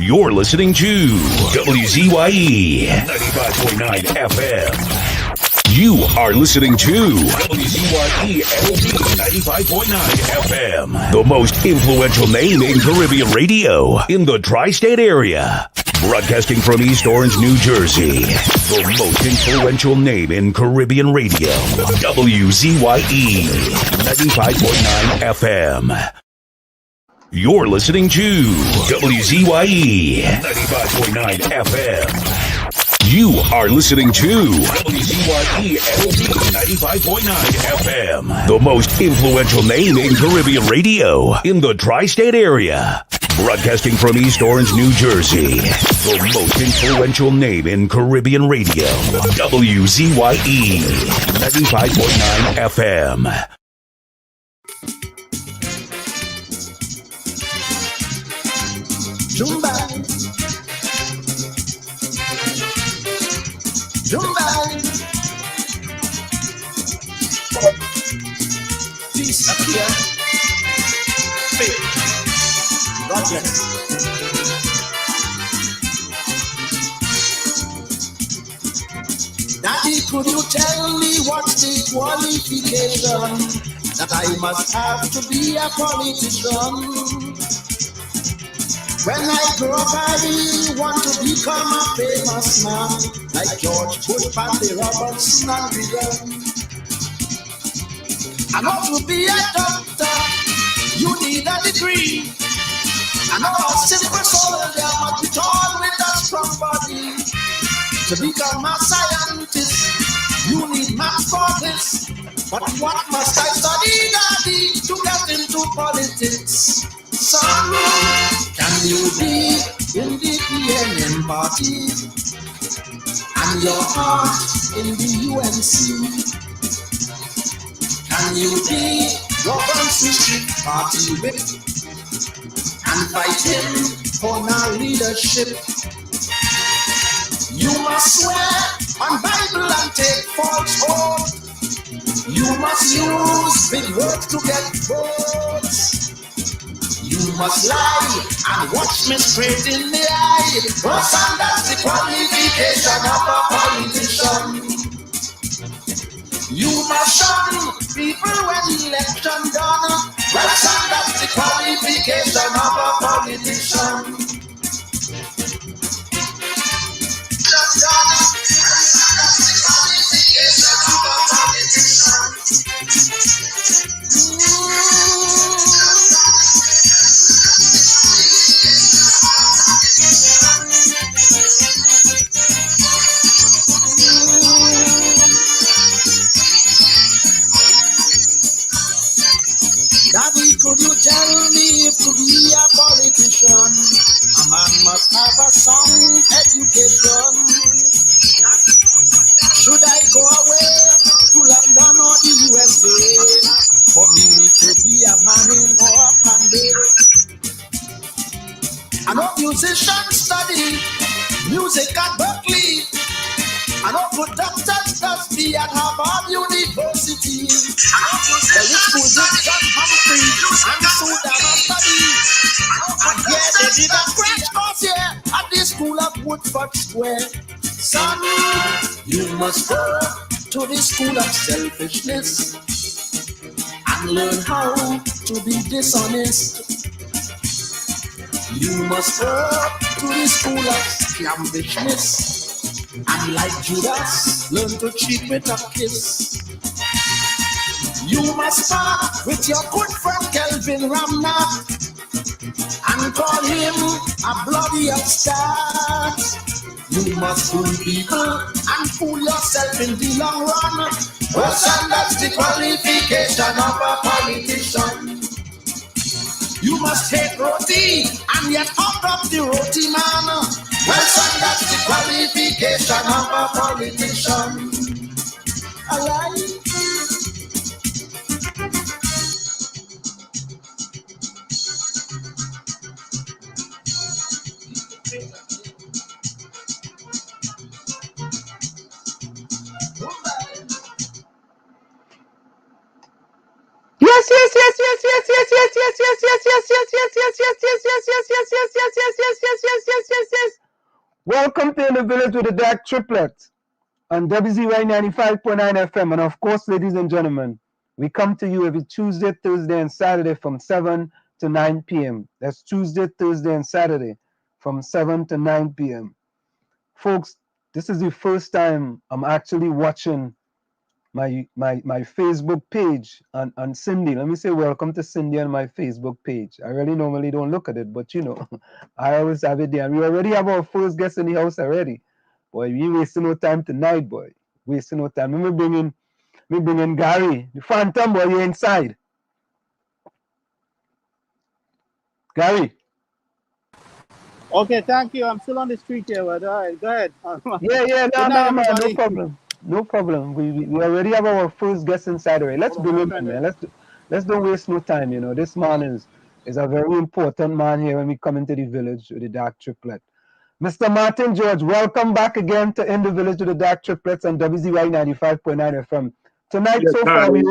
You're listening to WZYE 95.9 FM. You are listening to WZYE 95.9 FM, the most influential name in Caribbean radio in the tri-state area. Broadcasting from East Orange, New Jersey, the most influential name in Caribbean radio, WZYE 95.9 FM. You're listening to WZYE 95.9 FM. You are listening to WZYE 95.9 FM, the most influential name in Caribbean radio in the tri-state area. Broadcasting from East Orange, New Jersey, the most influential name in Caribbean radio, WZYE 95.9 FM. Zumba, Zumba, peace up here, faith, God bless. Daddy, could you tell me what's the qualification that I must have to be a politician? When I grow up, I want to become a famous man, like George Bush, Pandy Robertson, and Reagan. I want to be a doctor, you need a degree. I know a simple soldier must be tall with a strong body. To become a scientist, you need math for this. But what must I study, Daddy, to get into politics? Son, can you be in the PNM party and your heart in the UNC? Can you be Robin's District Party whip and fight him for our leadership? You must swear on Bible and take false oath. You must use big words to get votes. You must lie and watch me straight in the eye. Cause that's the qualification of a politician. You must shun people when election done. Well, son, that's the qualification of a politician. That's the qualification of a politician. Daddy, could you tell me if to be a politician, a man must have a sound education? Should I go away to London or the USA for me to be a man in or Panday? I know musicians study music at Berkeley. I know good doctors study at Harvard University. The rich school did John Humphrey and Sudan study. And yeah, they did a scratch course here at the school of Woodford Square. Son, you must go to the school of selfishness and learn how to be dishonest. You must go to the school of scambishness and like Judas, learn to cheat with a kiss. You must start with your good friend Kelvin Ramnath and call him a bloody upstart. You must fool people and fool yourself in the long run. Well, son, that's the qualification of a politician. You must hate roti and yet hug up the roti man. Well, son, that's the qualification of a politician. Alright. Welcome to In the Village with the Dark Triplets on WZYE 95.9 FM. And of course, ladies and gentlemen, we come to you every Tuesday, Thursday, and Saturday from 7 to 9 p.m. That's Tuesday, Thursday, and Saturday from 7 to 9 p.m. Folks, this is the first time I'm actually watching my Facebook page on Cindy. Let me say welcome to Cindy on my Facebook page. I really normally don't look at it, but you know, I always have it there. And we already have our first guest in the house already. Boy, we wasting no time tonight, boy. Wasting no time. Let me bring in Gary, the Phantom boy. You're inside. Gary. Okay, thank you. I'm still on the street here, but all right, go ahead. Yeah, Good night, man, no everybody. problem. No problem. We already have our first guest inside already. Let's bring him in, man. Let's don't waste no time, you know. This man is a very important man here when we come into the village with the Dark Triplet. Mr. Martin George, welcome back again to In the Village with the Dark Triplets on WZYE 95.9 FM. Tonight, yes, so far, good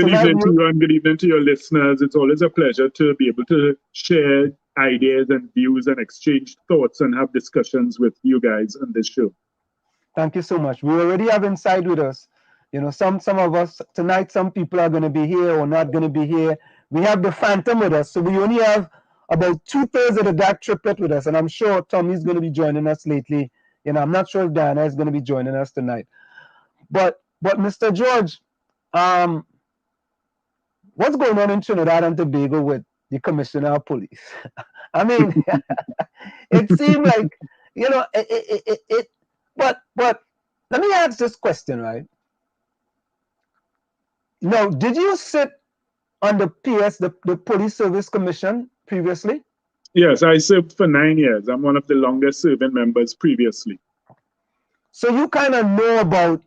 evening to you and good evening to your listeners. It's always a pleasure to be able to share ideas and views and exchange thoughts and have discussions with you guys on this show. Thank you so much. We already have inside with us. You know, some of us tonight, some people are going to be here or not going to be here. We have the Phantom with us, so we only have about 2/3 of the Dark Triplet with us, and I'm sure Tommy's going to be joining us lately. You know, I'm not sure if Diana is going to be joining us tonight. But Mr. George, what's going on in Trinidad and Tobago with the Commissioner of Police? I mean, it seemed like, you know, but let me ask this question, right? Now, did you sit on the PS, the Police Service Commission previously? Yes, I served for 9 years. I'm one of the longest serving members previously. So you kind of know about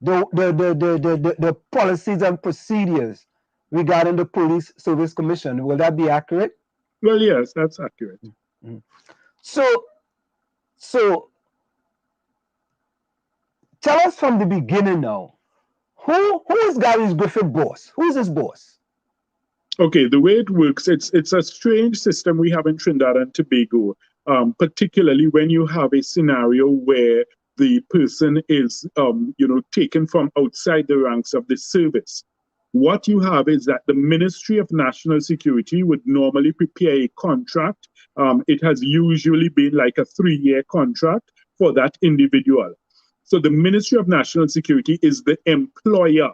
the policies and procedures regarding the Police Service Commission. Will that be accurate? Well, yes, that's accurate. Mm-hmm. So tell us from the beginning now. Who is Gary Griffith's boss? Who is his boss? Okay, the way it works, it's a strange system we have in Trinidad and Tobago, particularly when you have a scenario where the person is, taken from outside the ranks of the service. What you have is that the Ministry of National Security would normally prepare a contract. It has usually been like a 3-year contract for that individual. So the Ministry of National Security is the employer.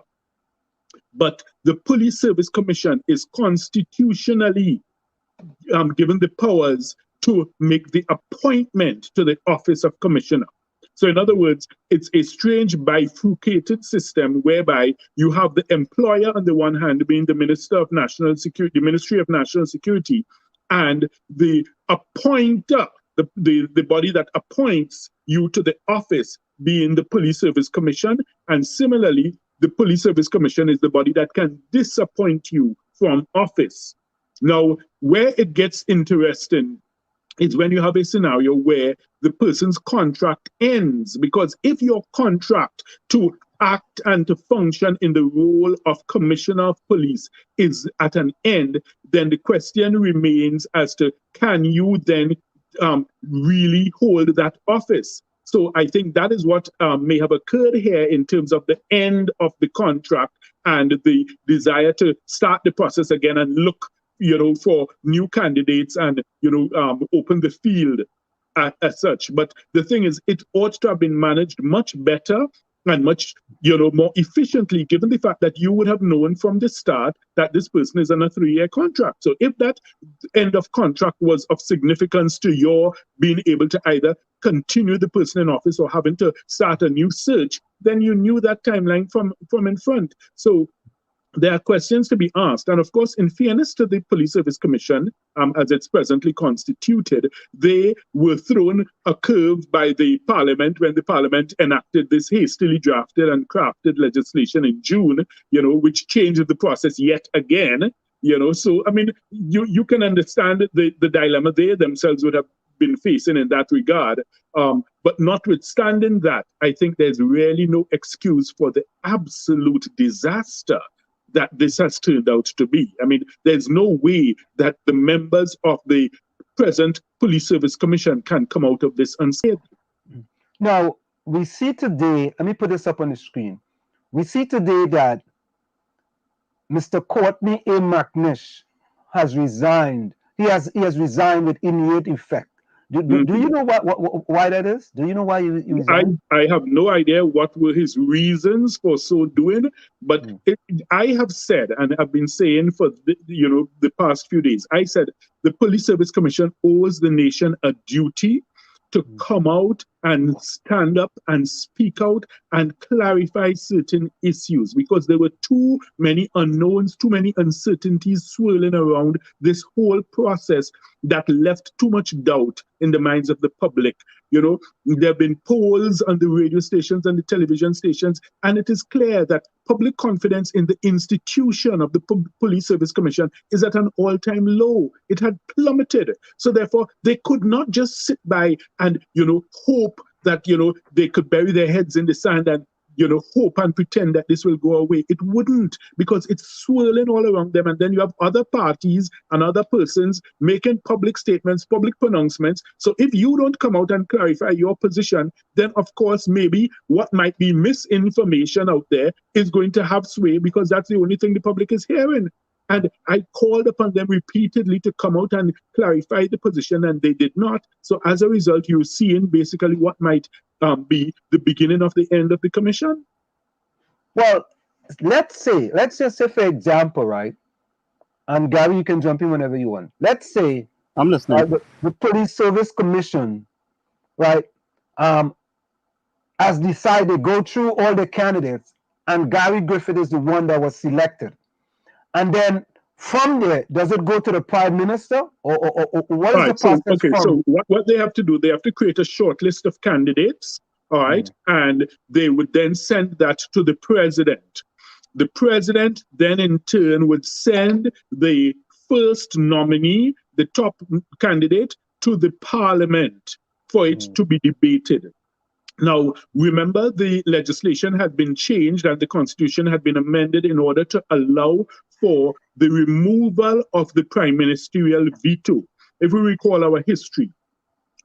But the Police Service Commission is constitutionally given the powers to make the appointment to the office of commissioner. So in other words, it's a strange bifurcated system whereby you have the employer on the one hand being the Minister of National Security, the Ministry of National Security, and the appointer, the body that appoints you to the office being the Police Service Commission. And similarly, the Police Service Commission is the body that can disappoint you from office. Now, where it gets interesting is when you have a scenario where the person's contract ends, because if your contract to act and to function in the role of Commissioner of Police is at an end, then the question remains as to can you then really hold that office? So I think that is what may have occurred here in terms of the end of the contract and the desire to start the process again and look, for new candidates and, open the field as such. But the thing is, it ought to have been managed much better and much, more efficiently, given the fact that you would have known from the start that this person is on a 3-year contract. So if that end of contract was of significance to your being able to either continue the person in office or having to start a new search, then you knew that timeline from in front. So there are questions to be asked. And of course, in fairness to the Police Service Commission, as it's presently constituted, they were thrown a curve by the Parliament when the Parliament enacted this hastily drafted and crafted legislation in June, which changed the process yet again. So, I mean, you can understand the dilemma they themselves would have been facing in that regard. But notwithstanding that, I think there's really no excuse for the absolute disaster that this has turned out to be. I mean, there's no way that the members of the present Police Service Commission can come out of this unscathed. Now, we see today, let me put this up on the screen. We see today that Mr. Courtney A. McNish has resigned. He has resigned with immediate effect. Do you know why that is? Do you know why he resigned? I have no idea what were his reasons for so doing, but I have said, and I've been saying for the past few days, I said the Police Service Commission owes the nation a duty to come out and stand up and speak out and clarify certain issues, because there were too many unknowns, too many uncertainties swirling around this whole process that left too much doubt in the minds of the public. There have been polls on the radio stations and the television stations, and it is clear that public confidence in the institution of the Police Service Commission is at an all-time low. It had plummeted. So therefore, they could not just sit by and, hope that, they could bury their heads in the sand and, hope and pretend that this will go away. It wouldn't, because it's swirling all around them. And then you have other parties and other persons making public statements, public pronouncements. So if you don't come out and clarify your position, then of course, maybe what might be misinformation out there is going to have sway, because that's the only thing the public is hearing. And I called upon them repeatedly to come out and clarify the position, and they did not. So as a result, you're seeing basically what might be the beginning of the end of the commission. Well, let's just say, for example, right, and Gary, you can jump in whenever you want. Let's say I'm listening. The Police Service Commission, right, has decided go through all the candidates, and Gary Griffith is the one that was selected. And then from there, does it go to the Prime Minister, or what is the process? So what they have to do, they have to create a short list of candidates, all right, and they would then send that to the President. The President then in turn would send the first nominee, the top candidate, to the Parliament for it to be debated. Now, remember, the legislation had been changed and the Constitution had been amended in order to allow for the removal of the prime ministerial veto. If we recall our history,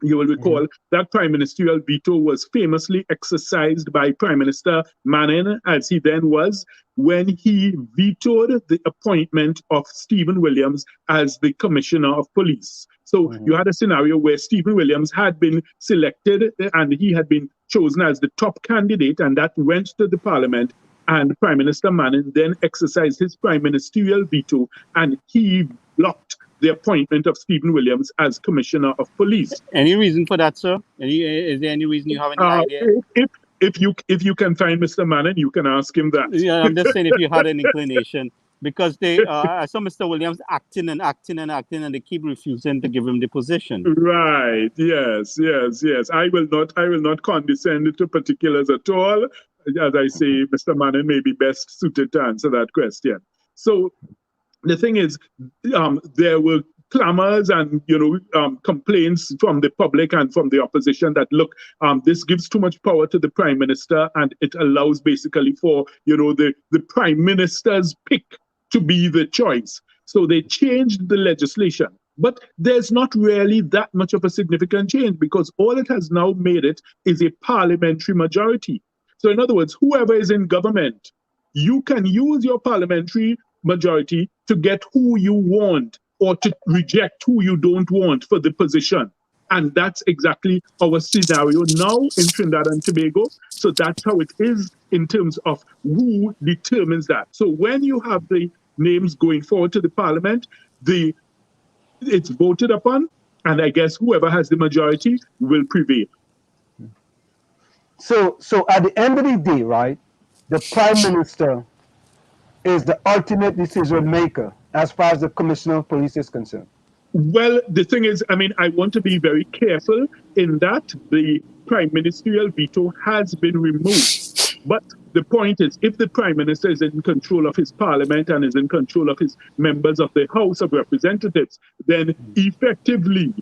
you will recall that prime ministerial veto was famously exercised by Prime Minister Manning, as he then was, when he vetoed the appointment of Stephen Williams as the Commissioner of Police. So you had a scenario where Stephen Williams had been selected and he had been chosen as the top candidate, and that went to the Parliament. And Prime Minister Manning then exercised his prime ministerial veto, and he blocked the appointment of Stephen Williams as Commissioner of Police. Any reason for that, sir? Is there any reason you have any idea? If you can find Mr. Manning, you can ask him that. Yeah, I'm just saying if you had an inclination, because I saw Mr. Williams acting, and they keep refusing to give him the position. Right. Yes. I will not condescend to particulars at all. As I say, Mr. Manning may be best suited to answer that question. So the thing is, there were clamors and complaints from the public and from the opposition that, look, this gives too much power to the Prime Minister, and it allows basically for the Prime Minister's pick to be the choice. So they changed the legislation. But there's not really that much of a significant change, because all it has now made it is a parliamentary majority. So in other words, whoever is in government, you can use your parliamentary majority to get who you want or to reject who you don't want for the position. And that's exactly our scenario now in Trinidad and Tobago. So that's how it is in terms of who determines that. So when you have the names going forward to the Parliament, it's voted upon, and I guess whoever has the majority will prevail. So at the end of the day, right, the Prime Minister is the ultimate decision maker as far as the Commissioner of Police is concerned. Well, the thing is, I want to be very careful in that the prime ministerial veto has been removed. But the point is, if the Prime Minister is in control of his Parliament and is in control of his members of the House of Representatives, then effectively,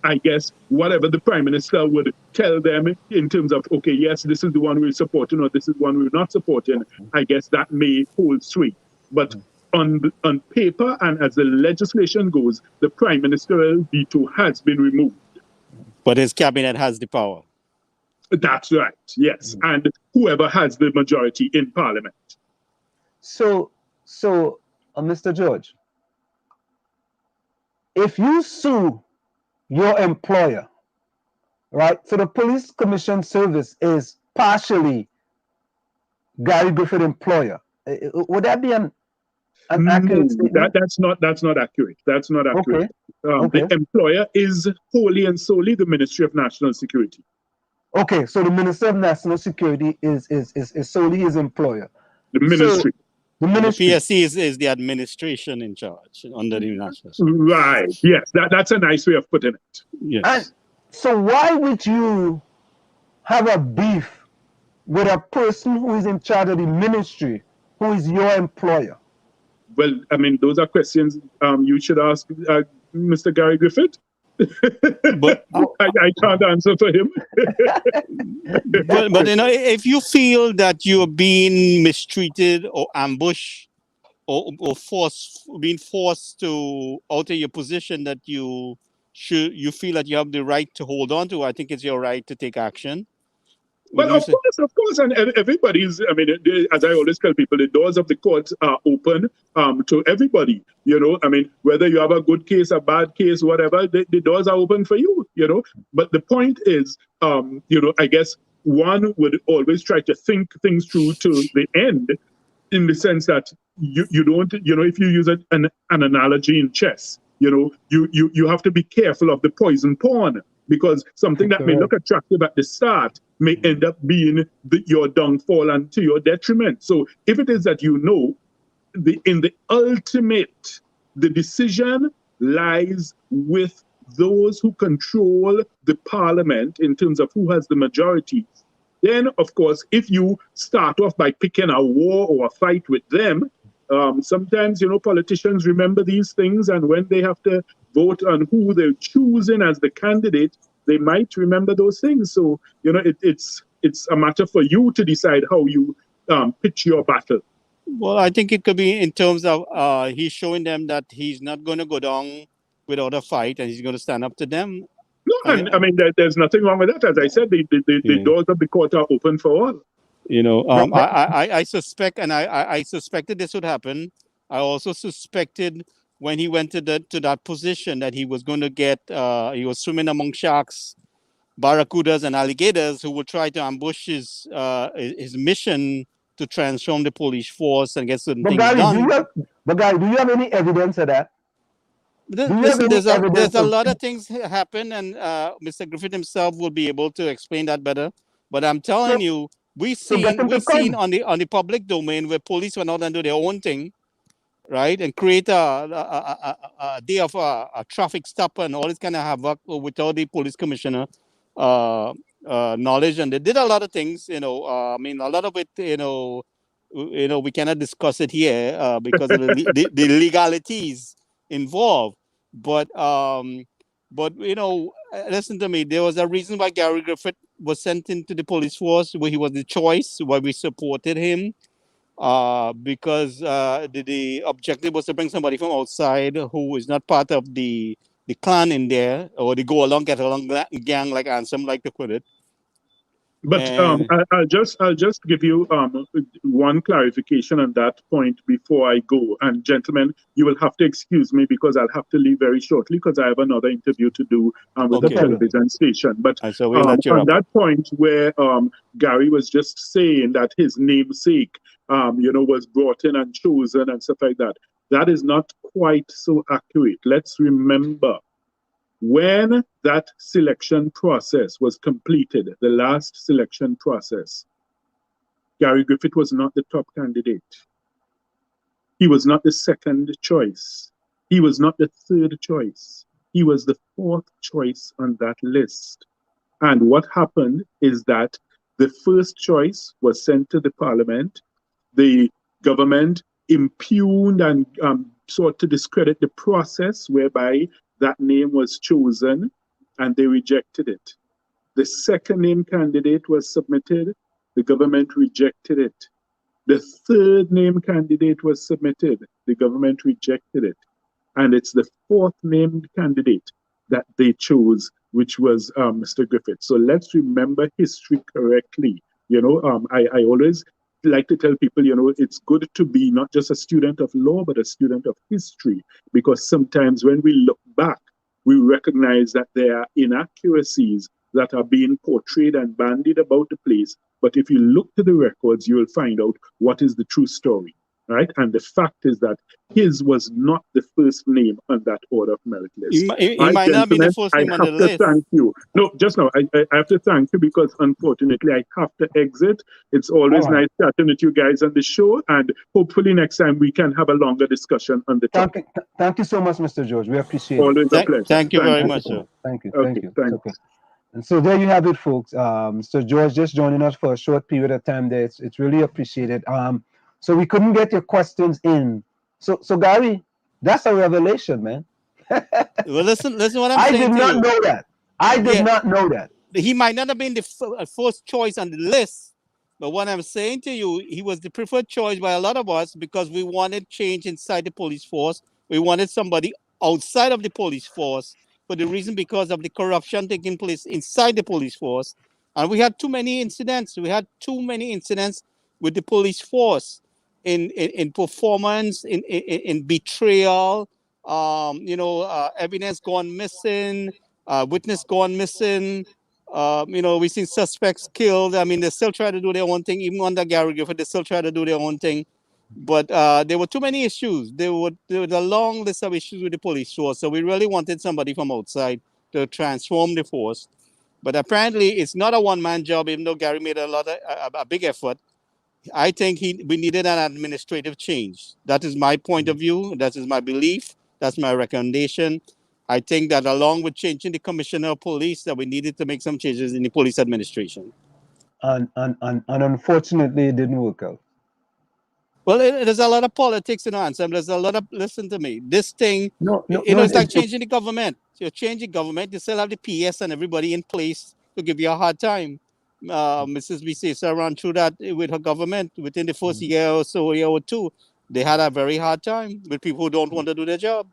I guess, whatever the Prime Minister would tell them in terms of, okay, yes, this is the one we're supporting or this is the one we're not supporting, I guess that may hold sway. But on paper and as the legislation goes, the prime ministerial veto has been removed. But his cabinet has the power. That's right, yes. And whoever has the majority in parliament. So, Mr. George, if you sue your employer, right? So the police commission service is partially Gary Griffith employer. Would that be an accurate statement? That's not accurate. That's not accurate. Okay. The employer is wholly and solely the Ministry of National Security. Okay, so the Minister of National Security is solely his employer. The ministry. So, the ministry. The PSC is the administration in charge under the National Security. Right. Yes, that's a nice way of putting it. Yes. And so why would you have a beef with a person who is in charge of the ministry, who is your employer? Well, I mean, those are questions you should ask Mr. Gary Griffith. But I can't answer for him. but if you feel that you're being mistreated or ambushed or being forced to alter your position that you feel that you have the right to hold on to, I think it's your right to take action. Well, of course, and everybody's, I mean, as I always tell people, the doors of the courts are open to everybody, I mean, whether you have a good case, a bad case, whatever, the doors are open for you, But the point is, I guess one would always try to think things through to the end, in the sense that you don't, if you use an analogy in chess, you have to be careful of the poison pawn. Because something that may look attractive at the start may end up being your downfall and to your detriment. So if it is that in the ultimate, the decision lies with those who control the parliament in terms of who has the majority. Then, of course, if you start off by picking a war or a fight with them, sometimes, politicians remember these things, and when they have to vote on who they're choosing as the candidate, they might remember those things. So, it's a matter for you to decide how you pitch your battle. Well, I think it could be in terms of he's showing them that he's not going to go down without a fight, and he's going to stand up to them. No, I mean, there's nothing wrong with that. As I said, the doors of the court are open for all. I suspect, and I suspected this would happen. I also suspected when he went to that position that he was going to get, he was swimming among sharks, barracudas, and alligators who would try to ambush his mission to transform the police force and get certain things done. But guys, do you have any evidence of that? Listen, there's a lot of things happen, and Mr. Griffith himself will be able to explain that better. But I'm telling you, we've seen on the public domain where police went out and do their own thing, right, and create a day of a traffic stop and all this kind of havoc without the police commissioner knowledge, and they did a lot of things. I mean, a lot of it, we cannot discuss it here because of the legalities involved. But listen to me. There was a reason why Gary Griffith was sent into the police force, where he was the choice, why we supported him, because the objective was to bring somebody from outside who is not part of the clan in there, or the get along gang, like Ansem like to put it. But I'll just give you one clarification on that point before I go. And gentlemen, you will have to excuse me because I'll have to leave very shortly because I have another interview to do with the television station. But on that point where Gary was just saying that his namesake, was brought in and chosen and stuff like that, that is not quite so accurate. Let's remember, when that selection process was completed, the last selection process, Gary Griffith was not the top candidate. He was not the second choice. He was not the third choice. He was the fourth choice on that list. And what happened is that the first choice was sent to the parliament. The government impugned and sought to discredit the process whereby that name was chosen, and they rejected it. The second name candidate was submitted. The government rejected it. The third name candidate was submitted. The government rejected it. And it's the fourth named candidate that they chose, which was Mr. Griffith. So let's remember history correctly. I always like to tell people, it's good to be not just a student of law, but a student of history, because sometimes when we look back, we recognize that there are inaccuracies that are being portrayed and bandied about the place. But if you look to the records, you will find out what is the true story. Right? And the fact is that his was not the first name on that order of merit list. He might not be the first name on the list. Thank you. No, just now, I have to thank you because unfortunately I have to exit. It's always nice chatting with you guys on the show, and hopefully next time we can have a longer discussion on the topic. Thank you so much, Mr. George. We appreciate it. Always a pleasure. Thank you very much, sir. Thank you. Thank you. Okay. And so there you have it, folks. Mr. George just joining us for a short period of time there. It's really appreciated. So we couldn't get your questions in. So Gary, that's a revelation, man. Well, listen what I'm saying. I did not know that. I did not know that. He might not have been the first choice on the list, but what I'm saying to you, he was the preferred choice by a lot of us because we wanted change inside the police force. We wanted somebody outside of the police force for the reason because of the corruption taking place inside the police force. And we had too many incidents. We had too many incidents with the police force. In performance, in betrayal, evidence gone missing, witness gone missing. We've seen suspects killed. I mean, they still try to do their own thing, even under Gary Griffith. They still try to do their own thing, but there were too many issues. There was a long list of issues with the police force. So we really wanted somebody from outside to transform the force. But apparently, it's not a one-man job. Even though Gary made a big effort. I think we needed an administrative change. That is my point of view. That is my belief. That's my recommendation. I think that along with changing the commissioner of police, that we needed to make some changes in the police administration. And unfortunately, it didn't work out. Well, there's a lot of politics in our answer. There's a lot of, listen to me, this thing, it's like changing the government. So you're changing government, you still have the PS and everybody in place to give you a hard time. Mrs. Bisesa ran through that with her government within the first year or so, year or two. They had a very hard time with people who don't want to do their job.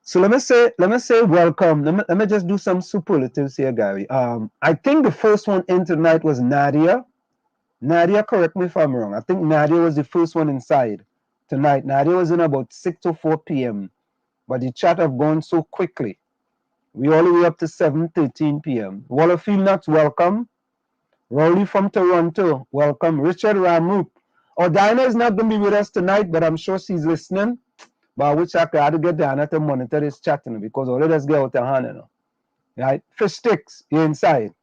So let me say welcome. Let me just do some superlatives here, Gary. I think the first one in tonight was Nadia. Nadia, correct me if I'm wrong. I think Nadia was the first one inside tonight. Nadia was in about 6:04 p.m. But the chat have gone so quickly. We all the way up to 7:13 p.m. Wallafield Nuts, welcome. Rowley from Toronto, welcome. Richard Ramoop. Dinah is not going to be with us tonight, but I'm sure she's listening. But I wish I could have to get Diana to monitor this chat because all of us get out of hand, Right? Fish sticks, you're inside.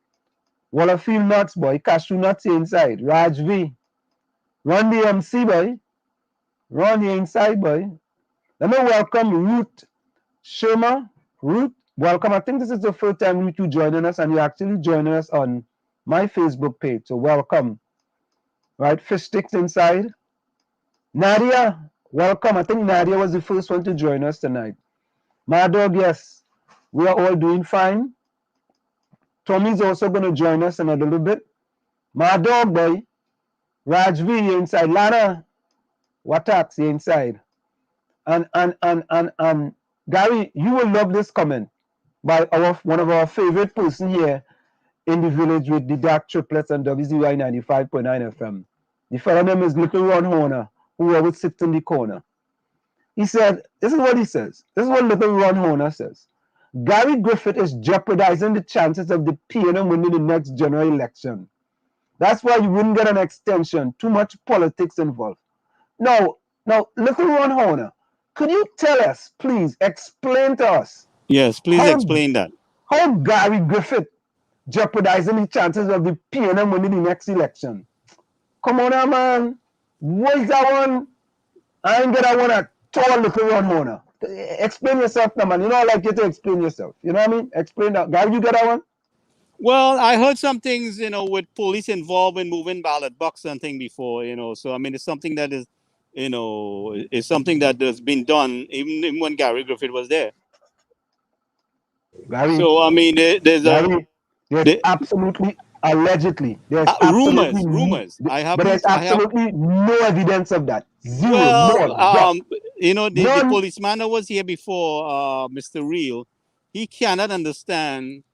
Wallafield Nuts, boy. Cashew Nuts, you're inside. Raj V. Run the MC, boy. Run, you're inside, boy. Let me welcome Ruth Sherma. Ruth, welcome. I think this is the first time Ruth you joining us, and you're actually joining us on my Facebook page. So welcome. Right? Fish sticks inside. Nadia, welcome. I think Nadia was the first one to join us tonight. My dog, yes. We are all doing fine. Tommy's also going to join us in a little bit. My dog, boy. Raj V, you're inside. Lana, Watax, you're inside. And Gary, you will love this comment by one of our favorite person here in the village with the Dark Triplets and WZYE 95.9 FM. The fellow name is Little Ron Horner, who always sits in the corner. He said, this is what he says. This is what Little Ron Horner says. Gary Griffith is jeopardizing the chances of the PNM winning the next general election. That's why you wouldn't get an extension. Too much politics involved. Now, Little Ron Horner, could you tell us, please, explain to us? Yes, please explain that. How Gary Griffith jeopardizing the chances of the PNM winning the next election? Come on now, man. What's that one? I ain't get that one at all, Little Ron Horner. Explain yourself now, man. I like you to explain yourself. You know what I mean? Explain that. Gary, you got that one? Well, I heard some things, with police involved in moving ballot boxes and thing before, So, I mean, it's something that is, it's something that has been done even when Gary Griffith was there. Gary, so, I mean, there's absolutely Allegedly. There's Rumors. but there's absolutely no evidence of that. Zero. Well, none. The policeman that was here before, Mr. Real, he cannot understand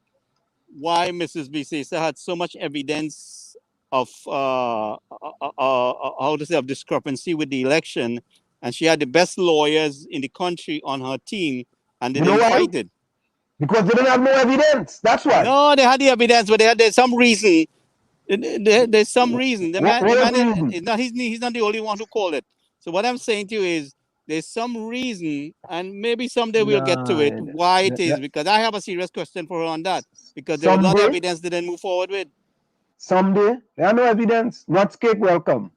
why Mrs. Bisesa had so much evidence of how to say, of discrepancy with the election, and she had the best lawyers in the country on her team, and they didn't fight it because they didn't have no evidence. That's why. No, they had the evidence, but there's some reason. There's some reason. The man he's not the only one who called it. So what I'm saying to you is there's some reason, and maybe someday we'll get to it, why it is, because I have a serious question for her on that. Because there was a lot of evidence they didn't move forward with. Someday, there are no evidence. Not cake welcome.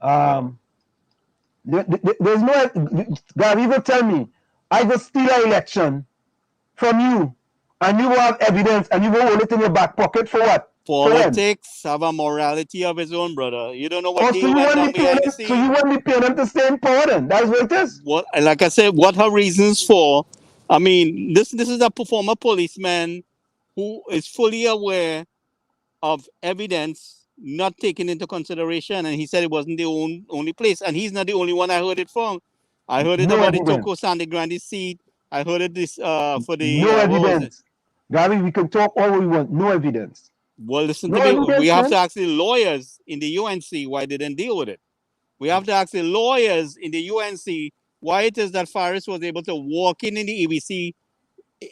There's no. God, you go tell me, I go steal an election from you, and you will have evidence, and you will hold it in your back pocket for what? Politics have a morality of its own, brother. You don't know what so you want me paying them to stay in power then? That's what it is? Well, like I said, what her reasons for? I mean, this is a former policeman who is fully aware of evidence not taken into consideration, and he said it wasn't the only place, and he's not the only one I heard it from. I heard it about the Toko Sandy Grande seat. I heard it for the... No evidence. Gary, we can talk all we want. No evidence. Well, listen to me. We have to ask the lawyers in the UNC why they didn't deal with it. We have to ask the lawyers in the UNC why it is that Faris was able to walk in the EBC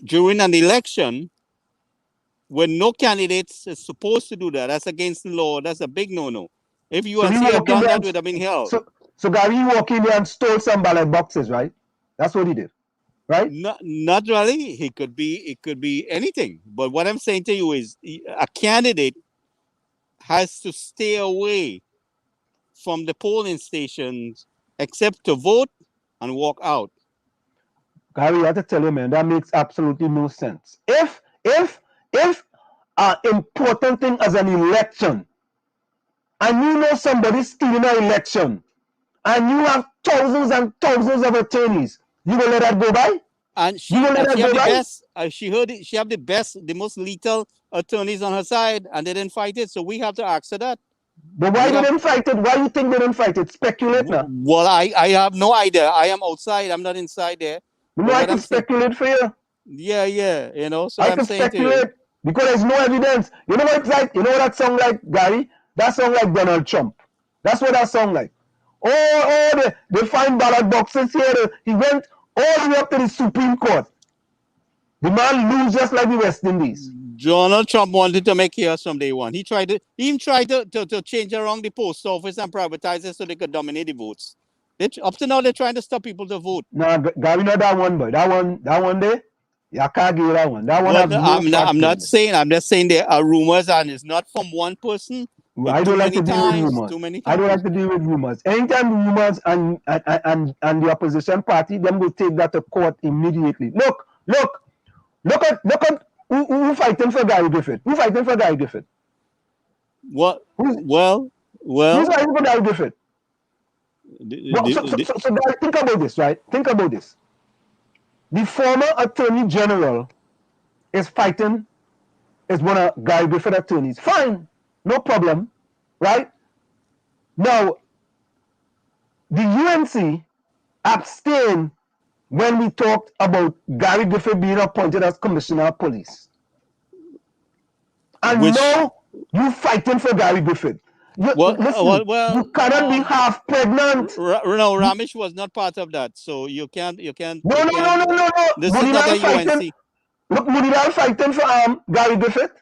during an election when no candidates is supposed to do that. That's against the law. That's a big no-no. If UNC had done that, would have been held. So Gary walked in there and stole some ballot boxes, right? That's what he did. Right? Not really. It could be anything. But what I'm saying to you is a candidate has to stay away from the polling stations except to vote and walk out. Gary, I have to tell you, man, that makes absolutely no sense. If an important thing as an election, and you know somebody's stealing an election, and you have thousands and thousands of attorneys, you will let that go by? And she have the best. She heard it. She have the best, the most lethal attorneys on her side, and they didn't fight it. So we have to ask her that. But why they didn't fight it? Why do you think they didn't fight it? Speculate now. Well, I have no idea. I am outside. I'm not inside there. No, I can speculate for you. Yeah. You know, so I can speculate because there's no evidence. You know what it's like? You know what that song like, Gary? That song like Donald Trump. That's what that song like. They find ballot boxes here. He went all the way up to the Supreme Court. The man lose just like the West Indies. Donald Trump wanted to make chaos from day one. He even tried to change around the post office and privatize it so they could dominate the votes. Up to now, they're trying to stop people to vote. No, Gary, not that one, boy. That one there, you can't give that one. That one. I'm not saying. I'm just saying there are rumors, and it's not from one person. I don't like to deal with rumors. I don't like to deal with rumors. Anytime rumors and the opposition party, them will take that to court immediately. Look at who fighting for Gary Griffith. Who fighting for Gary Griffith? What? Well. Who's fighting for Gary Griffith? So guys, think about this, right? Think about this. The former Attorney General is fighting, is one of Gary Griffith attorneys. Fine, no problem, right? Now, the UNC abstained when we talked about Gary Griffith being appointed as Commissioner of Police. And now you fighting for Gary Griffith. You cannot be half pregnant. No, Ramesh was not part of that, so you can't. No. This is not a UNC. Look, Munilal fighting for Gary Griffith.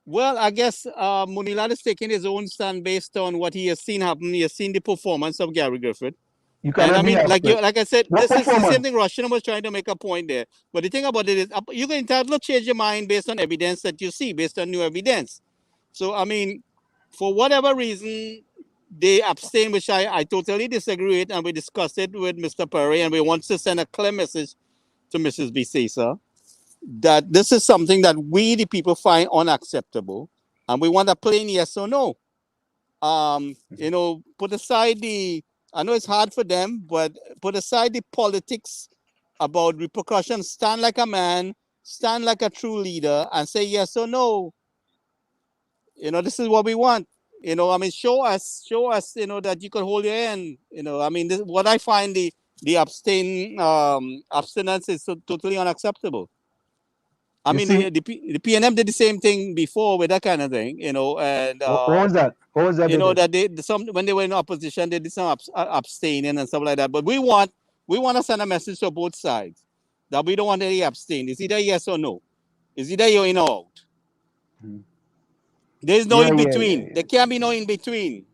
Well, I guess Munilal is taking his own stand based on what he has seen happen. He has seen the performance of Gary Griffith. You cannot like I said, this is the same thing. Russian was trying to make a point there, but the thing about it is, you can entitled to change your mind based on evidence that you see, based on new evidence. So, I mean, for whatever reason, they abstain, which I totally disagree with, and we discussed it with Mr. Perry, and we want to send a clear message to Mrs. Bisesa that this is something that we, the people, find unacceptable, and we want a plain yes or no. Put aside I know it's hard for them, but put aside the politics about repercussions. Stand like a man, stand like a true leader, and say yes or no. This is what we want. I mean, show us, that you could hold your end. I mean, what I find the abstinence is totally unacceptable. I mean, the PNM did the same thing before with that kind of thing, and what was that? What was that? that when they were in opposition, they did some abstaining and stuff like that. But we want to send a message to both sides that we don't want any abstain. It's either yes or no. It's either you're in or out. There's no in between. There can't be no in between.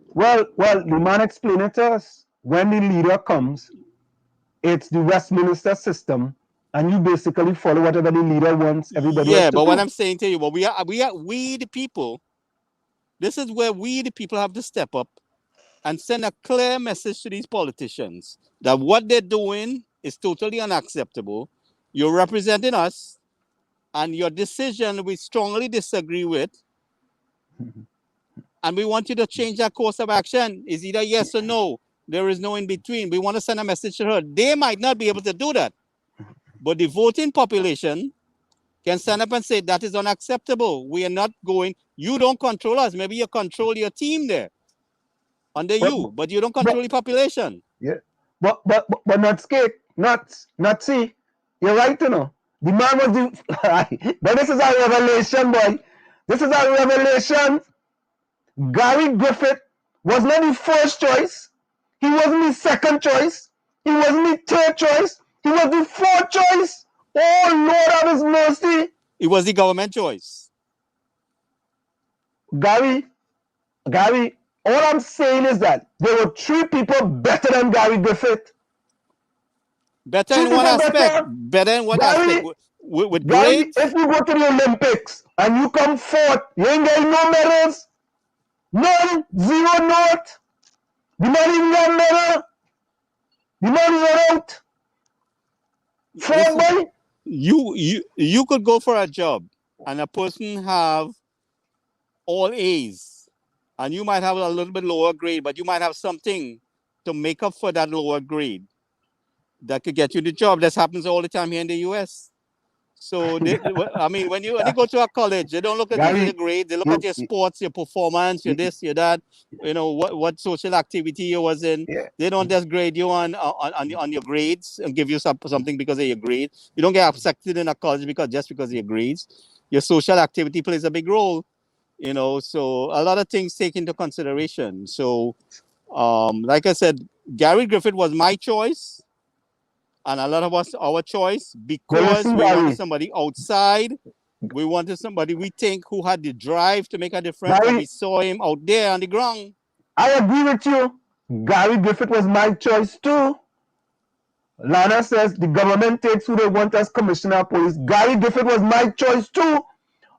Well, the man explained it to us. When the leader comes, it's the Westminster system, and you basically follow whatever the leader wants. Everybody. Yeah, but what I'm saying to you, we the people. This is where we the people have to step up and send a clear message to these politicians that what they're doing is totally unacceptable. You're representing us. And your decision we strongly disagree with. And we want you to change that course of action. It's either yes or no. There is no in between. We want to send a message to her. They might not be able to do that. But the voting population can stand up and say that is unacceptable. We are not going. You don't control us. Maybe you control your team there under you, but you don't control the population. Yeah. But not skate. Not see. You're right, The man was but this is our revelation, boy. This is our revelation. Gary Griffith was not the first choice. He wasn't the second choice. He wasn't the third choice. He was the fourth choice. Oh, Lord have his mercy. It was the government choice. Gary, all I'm saying is that there were 3 people better than Gary Griffith. Better in what aspect? Better in what aspect? With grades? If you go to the Olympics and you come fourth, you ain't getting no medals. None. 0 note. The man even got a medal. The man is out. Fourth, boy. You could go for a job and a person have all A's and you might have a little bit lower grade, but you might have something to make up for that lower grade that could get you the job. This happens all the time here in the U.S. So, I mean, when you go to a college, they don't look at your grades. They look at your sports, your performance, your this, your that. What social activity you was in. Yeah. They don't just grade you on your grades and give you something because of your grades. You don't get accepted in a college just because of your grades. Your social activity plays a big role. So a lot of things take into consideration. So, like I said, Gary Griffith was my choice. And a lot of us, our choice, because we wanted somebody outside. We wanted somebody we think who had the drive to make a difference. And we saw him out there on the ground. I agree with you. Gary Griffith was my choice too. Lana says the government takes who they want as commissioner of police. Gary Griffith was my choice too.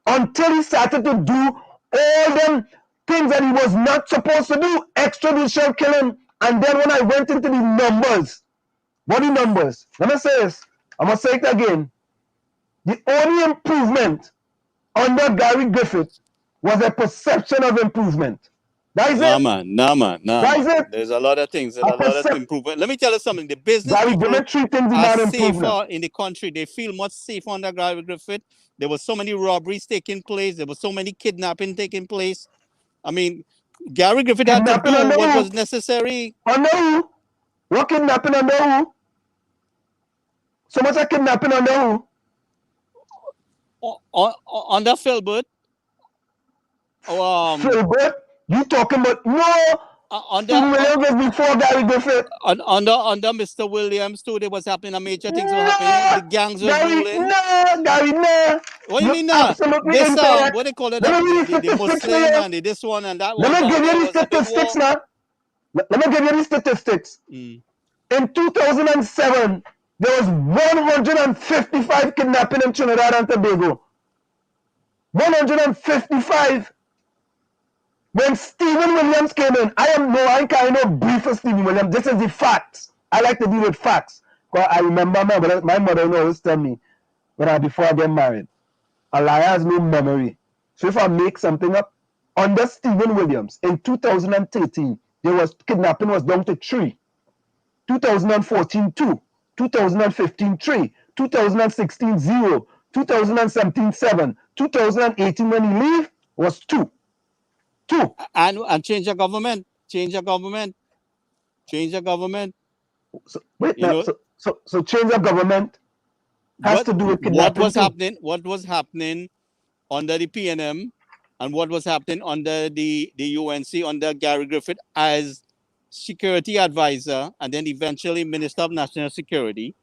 Until he started to do all them things that he was not supposed to do. Extrajudicial killing. And then when I went into the numbers, what are the numbers? Let me say this. I'm going to say it again. The only improvement under Gary Griffith was a perception of improvement. That is it. No, man. That is it. There's a lot of things. There's a lot of improvement. Let me tell you something. The business Gary people are safer in the country. They feel much safer under Gary Griffith. There were so many robberies taking place. There were so many kidnapping taking place. I mean, Gary Griffith had to do what was necessary. Under who? What kidnapping under who? So much of kidnapping under who? Under Philbert. Philbert? You talking about under Williams was before Gary Griffith. Under Mr. Williams too, there was happening. Major things were happening. The gangs were ruling. Gary, no. What do you mean now? This what they call it? The Muslim and this one and that one. Let me give you the statistics now. Let me give you the statistics. In 2007, there was 155 kidnapping in Trinidad and Tobago. 155. When Stephen Williams came in, I can't no brief for Stephen Williams. This is the facts. I like to deal with facts. Because I remember my mother always tell me before I get married, a liar has no memory. So if I make something up, under Stephen Williams in 2013, kidnapping was down to 3. 2014, 2. 2015, 3. 2016, 0. 2017, 7. 2018, when he leave, was two. And change the government. Change the government. So, wait, You know so change of government has to do with kidnapping too. What was happening under the PNM, and what was happening under the UNC under Gary Griffith as security advisor, and then eventually Minister of National Security.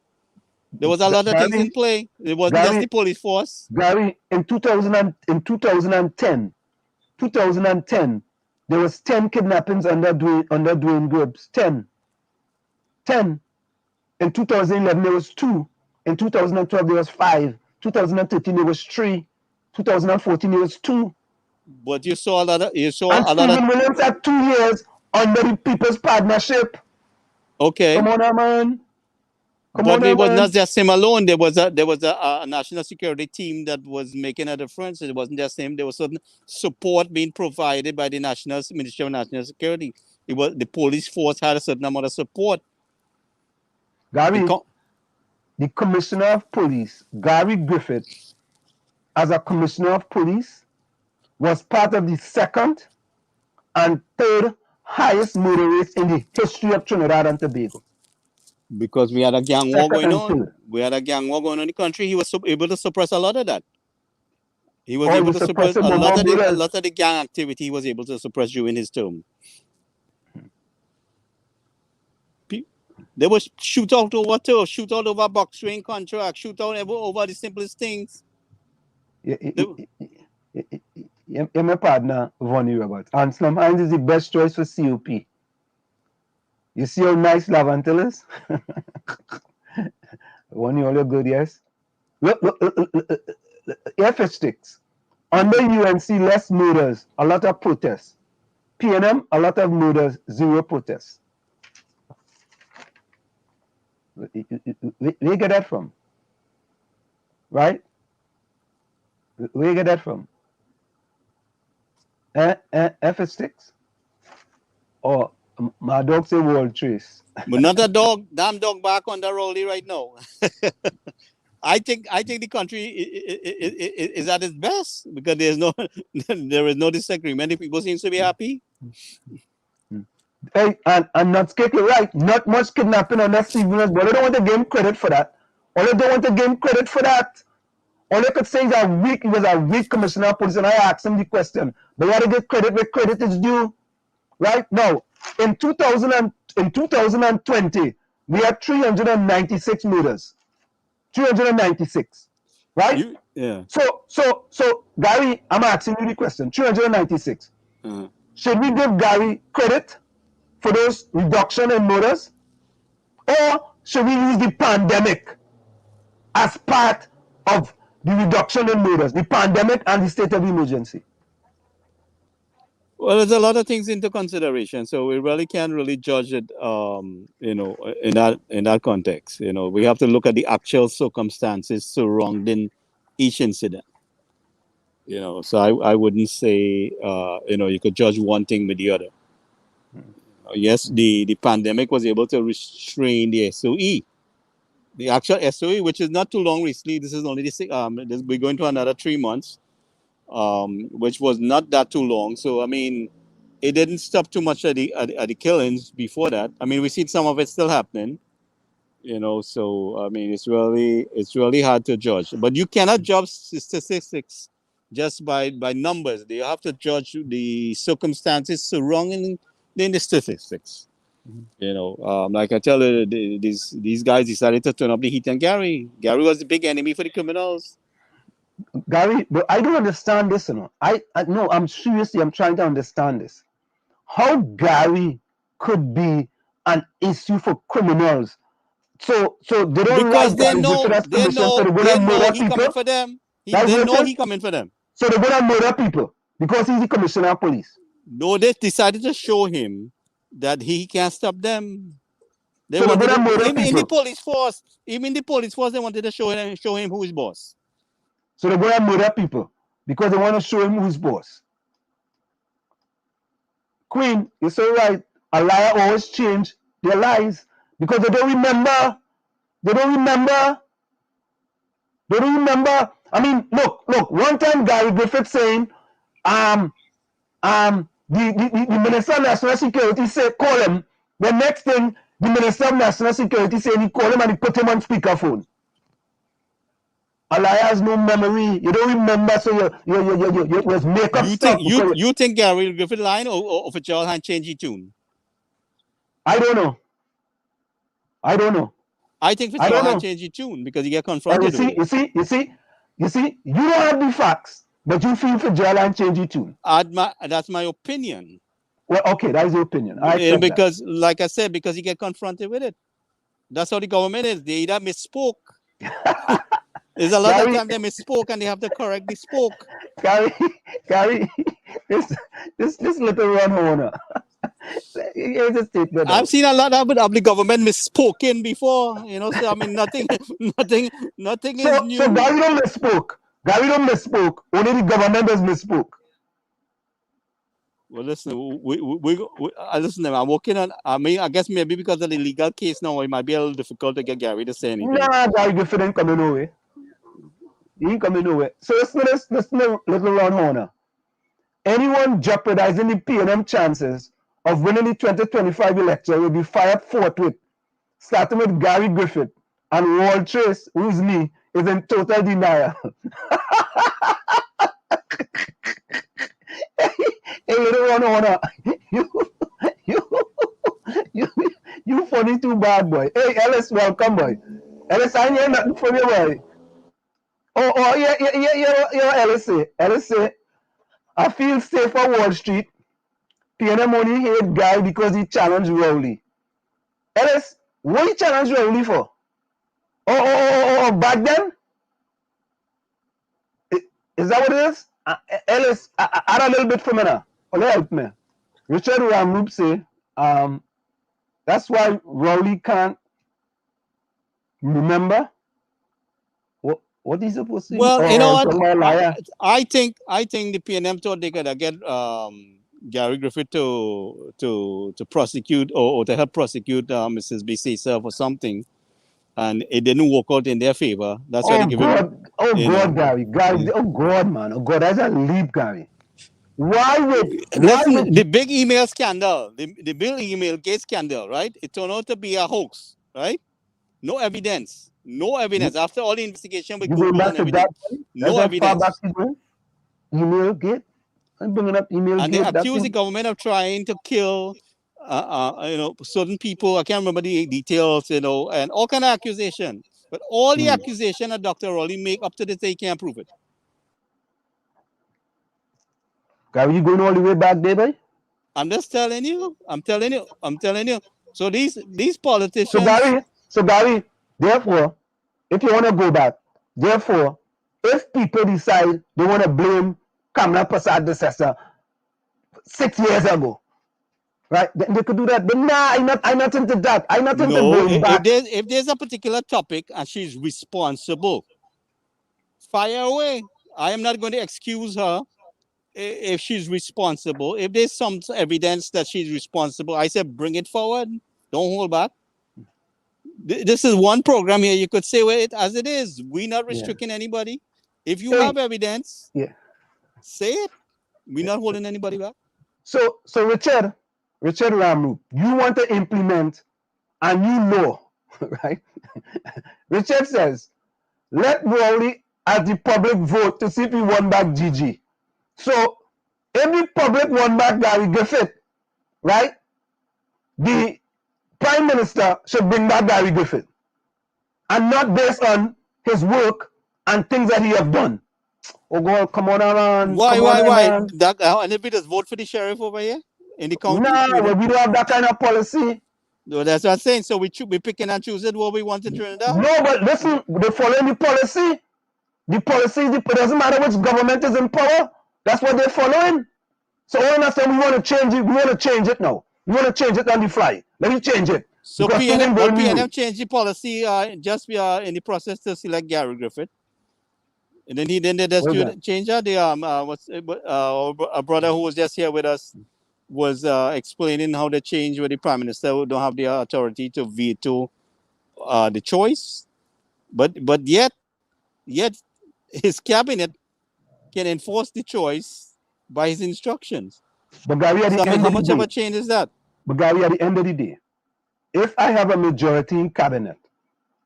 There was a lot of things in play. It wasn't just the police force. Gary, in 2010, there was 10 kidnappings under Dwayne Gibbs. 10. In 2011, there was 2. In 2012, there was 5. 2013, there was 3. 2014, there was 2. But you saw a lot of. Stephen Williams had 2 years under the People's Partnership. Okay. Come on, man. But it was not just him alone. There was a national security team that was making a difference. It wasn't just him. There was certain support being provided by the Ministry of National Security. It was the police force had a certain amount of support. Gary, the Commissioner of Police, Gary Griffith, as a Commissioner of Police, was part of the second and third highest murder rates in the history of Trinidad and Tobago. Because we had a gang war going on. We had a gang war going on in the country. He was able to suppress a lot of that. He was able to suppress a lot of the gang activity. He was able to suppress during his term. There was shootout over turf, shootout over box ring contract, shootout over the simplest things. You're my partner, Vonnie Roberts. Anselm Hines is the best choice for COP. You see how nice Lavantil is? Vonnie, all your good, yes? Look, F sticks. Under UNC, less murders, a lot of protests. PNM, a lot of murders, 0 protests. Where you get that from? Right? Where you get that from? F sticks? Or my dog say World Trace? But not a dog. Damn dog back on the rollie right now. I think the country is at its best because there is no disagreement. Many people seem to be happy. Hey, and not scared, right? Not much kidnapping on that Stephen Williams, but I don't want to give him credit for that. All I could say is he was a weak commissioner of police, and I asked him the question. But you got to give credit where credit is due. Right? Now, in 2020, we had 396 murders. 396. Right? Yeah. So Gary, I'm asking you the question. 396. Should we give Gary credit for those reduction in murders? Or should we use the pandemic as part of the reduction in murders, the pandemic and the state of emergency? Well, there's a lot of things into consideration, so we really can't really judge it, in that context. We have to look at the actual circumstances surrounding each incident. So I wouldn't say, you could judge one thing with the other. Yes, the pandemic was able to restrain the SOE. The actual SOE, which is not too long recently, this is only we're going to another 3 months, which was not that too long. So, I mean, it didn't stop too much at the killings before that. I mean, we see some of it still happening, so, I mean, it's really hard to judge. But you cannot judge statistics just by numbers. You have to judge the circumstances surrounding the statistics. Like I tell you, these guys decided to turn up the heat on Gary. Gary was the big enemy for the criminals. Gary, but I don't understand this. No, I'm seriously, I'm trying to understand this. How Gary could be an issue for criminals? So they don't because they know he coming for them. They know he coming for them. So they're gonna murder people because he's the commissioner of police. No, they decided to show him that he can't stop them. They so wanted him in the police force. Even the police force, they wanted to show him who is boss. So they're gonna murder people because they want to show him who's boss. Queen, you're so right. A liar always change their lies because they don't remember. I mean, look. One time, Gary Griffith saying, the Minister of National Security say call him. The next thing, the Minister of National Security say he call him and he put him on speakerphone. Allah has no memory. You don't remember, so you was make up stuff. You think Gary Griffith lying or Fitzgerald had changed his tune? I don't know. I think Fitzgerald had changed his tune because he get confronted. You see, you don't have the facts, but you feel Fitzgerald and change his tune. That's my opinion. Well, okay, that is your opinion. Because, like I said, because he get confronted with it. That's how the government is. They either misspoke. There's a lot of time they misspoke and they have to correct the spoke. Gary, this little run owner. Here's a statement. I've seen a lot of the government misspoken before, so I mean nothing is new. So Gary don't misspoke. Only the government has misspoke. Well, listen, listen. I'm working on. I mean, I guess maybe because of the legal case now, it might be a little difficult to get Gary to say anything. Nah, Gary Griffith ain't coming nowhere. He ain't coming nowhere. So listen, little round horner. Anyone jeopardizing the P&M chances of winning the 2025 election will be fired forthwith. Starting with Gary Griffith and Walt Trace, who's me, is in total denial. Hey, little round horner, you funny too bad, boy. Hey, Ellis, welcome, boy. Ellis, I ain't hear nothing from you, boy. Yeah, Ellis say, I feel safe on Wall Street. P&M only hate Guy because he challenged Rowley. Ellis, what he challenged Rowley for? Back then? Is that what it is? Ellis, add a little bit for me now. Help me. Richard Ramroop say, that's why Rowley can't remember. What is supposed to be? Well, what? I think the PNM thought they could get Gary Griffith to prosecute or to help prosecute Mrs. BC for something, and it didn't work out in their favor. That's why they give him. Gary! Oh God, man! Oh God, that's a leap, Gary. The big email scandal, the big email gate scandal, right? It turned out to be a hoax, right? No evidence. After all the investigation with Google and everything, no evidence. Email gate. I'm bringing up email and gate. And they accuse the government of trying to kill, certain people. I can't remember the details, and all kind of accusation. But all the accusation that Dr. Rowley make up to this day, he can't prove it. Gary, you going all the way back there, boy? I'm just telling you. I'm telling you. So these politicians. So Gary, therefore, if you want to go back, if people decide they want to blame Kamla Prasad Desessa 6 years ago, right? Then they could do that. But I'm not into that. I'm not into going back. If there's a particular topic and she's responsible, fire away. I am not going to excuse her if she's responsible. If there's some evidence that she's responsible, I said bring it forward. Don't hold back. This is one program here. You could say it as it is. We're not restricting anybody. If you have evidence, say it. We're not holding anybody back. So Richard Ramroop, you want to implement a new law, right? Richard says, let Rowley at the public vote to see if he won back GG. So if the public won back Gary Griffith, right? The Prime Minister should bring back Gary Griffith, and not based on his work and things that he have done. Oh God, come on, man. Why? And if we just vote for the sheriff over here in the county? No, we don't have that kind of policy. No, that's what I'm saying. So we picking and choosing what we want in Trinidad. No, but listen, they're following the policy. The policy, it doesn't matter which government is in power. That's what they're following. So all of a sudden we want to change it. We want to change it now. We want to change it on the fly. Let me change it. So PNM changed the policy just in the process to select Gary Griffith. And then they just change that. A brother who was just here with us was explaining how they changed with the Prime Minister who don't have the authority to veto the choice. But yet his cabinet can enforce the choice by his instructions. But Gary, at the end How of the much of day, a change is that? but Gary, at the end of the day, if I have a majority in cabinet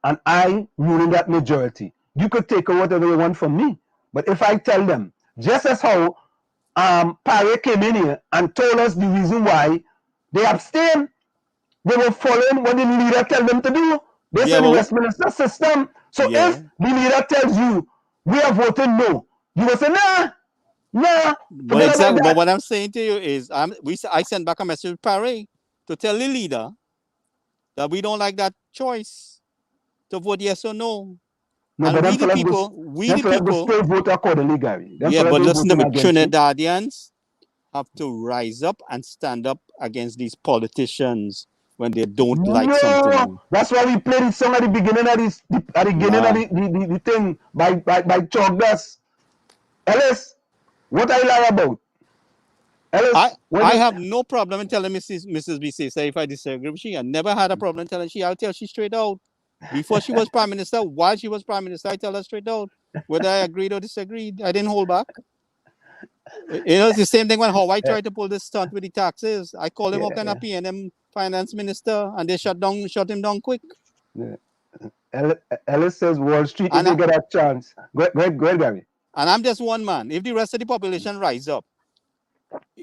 and I ruling that majority, you could take whatever you want from me. But if I tell them, just as how Parry came in here and told us the reason why they abstained, they were following what the leader tell them to do. They Yeah, said the well, Westminster system. So yeah. if the leader tells you, we are voting no, you will say, nah, But forget about exactly. But that. what I'm saying to you is, I sent back a message to Parry to tell the leader that we don't like that choice to vote yes or no. No, And but we the people, go still vote accordingly, Gary. Them yeah, fellas but ain't listen to voting me, against you. Trinidadians have to rise up and stand up against these politicians when they don't like No, something. that's why we played the song at the beginning of this, at the beginning of Nah. the thing by Chalk Dust. Ellis, what I lie about? Ellis, I have no problem in telling Mrs. BC say if I disagree with she. I never had a problem telling she. I'll tell she straight out. Before she was prime minister, while she was prime minister, I tell her straight out whether I agreed or disagreed. I didn't hold back. It's the same thing when Hawaii tried to pull this stunt with the taxes. I called him all kind of PNM finance minister, and they shut him down quick. yeah. Ellis says Wall Street if And you get a chance. Go ahead, Gary. and I'm just one man. If the rest of the population rise up,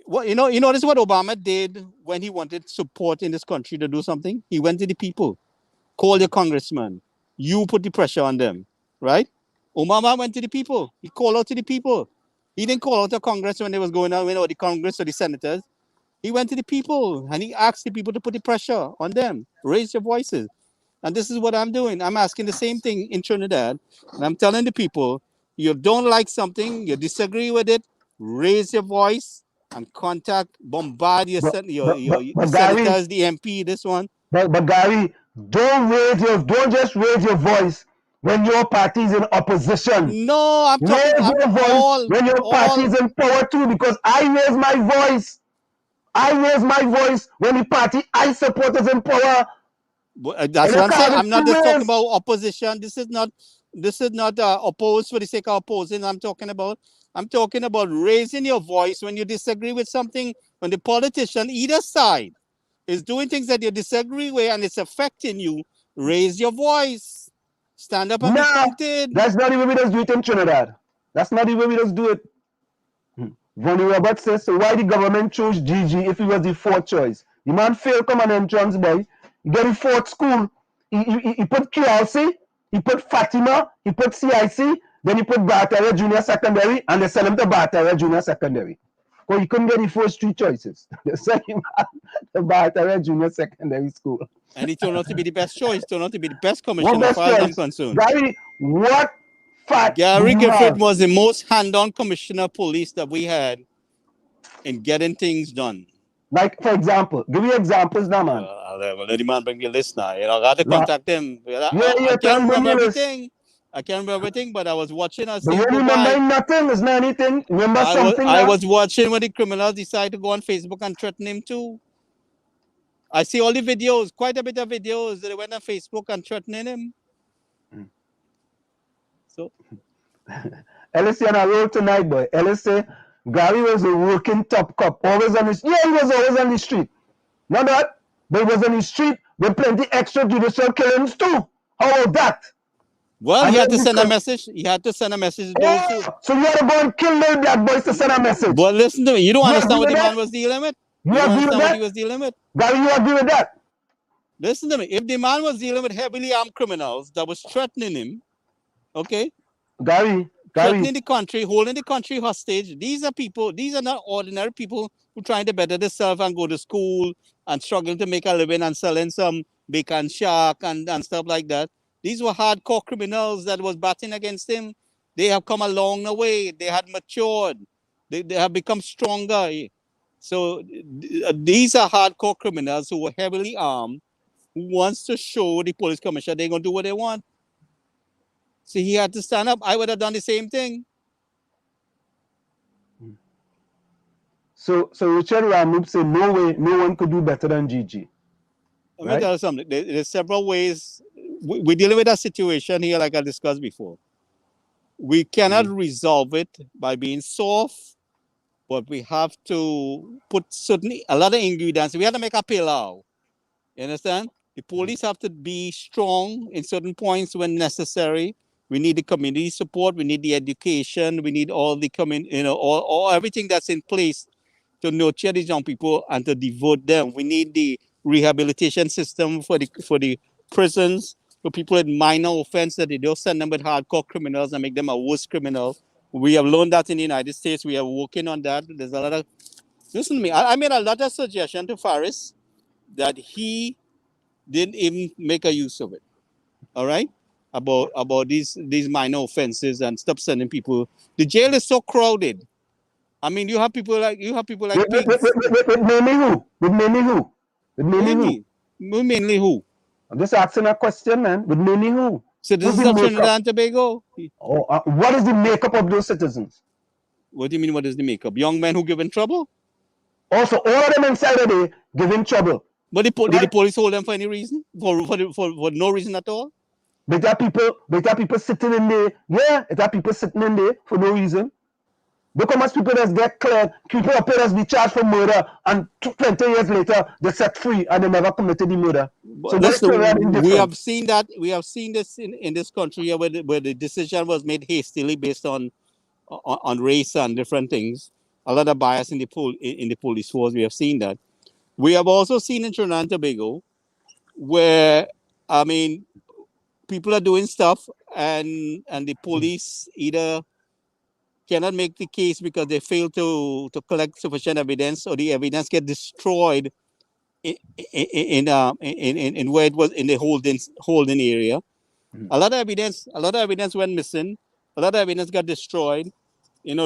well, this is what Obama did when he wanted support in this country to do something. He went to the people. Call your congressman. You put the pressure on them, right? Obama went to the people. He called out to the people. He didn't call out to Congress when they was going on, or the Congress or the senators. He went to the people and he asked the people to put the pressure on them. Raise your voices. And this is what I'm doing. I'm asking the same thing in Trinidad. And I'm telling the people, you don't like something, you disagree with it, raise your voice and bombard But, the Gary, senators, the MP, this one. but Gary, don't just raise your voice when your party is in opposition. No, I'm talking Raise your voice when your party is in power too, because I raise my voice. I raise my voice when the party I support is in power. That's what I'm saying. I'm not just talking about opposition. This is not opposed for the sake of opposing. I'm talking about raising your voice when you disagree with something, when the politician, either side, is doing things that you disagree with and it's affecting you. Raise your voice. Stand up and be counted. That's not the way we just do it in Trinidad. That's not the way we just do it. Vonnie Roberts says, so why the government chose Gigi if he was the fourth choice? The man failed common entrance, boy. He get the fourth school. He put QLC, he put Fatima, he put CIC, then he put Bartera Junior Secondary, and they sent him to Bartera Junior Secondary. Because he couldn't get the first three choices. They sent him to Bartera Junior Secondary School. And it turned out to be the best choice. Turned out to be the best commissioner, as far as I'm concerned. Gary, what fact Gary Griffith was the most hand-on commissioner of police that we had in getting things done. Like, for example, give me examples now, man. Let the man bring me a list now. I got to contact him. I can't remember everything. I can't remember everything, but I was watching. But you remember nothing? Is not anything? Remember something? I was watching when the criminals decided to go on Facebook and threaten him too. I see all the videos, quite a bit of videos. They went on Facebook and threatening him. So, Ellis on a road tonight, boy. Ellis say Gary was a working top cop, always on the he was always on the street. Not that, but he was on the street with plenty extrajudicial killings too. How about that? Well, he had to send a message. He had to send a message to those who... So you had to go and kill little black boys to send a message. But listen to me. You don't understand what the man was dealing with? You agree with that? What he was dealing with? Gary, you agree with that? Listen to me. If the man was dealing with heavily armed criminals that was threatening him, okay? Gary. Threatening the country, holding the country hostage. These are not ordinary people who trying to better themselves and go to school and struggling to make a living and selling some bacon shack and stuff like that. These were hardcore criminals that was batting against him. They have come a long way. They had matured. They have become stronger. So these are hardcore criminals who were heavily armed, who wants to show the police commissioner they're going to do what they want. So he had to stand up. I would have done the same thing. So Richard Ramoub said, no way, no one could do better than Gigi. Let me tell you something. There's several ways. We're dealing with a situation here, like I discussed before. We cannot resolve it by being soft but we have to put a lot of ingredients. We have to make a pillow. You understand? The police have to be strong in certain points when necessary. We need the community support. We need the education. We need all the all everything that's in place to nurture these young people and to devote them. We need the rehabilitation system for the prisons for people with minor offense that they don't send them with hardcore criminals and make them a worse criminal. We have learned that in the United States. We are working on that. There's a lot of listen to me. I made a lot of suggestions to Faris that he didn't even make a use of it. All right, about these minor offenses and stop sending people. The jail is so crowded. I mean, you have people like pigs. With mainly who? With mainly who? With mainly who? Mainly who? I'm just asking a question, man. With mainly who? Citizens of Trinidad and Tobago. Oh, what is the makeup of those citizens? What do you mean? What is the makeup? Young men who give in trouble? Also, all of them inside of there giving trouble. But did the police hold them for any reason? For no reason at all? But there are people sitting in there. Yeah, there are people sitting in there for no reason. Look how much people that get cleared, people up here be charged for murder, and 20 years later they set free and they never committed the murder. So we have seen that. We have seen this in this country here where the decision was made hastily based on race and different things. A lot of bias in the police force. We have seen that. We have also seen in Trinidad and Tobago where, I mean, people are doing stuff and the police either cannot make the case because they fail to collect sufficient evidence, or the evidence get destroyed in where it was in the holding area. A lot of evidence went missing. A lot of evidence got destroyed.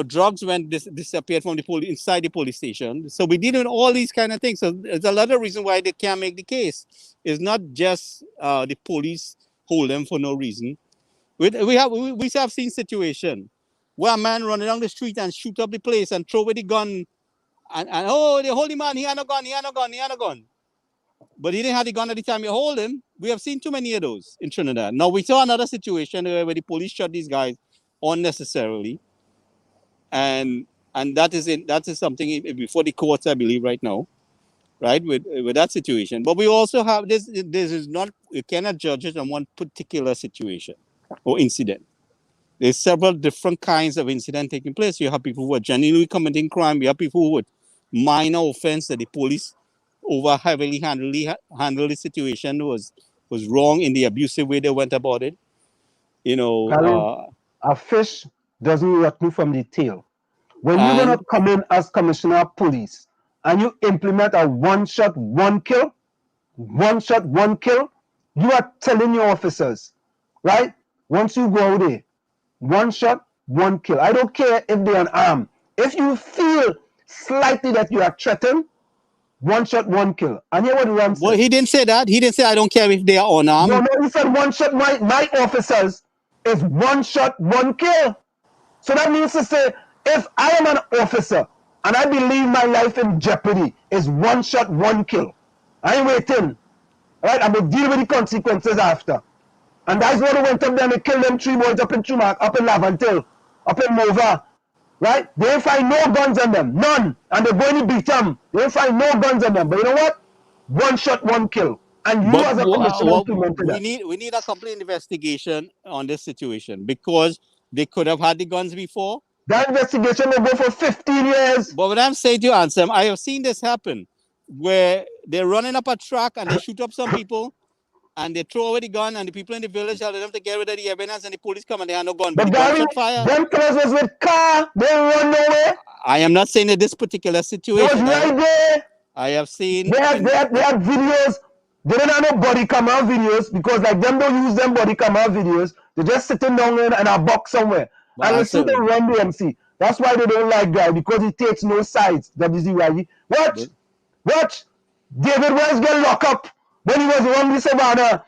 Drugs went disappeared from the police inside the police station. So we did all these kind of things. So there's a lot of reason why they can't make the case. It's not just the police hold them for no reason. We have seen situation where a man run down the street and shoot up the place and throw away the gun and the holy man, he had no gun. But he didn't have the gun at the time you hold him. We have seen too many of those in Trinidad. Now we saw another situation where the police shot these guys unnecessarily. And that is something before the courts, I believe, right now, right, with that situation. But we also have this is not, you cannot judge it on one particular situation or incident. There's several different kinds of incident taking place. You have people who are genuinely committing crime. You have people who would minor offense that the police over heavily handled the situation was wrong in the abusive way they went about it. A fish doesn't rot from the tail. When you're gonna come in as commissioner of police and you implement a one shot, one kill, you are telling your officers, right? Once you go out there, one shot, one kill. I don't care if they're unarmed. If you feel slightly that you are threatened, one shot, one kill. And hear what Ram said. Well, he didn't say that. He didn't say I don't care if they are unarmed. No, he said one shot. My officers is one shot, one kill. So that means to say, if I am an officer and I believe my life in jeopardy, is one shot, one kill. I ain't waiting. Right? I'm gonna deal with the consequences after. And that's what they went up there and they killed them 3 boys up in Chumac, up in Lavantil, up in Mova. Right? They didn't find no guns on them. None. And they're going to Beetham. They didn't find no guns on them. But you know what? One shot, one kill. And you as a commissioner we need a complete investigation on this situation because they could have had the guns before. That investigation will go for 15 years. But what I'm saying to you, Ansem, I have seen this happen where they're running up a track and they shoot up some people and they throw away the gun and the people in the village tell them to get rid of the evidence and the police come and they have no gun. But Gary, them killers was with car. They run nowhere. I am not saying in this particular situation. It was right there. I have seen. They had videos. They don't have no body camera videos because like them don't use them body camera videos. They're just sitting down in a box somewhere. But and you see them run the MC. That's why they don't like Guy because he takes no sides. WZYE. Watch. David Wells get locked up when he was wrongly Savannah.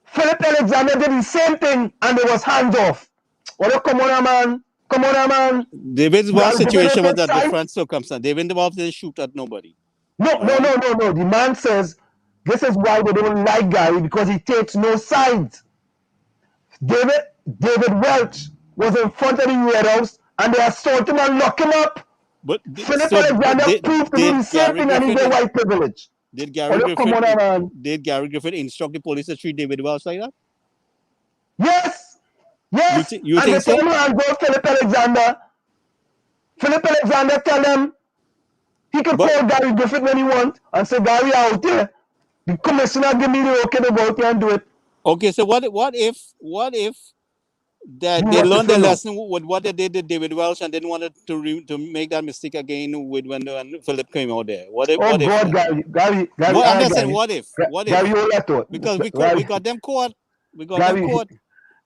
Philip Alexander did the same thing and there was hands off. Oh, come on, man. David's Wells situation was a different circumstance. David Wells didn't shoot at nobody. No. The man says this is why they don't like Gary because he takes no sides. David Welch was in front of the Red House and they assaulted him and locked him up. But Philip Alexander proved to do the same thing and he got white privilege. Did Gary Griffith instruct the police to treat David Welch like that? Yes. Yes. You think so? And go Philip Alexander tell them he can call Gary Griffith when he wants and say, Gary out there. The commissioner give me the okay to go out there and do it. Okay, so what if that they learned their lesson with what they did to David Welch and didn't want to make that mistake again with when Philip came out there? What if? Gary, I'm saying what if? Gary, hold that thought. Because we got them caught.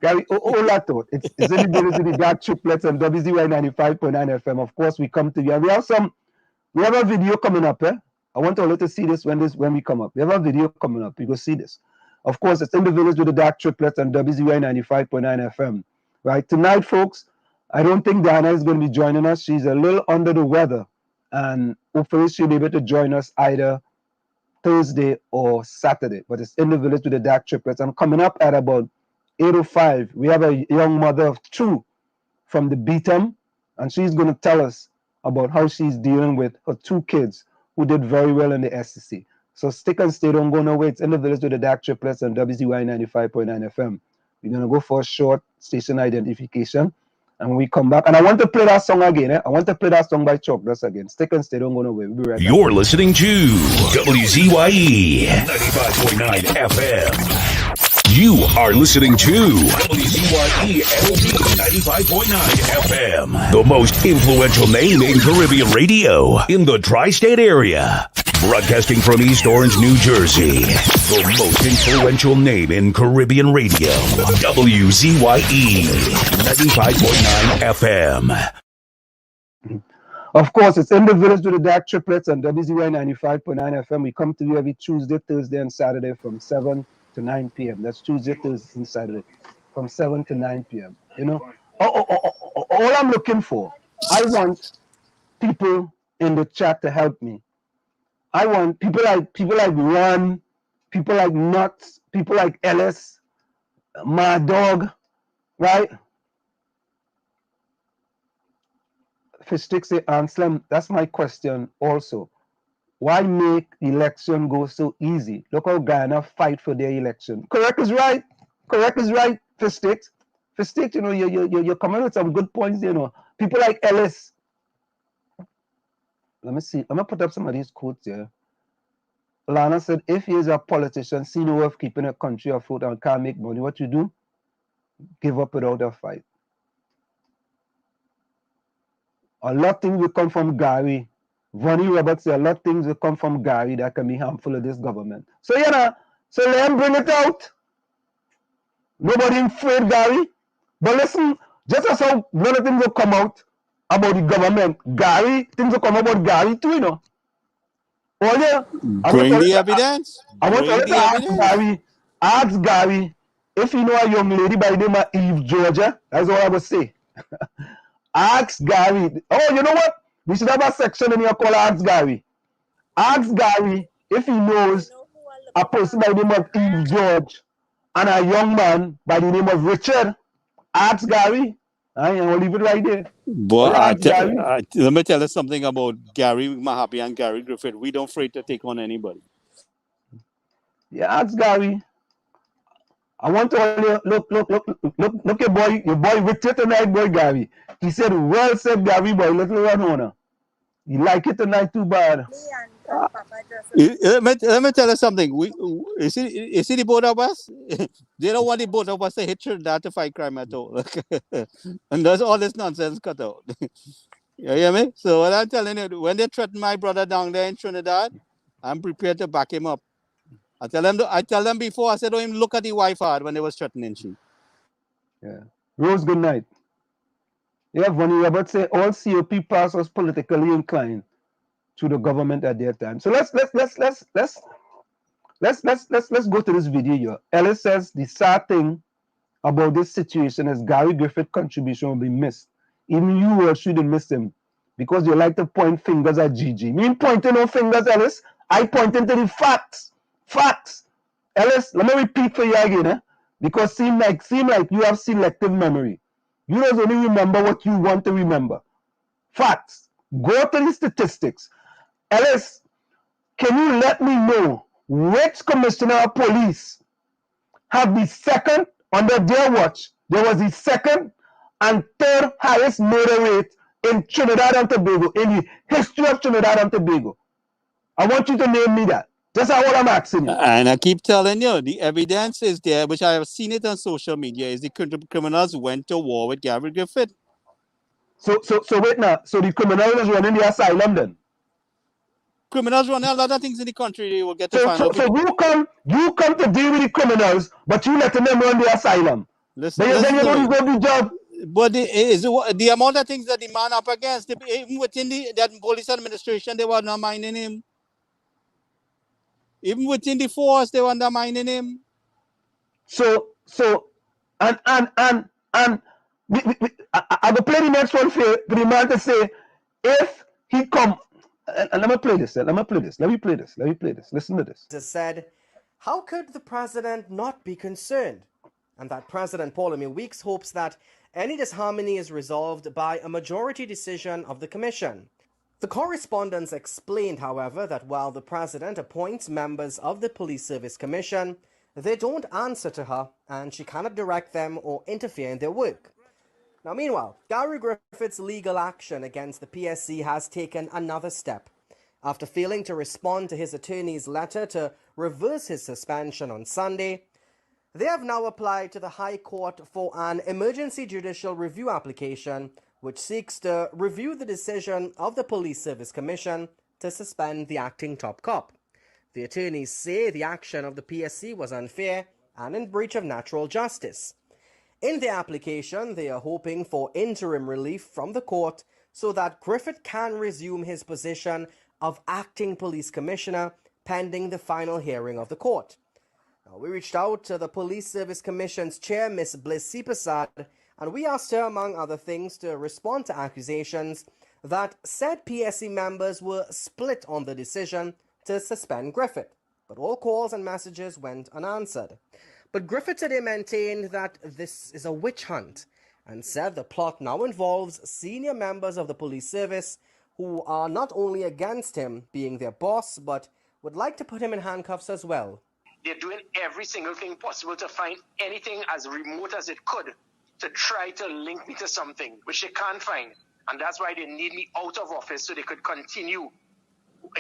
Gary, hold that thought. It's in the business with the Dark Triplets and WZYE 95.9 FM. Of course, we come to you. We have a video coming up. I want all to see this when we come up. We have a video coming up. You go see this. Of course, it's in the village with the Dark Triplets and WZYE 95.9 FM. Right tonight, folks. I don't think Diana is going to be joining us. She's a little under the weather, and hopefully she'll be able to join us either Thursday or Saturday. But it's in the village with the Dark Triplets. And coming up at about 8:05, we have a young mother of two from the Beetham, and she's going to tell us about how she's dealing with her two kids who did very well in the SEC. So stick and stay, don't go nowhere. It's in the village with the Dark Triplets and WZYE 95.9 FM. We're going to go for a short station identification. And when we come back, and I want to play that song again. I want to play that song by Chocolate again. Stick and stay, don't go nowhere. We'll be right back. You're listening to WZYE 95.9 FM. You are listening to WZYE 95.9 FM, the most influential name in Caribbean radio in the tri-state area. Broadcasting from East Orange, New Jersey, the most influential name in Caribbean radio, WZYE 95.9 FM. Of course, it's in the village with the Dark Triplets and WZYE 95.9 FM. We come to you every Tuesday, Thursday, and Saturday from 7 to 9 p.m. That's Tuesday, Thursday, and Saturday from 7 to 9 p.m. You know, all I'm looking for, I want people in the chat to help me. I want people like Ron, people like Nuts, people like Ellis, my dog, right? Fishstick say, Anselm, that's my question also. Why make the election go so easy? Look how Guyana fight for their election. Correct is right. Fishstick. Fishstick, you know, you're coming with some good points, you know. People like Ellis. Let me see. I'm going to put up some of these quotes here. Lana said, if he is a politician, see no way of keeping a country afloat and can't make money, what you do? Give up without a fight. A lot of things will come from Gary. Vonnie Roberts said, a lot of things will come from Gary that can be harmful to this government. So, you know, so let him bring it out. Nobody afraid Gary. But listen, just as how one of things will come out about the government, Gary, things will come about Gary too, you know. Oh yeah. Bring the evidence. I want to ask Gary if you know a young lady by the name of Eve Georgia. That's all I would say. Ask Gary. Oh, you know what? We should have a section in here called Ask Gary. Ask Gary if he knows a person by the name of Eve George and a young man by the name of Richard. Ask Gary. I will leave it right there. But let me tell you something about Gary Mahapi and Gary Griffith. We don't afraid to take on anybody. Yeah, ask Gary. I want to look your boy Richard tonight, boy Gary. He said, well said, Gary, boy, little run owner. You like it tonight too bad. Let me tell you something. You see the both of us? They don't want the both of us to hit Trinidad to fight crime at all. And there's all this nonsense cut out. You hear me? So what I'm telling you, when they threaten my brother down there in Trinidad, I'm prepared to back him up. I tell them before, I said, don't even look at the wife hard when they was threatening she. Yeah. Rose, good night. Yeah, Vonnie Roberts say all COP pass was politically inclined to the government at their time. So let's go to this video here. Ellis says the sad thing about this situation is Gary Griffith's contribution will be missed. Even you shouldn't miss him because you like to point fingers at Gigi. Me pointing no fingers, Ellis. I pointing to the facts. Facts. Ellis, let me repeat for you again, because seem like you have selective memory. You don't only remember what you want to remember. Facts. Go to the statistics. Ellis, can you let me know which commissioner of police have the second, under their watch, there was the second and third highest murder rate in Trinidad and Tobago, in the history of Trinidad and Tobago? I want you to name me that. That's all I'm asking you. And I keep telling you, the evidence is there, which I have seen it on social media, is the criminals went to war with Gary Griffith. So wait now. So the criminals is running the asylum then? Criminals run a lot of things in the country. They will get to find out. So you come to deal with the criminals, but you letting them run the asylum. Then you don't do the job. But the amount of things that the man up against, even within that police administration, they were undermining him. Even within the force, they were undermining him. And I will play the next one for the man to say, if he come, and let me play this. Let me play this. Listen to this. Has said, how could the president not be concerned? And that President Paul Emile Weeks hopes that any disharmony is resolved by a majority decision of the commission. The correspondents explained, however, that while the president appoints members of the Police Service Commission, they don't answer to her and she cannot direct them or interfere in their work. Now, meanwhile, Gary Griffith's legal action against the PSC has taken another step. After failing to respond to his attorney's letter to reverse his suspension on Sunday, they have now applied to the High Court for an emergency judicial review application which seeks to review the decision of the Police Service Commission to suspend the acting top cop. The attorneys say the action of the PSC was unfair and in breach of natural justice. In their application, they are hoping for interim relief from the court so that Griffith can resume his position of acting police commissioner pending the final hearing of the court. Now, we reached out to the Police Service Commission's chair, Ms. Bliss Prasad, and we asked her, among other things, to respond to accusations that said PSC members were split on the decision to suspend Griffith, but all calls and messages went unanswered. But Griffith today maintained that this is a witch hunt and said the plot now involves senior members of the police service who are not only against him being their boss, but would like to put him in handcuffs as well. They're doing every single thing possible to find anything as remote as it could to try to link me to something, which they can't find. And that's why they need me out of office so they could continue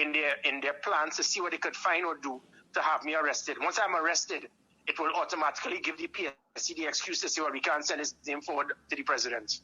in their plans to see what they could find or do to have me arrested. Once I'm arrested, it will automatically give the PSC the excuse to say, well, we can't send his name forward to the president.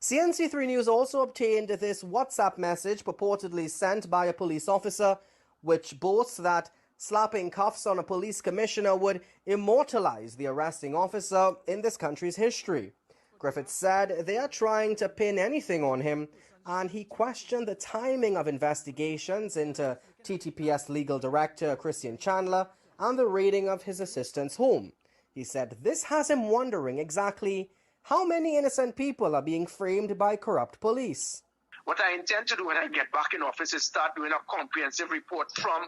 CNC3 News also obtained this WhatsApp message purportedly sent by a police officer, which boasts that slapping cuffs on a police commissioner would immortalize the arresting officer in this country's history. Griffith said they are trying to pin anything on him, and he questioned the timing of investigations into TTPS legal director Christian Chandler and the raiding of his assistant's home. He said this has him wondering exactly how many innocent people are being framed by corrupt police. What I intend to do when I get back in office is start doing a comprehensive report from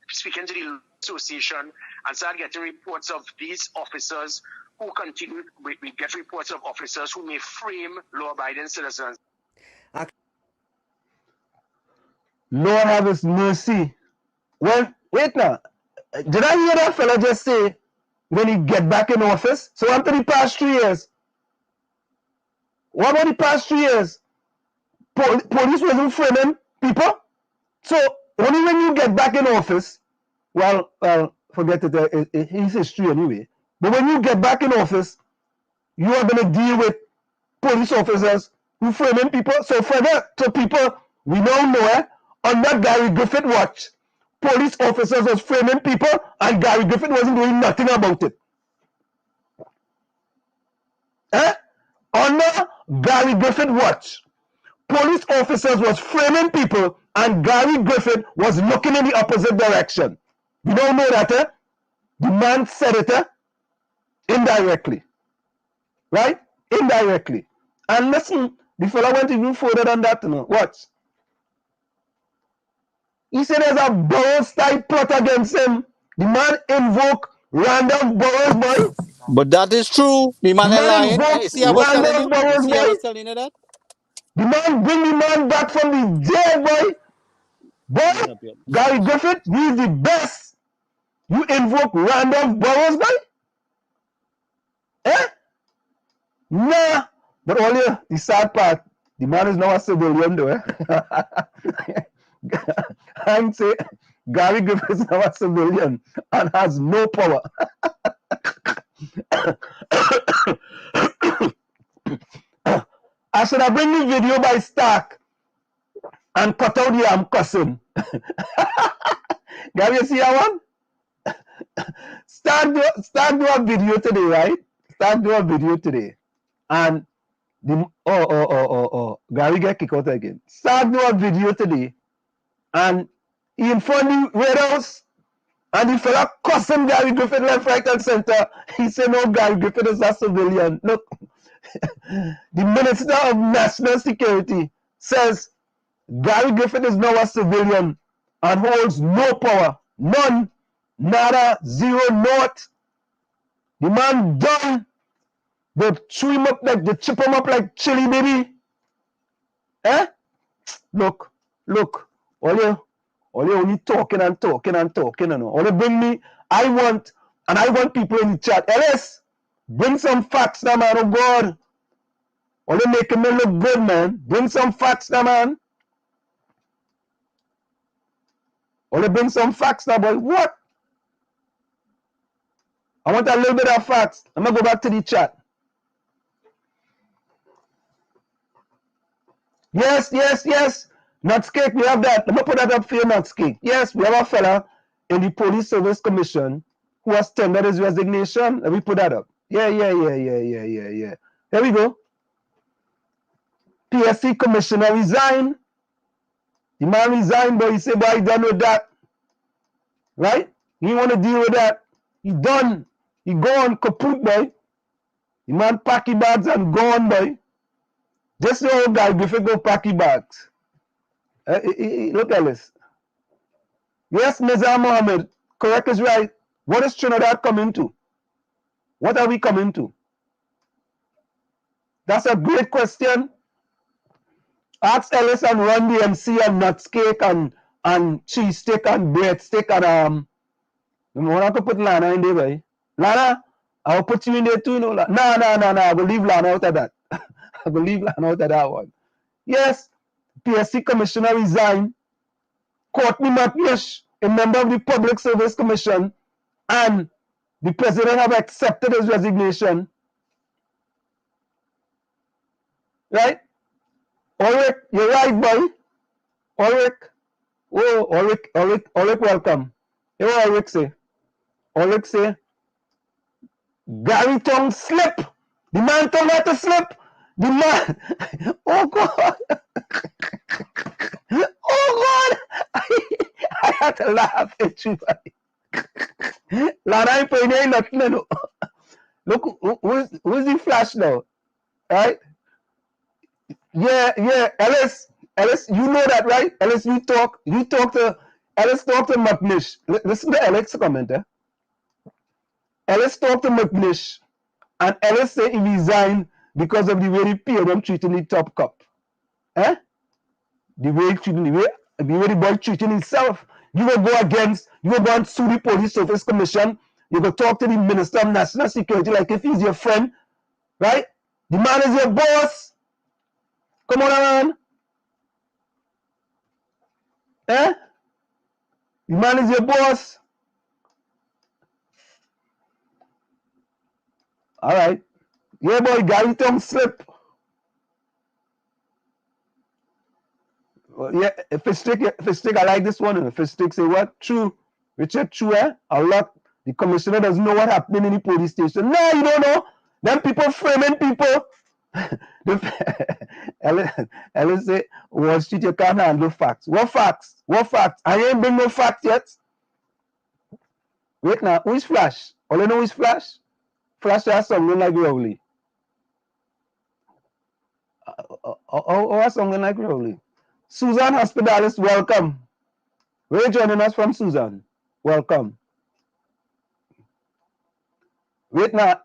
speaking to the association and start getting reports of these officers who continue. We get reports of officers who may frame law-abiding citizens. Lord have his mercy. Well, wait now. Did I hear that fella just say when he get back in office? So after the past 3 years, what about the past 3 years? Police wasn't framing people. So only when you get back in office, well, forget it. It's history anyway. But when you get back in office, you are going to deal with police officers who framing people. So further to people we now know, under Gary Griffith watch, police officers was framing people and Gary Griffith wasn't doing nothing about it. Under Gary Griffith watch, police officers was framing people and Gary Griffith was looking in the opposite direction. You don't know that, The man said it, indirectly. Right? Indirectly. And listen, the fellow went even further than that, Watch. He said there's a Burroughs type plot against him. The man invoked random Burroughs, boy. But that is true. The man is lying. See, I was telling you that. The man bring the man back from the dead, boy. Boy, Gary Griffith, he is the best. You invoke Randolph Burrows, boy? Eh? Nah. But only the sad part, the man is now a civilian, though. I'm saying Gary Griffith is now a civilian and has no power. I should have bring the video by Stark and cut out the I'm cussing. Gary, you see that one? Stark do a video today, right? Stark do a video today. And Gary get kicked out again. Stark do a video today. And he in front of the Red House. And the fella cussing Gary Griffith left, right, and center. He said, no, Gary Griffith is a civilian. Look, the Minister of National Security says Gary Griffith is now a civilian and holds no power. None. Nada. Zero. Naught. The man done. They chew him up like, they chip him up like chili, baby. Eh? Look. All you only talking and talking and talking, you know. All you bring me, I want people in the chat. Ellis, bring some facts now, man. Oh God. All you making me look good, man. Bring some facts now, man. All you bring some facts now, boy. What? I want a little bit of facts. I'm gonna go back to the chat. Yes. Nutscake, we have that. Let me put that up for you, Nutscake. Yes, we have a fella in the Police Service Commission who has tendered his resignation. Let me put that up. Yeah. Here we go. PSC Commissioner resigned. The man resigned, but he said, boy, he done with that. Right? He want to deal with that. He done. He gone kaput, boy. The man pack his bags and gone, boy. Just the old guy, Griffith go pack his bags. Look at this. Yes, Nizam Mohammed, correct is right. What is Trinidad coming to? What are we coming to? That's a great question. Ask Ellis and Run DMC and Nutscake and cheese stick and bread stick and I want to put Lana in there, boy. Lana, I'll put you in there too, you know. No. I will leave Lana out of that. I will leave Lana out of that one. Yes. PSC Commissioner resigned. Courtney McNish, a member of the Public Service Commission, and the President have accepted his resignation. Right? Ulrich, you're right, boy. Ulrich. Oh, Ulrich, welcome. Hey, what Ulrich say? Ulrich say, Gary tongue slip. The man tongue had to slip. The man, oh God. Oh God, I had to laugh at you. Lana ain't paying ain't nothing. No. Look, who's the flash now? Right? Yeah. Ellis, you know that, right? Ellis, you talk to McNish. Listen to Ellis' comment, eh? Ellis talked to McNish, and Ellis said he resigned because of the way the PLM treating the top cup. Eh? The way the boy treating himself. You will go and sue the Police Service Commission. You go talk to the Minister of National Security like if he's your friend, right? The man is your boss. Come on, man. Eh? The man is your boss. All right. Yeah, boy, Gary tongue slip. Yeah, Fistick, I like this one. Fistick say what? True. Richard, true, eh? A lot. The commissioner doesn't know what happened in the police station. No, you don't know. Them people framing people. Ellis say, Wall Street, you can't handle facts. What facts? I ain't bring no facts yet. Wait now, who is Flash? All you know is Flash? Flash has something like Rowley. Has something like Rowley. Susan Hospitalis, welcome. Where are you joining us from, Susan? Welcome. Wait now,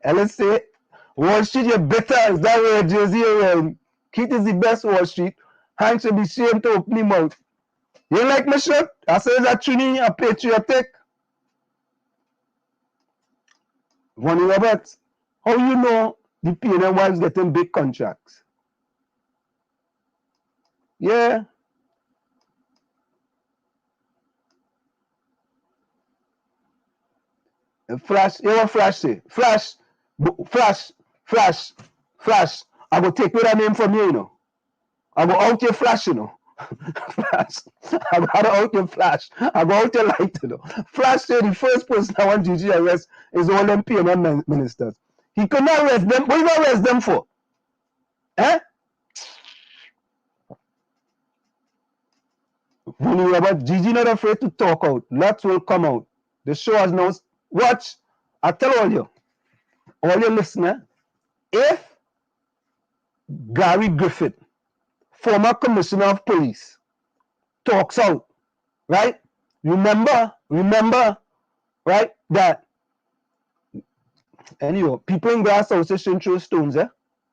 Ellis say, Wall Street, you're better. Is that where Jersey you're wearing? Keith is the best Wall Street. Hank should be ashamed to open his mouth. You like my shirt? I say that Trini a patriotic. Vonnie Roberts, how you know the PNM wives getting big contracts? Yeah. Flash, you want Flash say? Flash, Flash. I go take away that name from you, you know. I go out your Flash, you know. Flash. I go out your Flash. I go out your light, you know. Flash say the first person I want Gigi arrest is all them PNM ministers. He could not arrest them. What do you arrest them for? Eh? But Gigi not afraid to talk out. Lots will come out. The show has now. Watch. I tell all you listener, if Gary Griffith, former commissioner of police, talks out, right? Remember, right, that anyway, people in glass houses shouldn't throw stones, eh?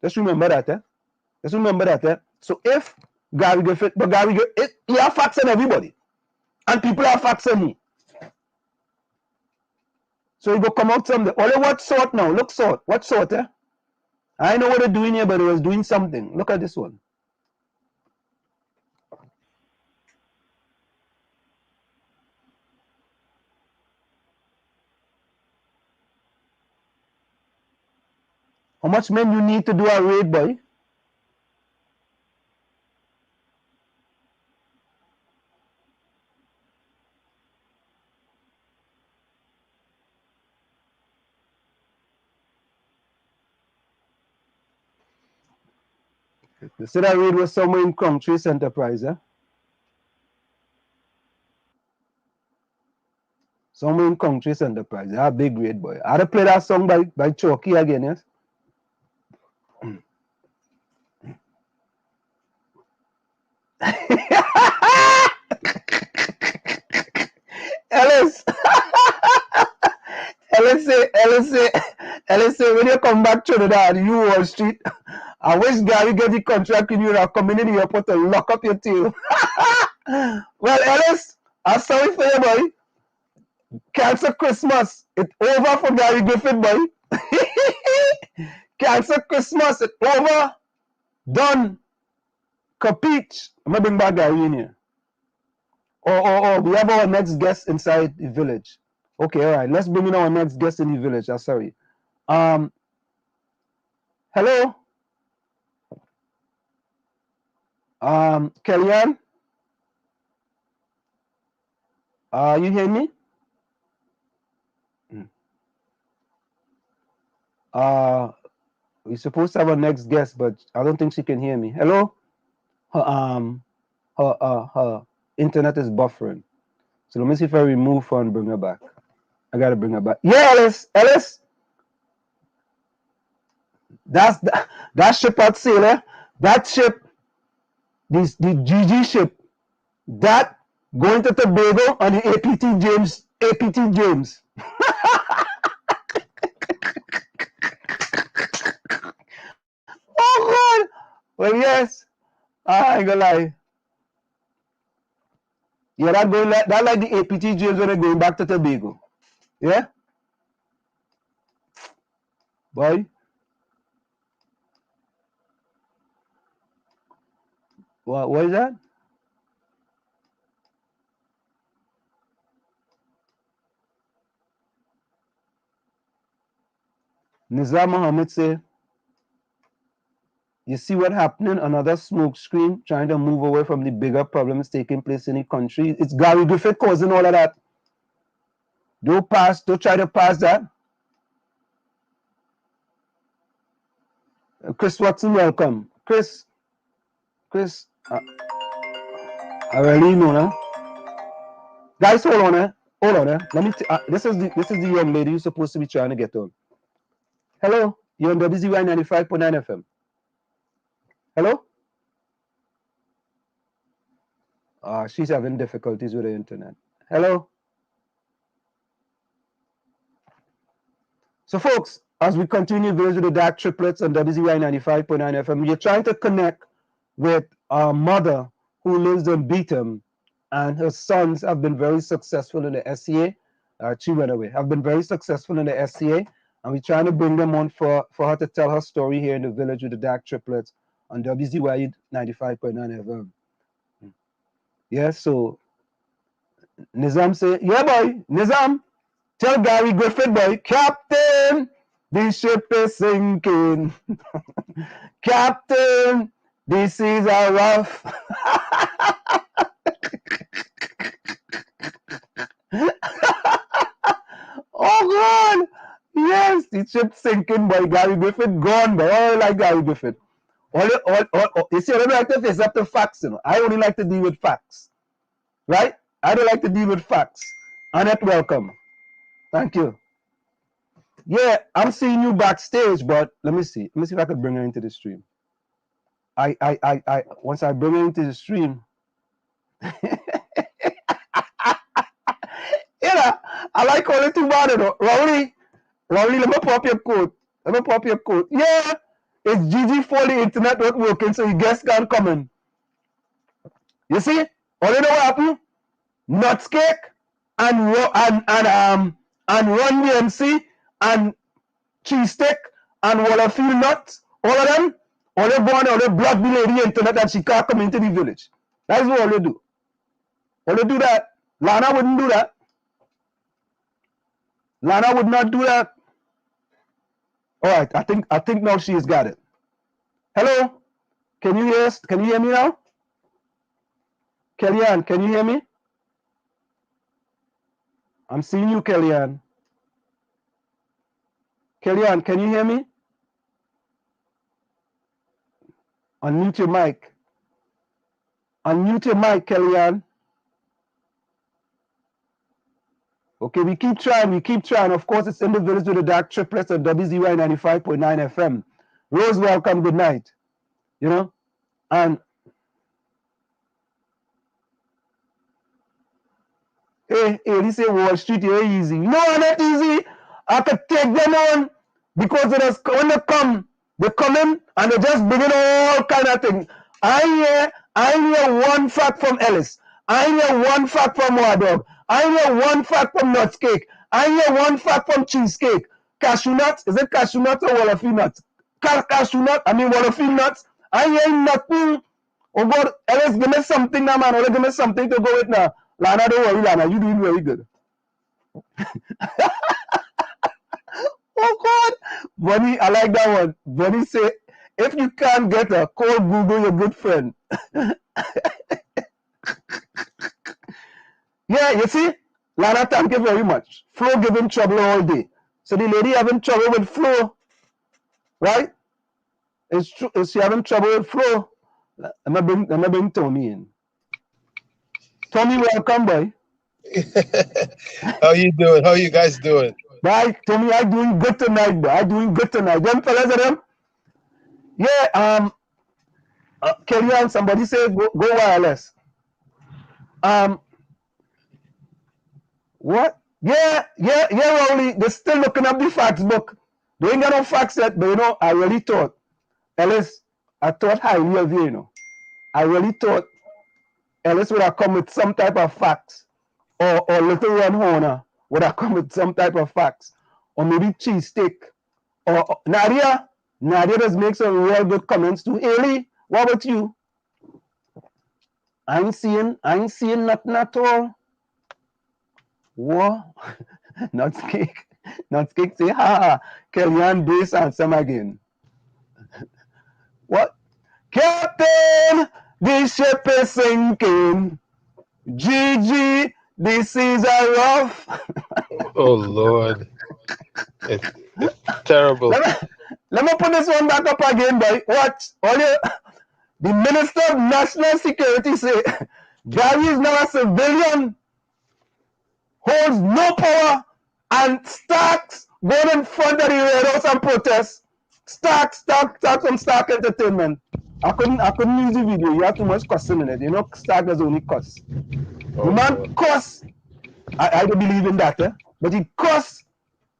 Just remember that, eh? So if Gary Griffith, but Gary Griffith, he have facts on everybody. And people have facts on me. So he go come out someday. Only what sort now? Look sort. What sort, eh? I know what they're doing here, but they was doing something. Look at this one. How much men you need to do a raid, boy? They said that raid was somewhere in Countries Enterprise, eh? Somewhere in Countries Enterprise. They are a big raid, boy. I had to play that song by Chalky again, yes? Ellis! Ellis say, when you come back to Trinidad, you Wall Street, I wish Gary get the contract in you and come in the airport to lock up your tail. Well, Ellis, I'm sorry for you, boy. Cancel Christmas. It's over for Gary Griffith, boy. Cancel Christmas. It's over. Done. Capiche. I'm going to bring back Gary in here. Oh, we have our next guest inside the village. Okay, all right. Let's bring in our next guest in the village. I'm sorry. Hello? Kellyanne? You hear me? We're supposed to have our next guest, but I don't think she can hear me. Hello? Her internet is buffering. So let me see if I remove her and bring her back. I gotta bring her back. Yeah, Ellis. That ship at sail, eh? That ship, the GG ship, that going to Tobago on the APT James. Oh God! Well, yes. I ain't gonna lie. Yeah, that like the APT James when they're going back to Tobago. Yeah? Boy. What is that? Nizam Mohammed say, you see what happening? Another smoke screen trying to move away from the bigger problems taking place in the country. It's Gary Griffith causing all of that. Don't try to pass that. Chris Watson, welcome. Chris, I really know now. Guys, hold on. Let me. This is the young lady you're supposed to be trying to get on. Hello, you're on WZYE 95.9 FM. Hello. She's having difficulties with the internet. Hello. So, folks, as we continue Village with the Dark Triplets on WZYE 95.9 FM, we're trying to connect with a mother who lives in Beetham, and her sons have been very successful in the SCA. She went away. Have been very successful in the SCA, and we're trying to bring them on for her to tell her story here in the Village with the Dark Triplets on WZYE 95.9 FM. Yeah, so Nizam say, yeah, boy, Nizam, tell Gary Griffith, boy, Captain, the ship is sinking. Captain, the seas are rough. Oh, God. Yes, the ship sinking, boy. Gary Griffith gone, boy. Oh, I like Gary Griffith. You see, I don't like to face up to facts, you know. I only like to deal with facts. Right? I don't like to deal with facts. Annette, welcome. Thank you. Yeah, I'm seeing you backstage, but let me see. Let me see if I can bring her into the stream. Once I bring her into the stream, you know, I like calling too bad, you know. Rowley, let me pop your coat. Let me pop your coat. Yeah, it's Gigi Foley internet not working, so your guests can't come in. You see? All you know what happened? Nuts Cake and Run DMC and Cheesesteak and Wallafield Nuts, all of them, all they go on, all they block the lady internet and she can't come into the village. That is what all they do. All they do that. Lana wouldn't do that. Lana would not do that. All right, I think now she's got it. Hello? Can you hear us? Can you hear me now? Kellyanne, can you hear me? I'm seeing you, Kellyanne. Kellyanne, can you hear me? Unmute your mic. Unmute your mic, Kellyanne. Okay, we keep trying. Of course, it's in the Village with the Dark Triplets at WZYE 95.9 FM. Rose, welcome, good night. You know? And hey, they say Wall Street, you're easy. No, not easy. I could take them on because when they come in and they just bring in all kind of things. I hear one fact from Ellis. I hear one fact from Wadog. I hear one fact from Nuts Cake. I hear one fact from Cheesecake. Cashew nuts? Is it cashew nuts or Wallafield nuts? Cashew nut? I mean Wallafield nuts? I hear nothing. Oh God, Ellis, give me something now, man. Give me something to go with now. Lana, don't worry, Lana. You're doing very good. Oh God, Bunny, I like that one. Bunny say, if you can't get her, call Google your good friend. Yeah, you see, Lana, thank you very much. Flo giving trouble all day. So the lady having trouble with Flo, right? It's true. Is she having trouble with Flo? Let me bring Tommy in. Tommy, welcome, boy. How you doing? How you guys doing? Bye, Tommy. I'm doing good tonight, boy. I'm doing good tonight. Them fellas are them. Yeah. Kellyanne, somebody say go wireless. What? Yeah, Rowley. They're still looking up the facts book. They ain't got no facts yet, but you know, I really thought, Ellis, I thought highly of you, you know. I really thought Ellis would have come with some type of facts. Or Little Ron Horner would have come with some type of facts. Or maybe Cheesesteak. Or Nadia does make some real good comments too. Ailey, what about you? I ain't seeing nothing at all. What? Nuts Cake say, ha, Kellyanne brace and some again. What? Captain, the ship is sinking. Gigi, the seas are rough. Oh Lord, it's terrible. Let me put this one back up again, boy. Watch. The Minister of National Security say, Gary is now a civilian, holds no power, and Starks going in front of the Red House and protest. Starks from Stark Entertainment. I couldn't use the video. You have too much cussing in it. You know, Stark does only cuss. The man cuss. I don't believe in that, but he cuss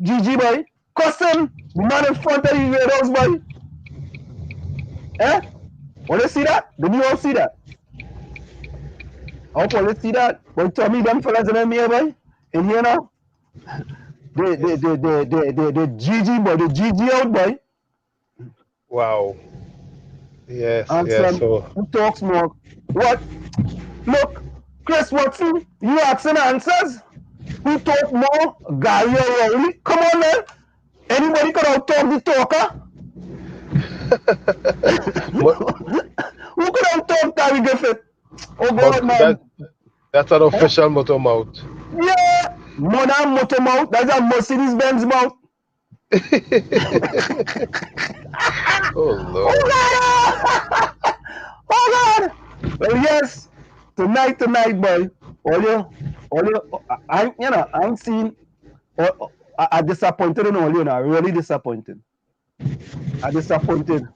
Gigi, boy. cussing the man in front of the Red House, boy. Eh? Want you see that? Did you all see that? I hope you see that. Boy, Tommy, them fellas in them here, boy. In here now. The GG, boy. The GG out, boy. Wow. Yes, And yes. So who talks more? What? Look, Chris Watson, you asking answers? Who talk more? Gary or Rowley? Come on, man. Anybody could out talk the talker? Who could out talk Gary Griffith? Oh God, man. That's an official motor mouth. Yeah, Mona motor mouth. That's a Mercedes Benz mouth. Oh Lord. Oh God. Oh God. Well, yes. Tonight, boy. I'm seeing. I disappointed in all you know. Really disappointed. I disappointed.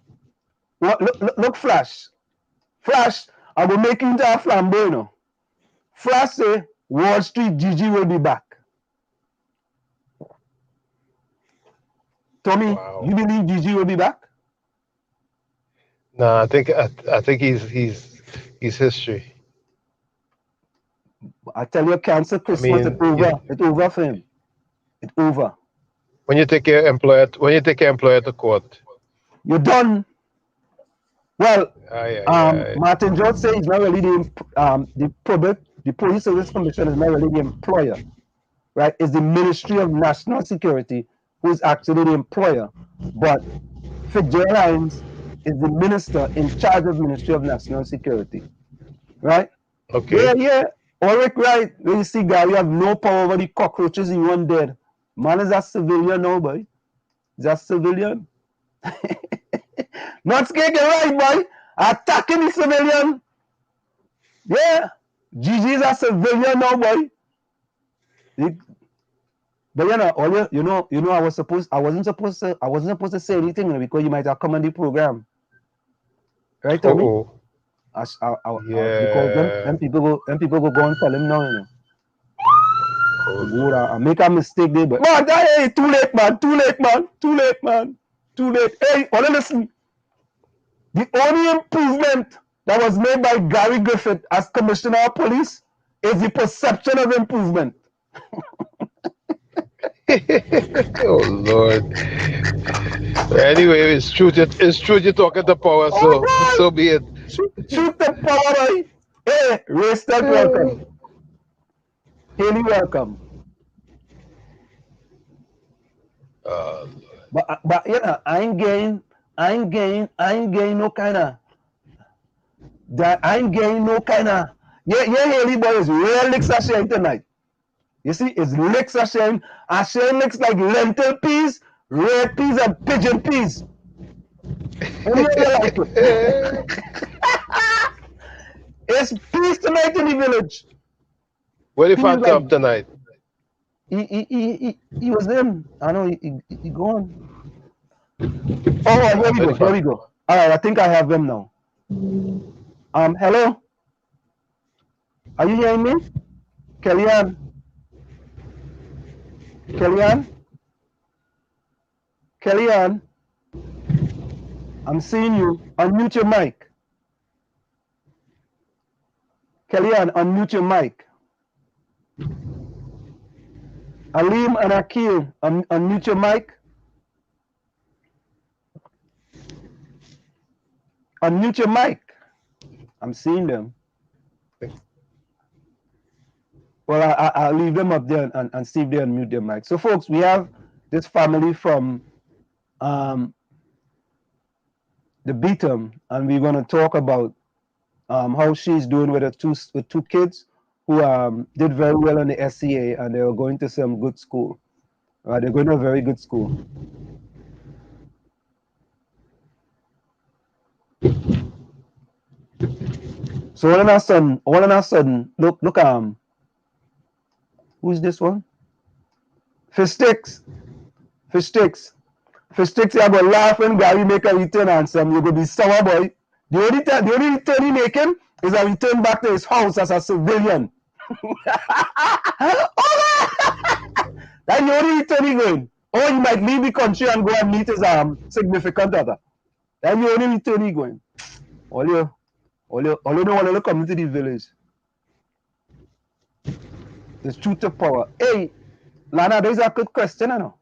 Look, Flash. I will make into a flambeau, you know. Flash say Wall Street GG will be back. Tommy, Wow. you believe GG will be back? No, I think he's history. I tell you, cancel Christmas. It's over. Yeah. It's over for him. It's over. When you take your employer to court, you're done. Well, aye. Martin George says he's not really the Police Service Commission is not really the employer, right? It's the Ministry of National Security who's actually the employer, but Fitzgerald Hines is the minister in charge of Ministry of National Security, right? Okay. Yeah. Ulrich, right? When you see guy, you have no power over the cockroaches, he won't dead. Man is a civilian now, boy. He's a civilian. Not scared, right, boy. Attacking the civilian. Yeah. GG is a civilian now, boy. But I wasn't supposed to say anything because you might have come on the program. Right, Tommy? Because them people go and tell him now, you know. I make a mistake there, but man, hey, too late, man. Hey, hold on, listen. The only improvement that was made by Gary Griffith as Commissioner of Police is the perception of improvement. Oh Lord. Anyway, it's true you're talking to power, so be it. Shoot the power, boy. Hey, Raystar, welcome. Haley, welcome. But you know, I ain't gain no kind of yeah, Haley boy is real licks are sharing tonight. You see, it's licks are sharing. I sharing licks like lentil peas, red peas, and pigeon peas. How do you like it? It's peace tonight in the village. Where the fan come tonight? He was in. I know he gone. Oh, here we go. All right, I think I have them now. Hello? Are you hearing me? Kellyanne? I'm seeing you. Unmute your mic. Kellyanne, unmute your mic. Alim and Akil, unmute your mic. Unmute your mic. I'm seeing them. Well, I'll leave them up there and see if they unmute their mic. So, folks, we have this family from the Beetham, and we're going to talk about how she's doing with two kids who did very well in the SCA, and they are going to some good school. They're going to a very good school. So all of a sudden, look, who's this one? Fish sticks, you have a laugh when Gary make a return and some you go be sour boy. The only return he making is a return back to his house as a civilian. That's the only return he going. Or he might leave the country and go and meet his significant other. Then you only return he going. All you know all you come into the village. It's truth to power. Hey, Lana, there's a good question, you know.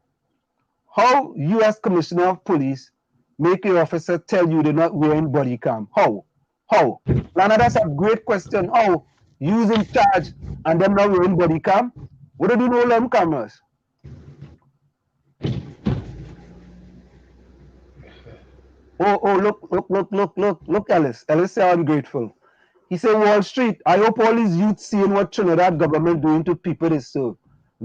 How you as Commissioner of Police make your officer tell you they're not wearing body cam? How? How? Lana, that's a great question. How? You's in charge and them not wearing body cam? What do you know them cameras? Look, Ellis. Ellis say I'm grateful. He said, Wall Street, I hope all these youths seeing what Trinidad government doing to people they serve.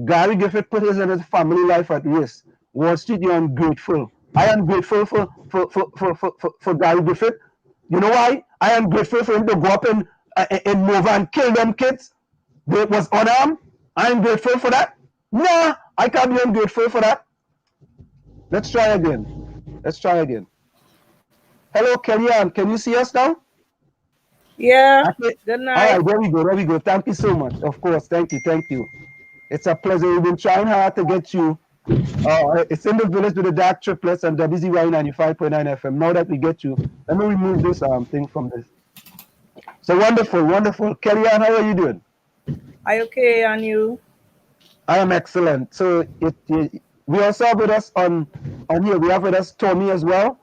Gary Griffith put his and his family life at risk. Wall Street, you're ungrateful. I am grateful for Gary Griffith. You know why? I am grateful for him to go up in Nova and kill them kids. They was unarmed. I am grateful for that. Nah, I can't be ungrateful for that. Let's try again. Hello, Kellyanne. Can you see us now? Yeah. Good night. All right, there we go. Thank you so much. Of course, thank you. It's a pleasure. We've been trying hard to get you. It's in the village with the dark triplets and WZYE 95.9 FM. Now that we get you, let me remove this thing from this. So wonderful. Kellyanne, how are you doing? Are you okay, and you? I am excellent. So we also have with us on here. We have with us Tommy as well.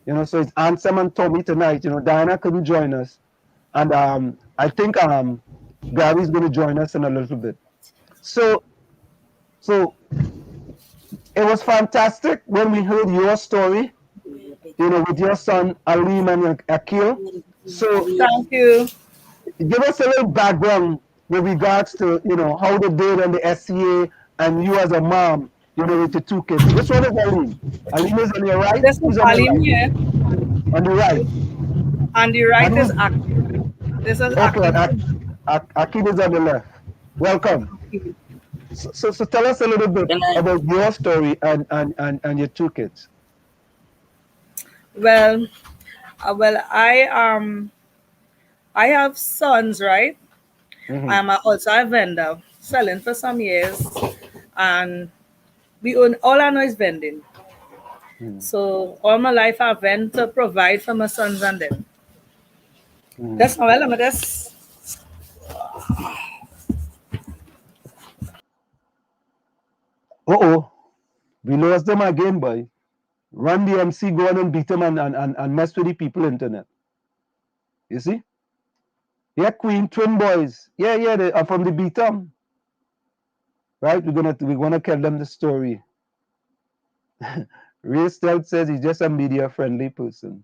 You know, so it's Ansem and Tommy tonight. You know, Diana couldn't join us. And I think Gary's going to join us in a little bit. So it was fantastic when we heard your story, you know, with your son Alim and Akil. So thank you. Give us a little background with regards to, you know, how they did on the SCA and you as a mom, you know, with the two kids. Which one is Alim? Alim is on your right? This is Alim here. On the right. On the right is Akil. This is Akil is on the left. Welcome. So tell us a little bit about your story and your two kids. Well, I have sons, right? Mm-hmm. I'm also a vendor, selling for some years, and we own all I know is vending. Mm-hmm. So all my life I've vent to provide for my sons and them. Mm-hmm. That's how I'm this. We lost them again, boy. Run the MC, go on and beat them and mess with the people internet. You see? Yeah, Queen, twin boys. Yeah, they are from the Beetham. Right? We're gonna tell them the story. Ray Stout says he's just a media friendly person.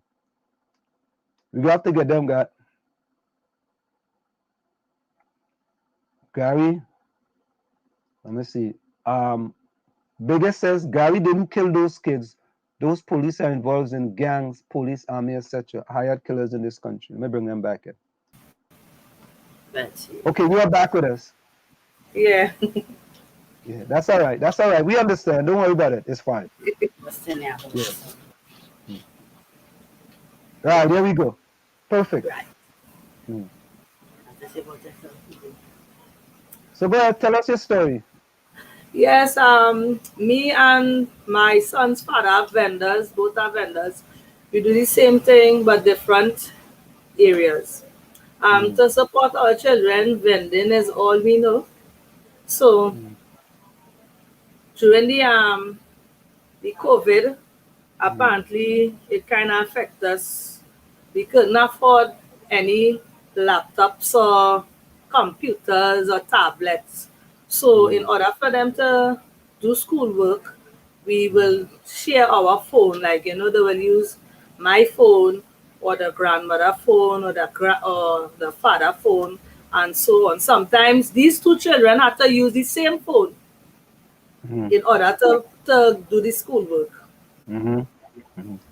We got to get them, God. Gary, let me see. Biggest says Gary didn't kill those kids. Those police are involved in gangs, police, army, etc. Hired killers in this country. Let me bring them back in. Okay, you are back with us. Yeah. Yeah, that's all right. That's all right. We understand. Don't worry about it. It's fine. Yeah. Right, there we go. Perfect. Right. So go ahead, tell us your story. Yes, me and my son's father are vendors, both are vendors. We do the same thing but different areas. To support our children, vending is all we know. So during the COVID, apparently it kind of affected us. We couldn't afford any laptops or computers or tablets. So in order for them to do schoolwork, we will share our phone. Like, you know, they will use my phone or the grandmother phone or the father phone and so on. Sometimes these two children have to use the same phone in order to do the schoolwork.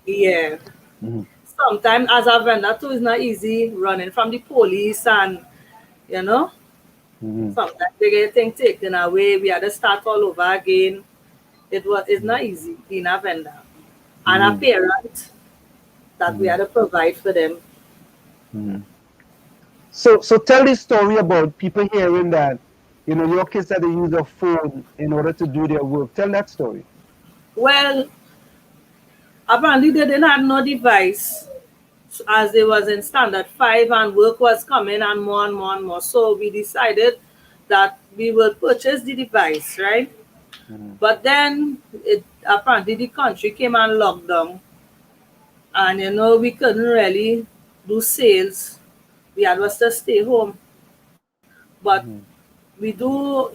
Yeah. Sometimes as a vendor too, it's not easy running from the police and, you know, sometimes they get things taken away. We had to start all over again. It's not easy being a vendor and a parent that we had to provide for them. So tell the story about people hearing that, you know, your kids had to use a phone in order to do their work. Tell that story. Well, apparently they didn't have no device as they was in standard 5 and work was coming and more and more and more. So we decided that we will purchase the device, right? But then apparently the country came and locked down, and we couldn't really do sales. We had was to stay home. But we do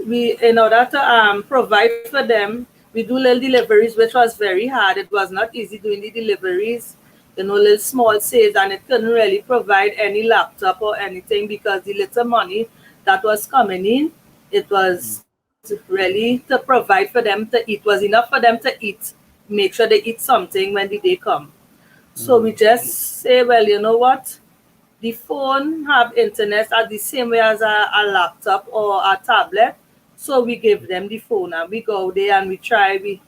we in order to provide for them, we do little deliveries, which was very hard. It was not easy doing the deliveries, little small sales, and it couldn't really provide any laptop or anything because the little money that was coming in, it was really to provide for them to eat, was enough for them to eat, make sure they eat something when the day come. So we just say, well, you know what, the phone have internet at the same way as a laptop or a tablet. So we give them the phone and we go there and we try, we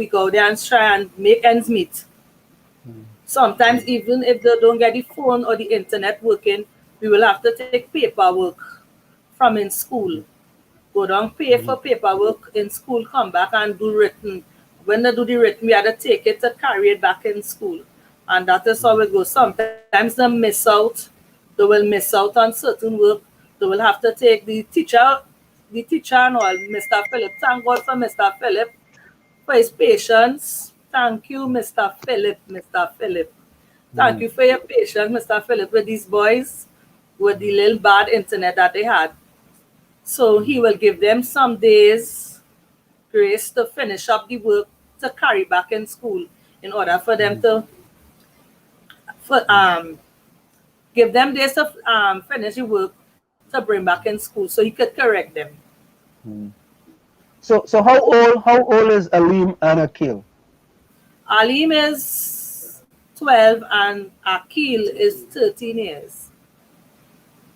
go there and try and make ends meet. Sometimes even if they don't get the phone or the internet working, we will have to take paperwork from in school. Go down, pay for paperwork in school, come back and do written. When they do the written, we have to take it to carry it back in school. And that is how it goes. Sometimes they miss out. They will miss out on certain work. They will have to take the teacher and all, Mr. Philip. Thank God for Mr. Philip for his patience. Thank you, Mr. Philip, Mr. Philip. Thank you for your patience, Mr. Philip, with these boys with the little bad internet that they had. So he will give them some days grace to finish up the work to carry back in school in order for them to give them days to finish the work to bring back in school so he could correct them. So how old is Alim and Akil? Alim is 12 and Akil is 13 years.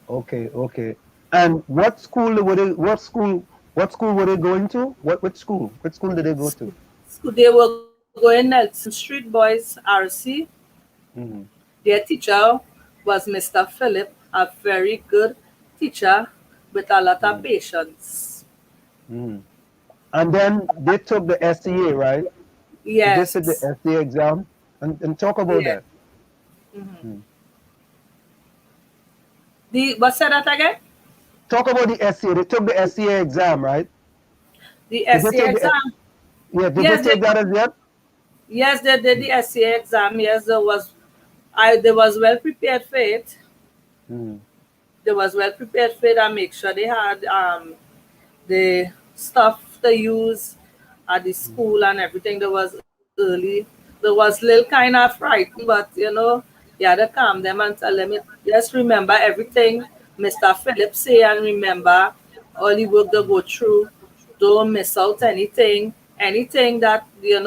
Okay. And what school were they going to? Which school? Which school did they go to? So they were going Nelson Street Boys RC. Their teacher was Mr. Philip, a very good teacher with a lot of patience. And then they took the SCA, right? Yes. They took the SCA exam. And talk about that. What's that again? Talk about the SCA. They took the SCA exam, right? The SCA exam. Did they take that as yet? Yes, they did the SCA exam. Yes, they was well prepared for it. They was well prepared for it and make sure they had the stuff to use at the school and everything. That was early. There was little kind of frightened, but you had to calm them and tell them, just remember everything Mr. Phillips say and remember all the work they go through. Don't miss out anything. Anything that they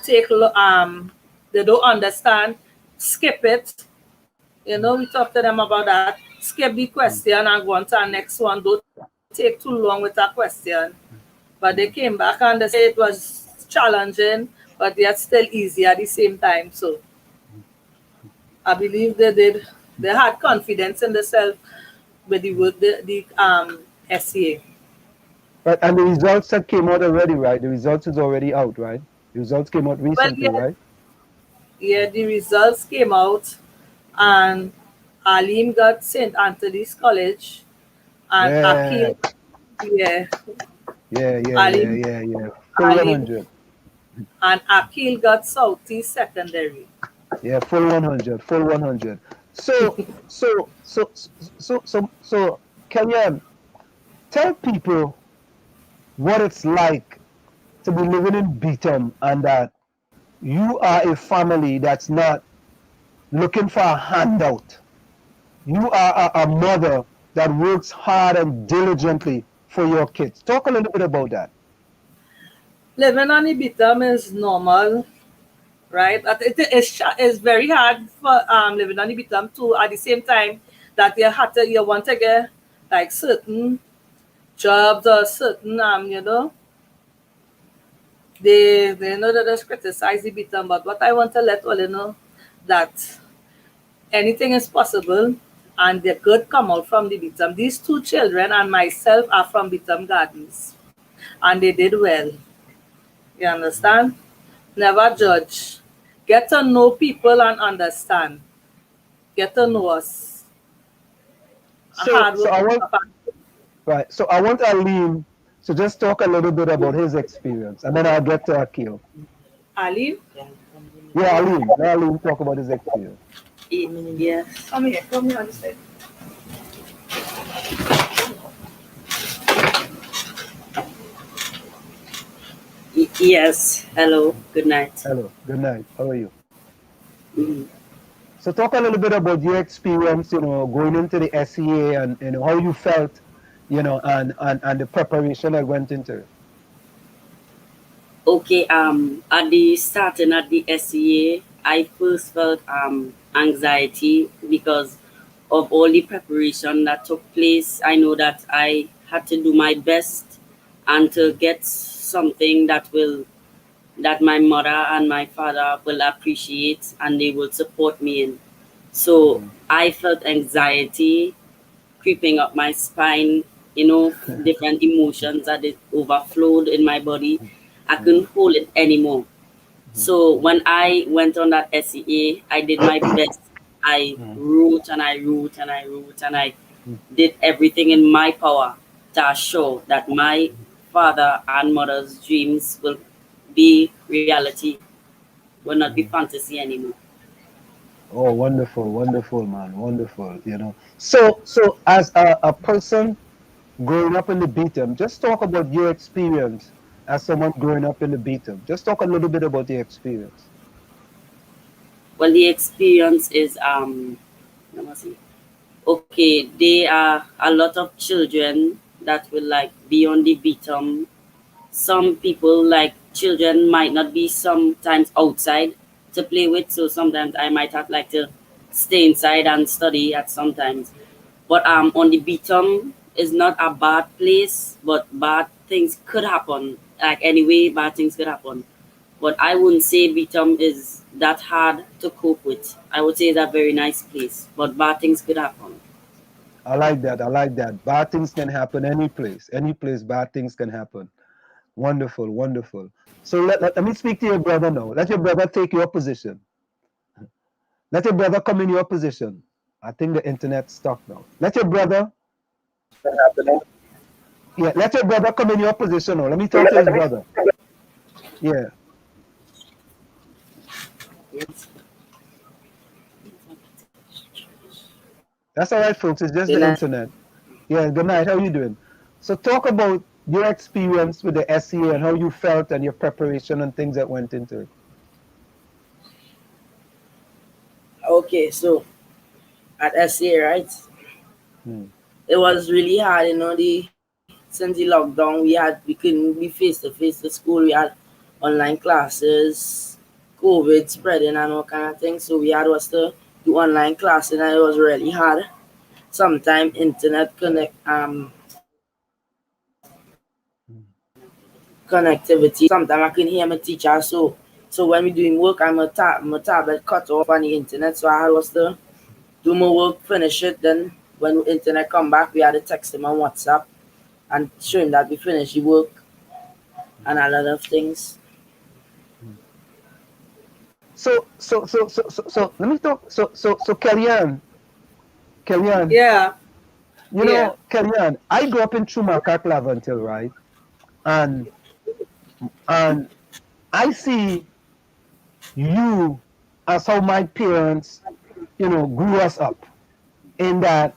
take they don't understand, skip it. We talk to them about that. Skip the question and go on to the next one. Don't take too long with that question. But they came back and they said it was challenging, but yet still easy at the same time. So I believe they had confidence in themselves with the work, the SCA. Right, and the results that came out already, right? The results is already out, right? The results came out recently, right? Yeah, the results came out, and Alim got St. Anthony's College, and Akil, Full 100. And Akil got Southeast Secondary. Yeah, full 100. So, Kenyan, tell people what it's like to be living in Beetham and that you are a family that's not looking for a handout. You are a mother that works hard and diligently for your kids. Talk a little bit about that. Living on the Beetham is normal, right? But it's very hard for living on the Beetham too. At the same time, that you want to get like certain jobs or certain they know that they criticize the Beetham, but what I want to let all you know that anything is possible and the good come out from the Beetham. These two children and myself are from Beetham Gardens and they did well. You understand? Never judge. Get to know people and understand. Get to know us. So I want right. So I want Alim to just talk a little bit about his experience, and then I'll get to Akil. Ali? Yeah, Alim. Let Alim talk about his experience. Yes. Come here on this side. Yes. Hello. Good night. Hello. Good night. How are you? Mhm. So talk a little bit about your experience, going into the SEA and how you felt, and the preparation that went into it. Okay. At the starting at the SEA, I first felt anxiety because of all the preparation that took place. I know that I had to do my best and to get something that my mother and my father will appreciate and they will support me in. So I felt anxiety creeping up my spine, different emotions that it overflowed in my body. I couldn't hold it anymore. So when I went on that SEA, I did my best. I wrote and I wrote and I wrote and I did everything in my power to assure that my father and mother's dreams will be reality, will not be fantasy anymore. Oh, wonderful, wonderful, man, wonderful. So as a person growing up in the Beetham, just talk about your experience as someone growing up in the Beetham. Just talk a little bit about the experience. Well, the experience is let me see. Okay, there are a lot of children that will like be on the Beetham. Some people like children might not be sometimes outside to play with, so sometimes I might have like to stay inside and study at sometimes. But on the Beetham is not a bad place, but bad things could happen. Like anyway, bad things could happen. But I wouldn't say Beetham is that hard to cope with. I would say it's a very nice place, but bad things could happen. I like that. I like that. Bad things can happen any place. Any place, bad things can happen. Wonderful, wonderful. So let me speak to your brother now. Let your brother take your position. Let your brother come in your position. I think the internet's stuck now. Let your brother, yeah, let your brother come in your position now. Let me talk to his brother. Yeah, that's all right, folks. It's just Good the night. internet. Yeah, good night. How you doing? So talk about your experience with the SEA and how you felt and your preparation and things that went into it. Okay, so at SA, right? Hmm. It was really hard, the since the lockdown we couldn't be face to face to school. We had online classes, COVID spreading and all kind of things. So we had was to do online classes and it was really hard. Sometimes internet connectivity. Sometimes I couldn't hear my teacher. So when we doing work, my tablet cut off on the internet. So I had was to do my work, finish it. Then when internet come back, we had to text him on WhatsApp and show him that we finished the work and a lot of things. So let me talk. So Kellyanne, Yeah, yeah. Kellyanne, I grew up in Chumaka, Claventil, right? And and I see you as how my parents, grew us up in that,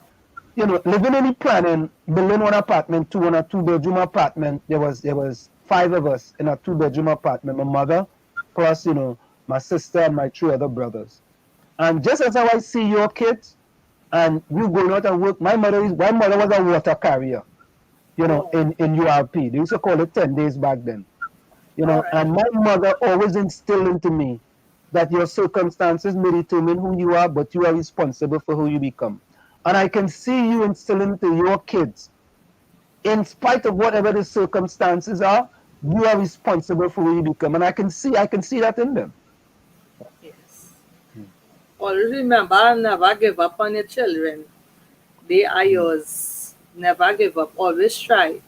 living in the planning, building one apartment, two on a two-bedroom apartment. There was five of us in a two-bedroom apartment. My mother, plus, my sister and my three other brothers. And just as how I see your kids and you going out and work, my mother was a water carrier, in URP. They used to call it 10 days back then. All right. And my mother always instilled into me that your circumstances may determine who you are, but you are responsible for who you become. And I can see you instilling to your kids, in spite of whatever the circumstances are, you are responsible for who you become. And I can see that in them. Yes. Always remember, never give up on your children. They are yours. Never give up. Always try.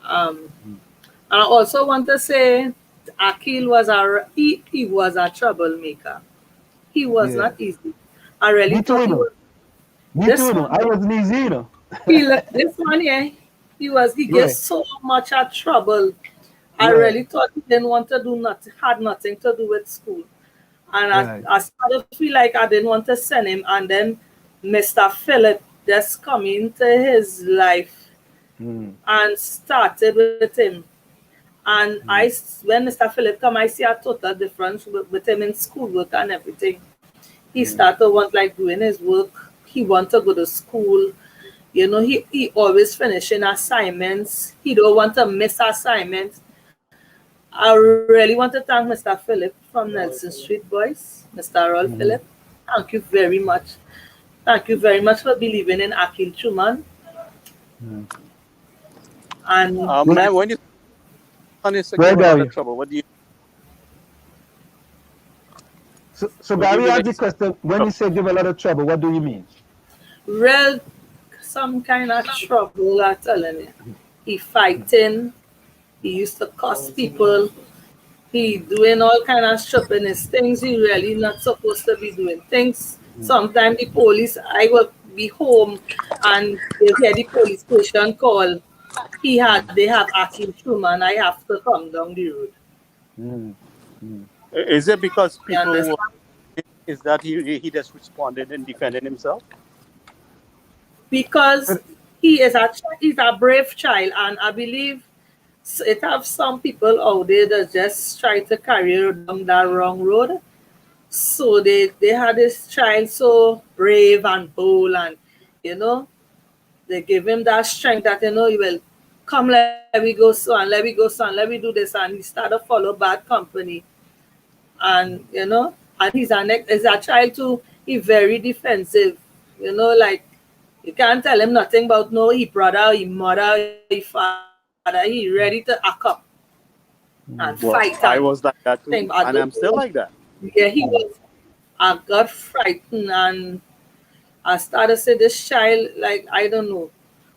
Um, and I also want to say Akil was he was a troublemaker. He was Yeah. not easy. I really Me too, thought you he know. was. Me too, This you know. one, I wasn't easy, you know. this one, yeah, he Yeah. gets so much of trouble. I Right. really thought he didn't want to do nothing, had nothing to do with school. And Right. I started to feel like I didn't want to send him. And then Mr. Philip just come into his life Mm. and started with him. And Mm. when Mr. Philip come, I see a total difference with him in schoolwork and everything. He Mm. started want like doing his work. He want to go to school. You know, he always finishing assignments. He don't want to miss assignments. I really want to thank Mr. Philip from Nelson Street Boys, Mr. Earl Mm-hmm. Philip. Thank you very much. Thank you very much for believing in Akil Truman. Mm. And Well, Man, when you honest to well, give a lot of Gary. trouble, So what do you Gary mean? asked the question, when you say give a lot of trouble, what do you mean? real some kind of trouble, I'm telling you. He fighting, he used to cuss people, he doing all kind of stupidness, things he really not supposed to be doing. Things sometimes the police I will be home and they hear the police station call. They have Akim Truman, I have to come down the road. Mm. Mm. Is it because You people understand? is that he just responded and defended himself? Because he's a brave child, and I believe it have some people out there that just try to carry her down that wrong road. So they had this child so brave and bold, and you know they give him that strength that he will come. Let me go, son. Let me go, son. Let me do this, and he started to follow bad company, and and he's a child too. He very defensive. Like you can't tell him nothing about no he brother, he mother, he father. He ready to act up and fight Mm. Well, and I was like that thing. too, But I don't and I'm still know. like that. Yeah, he was. I got frightened and I started to say this child, like I don't know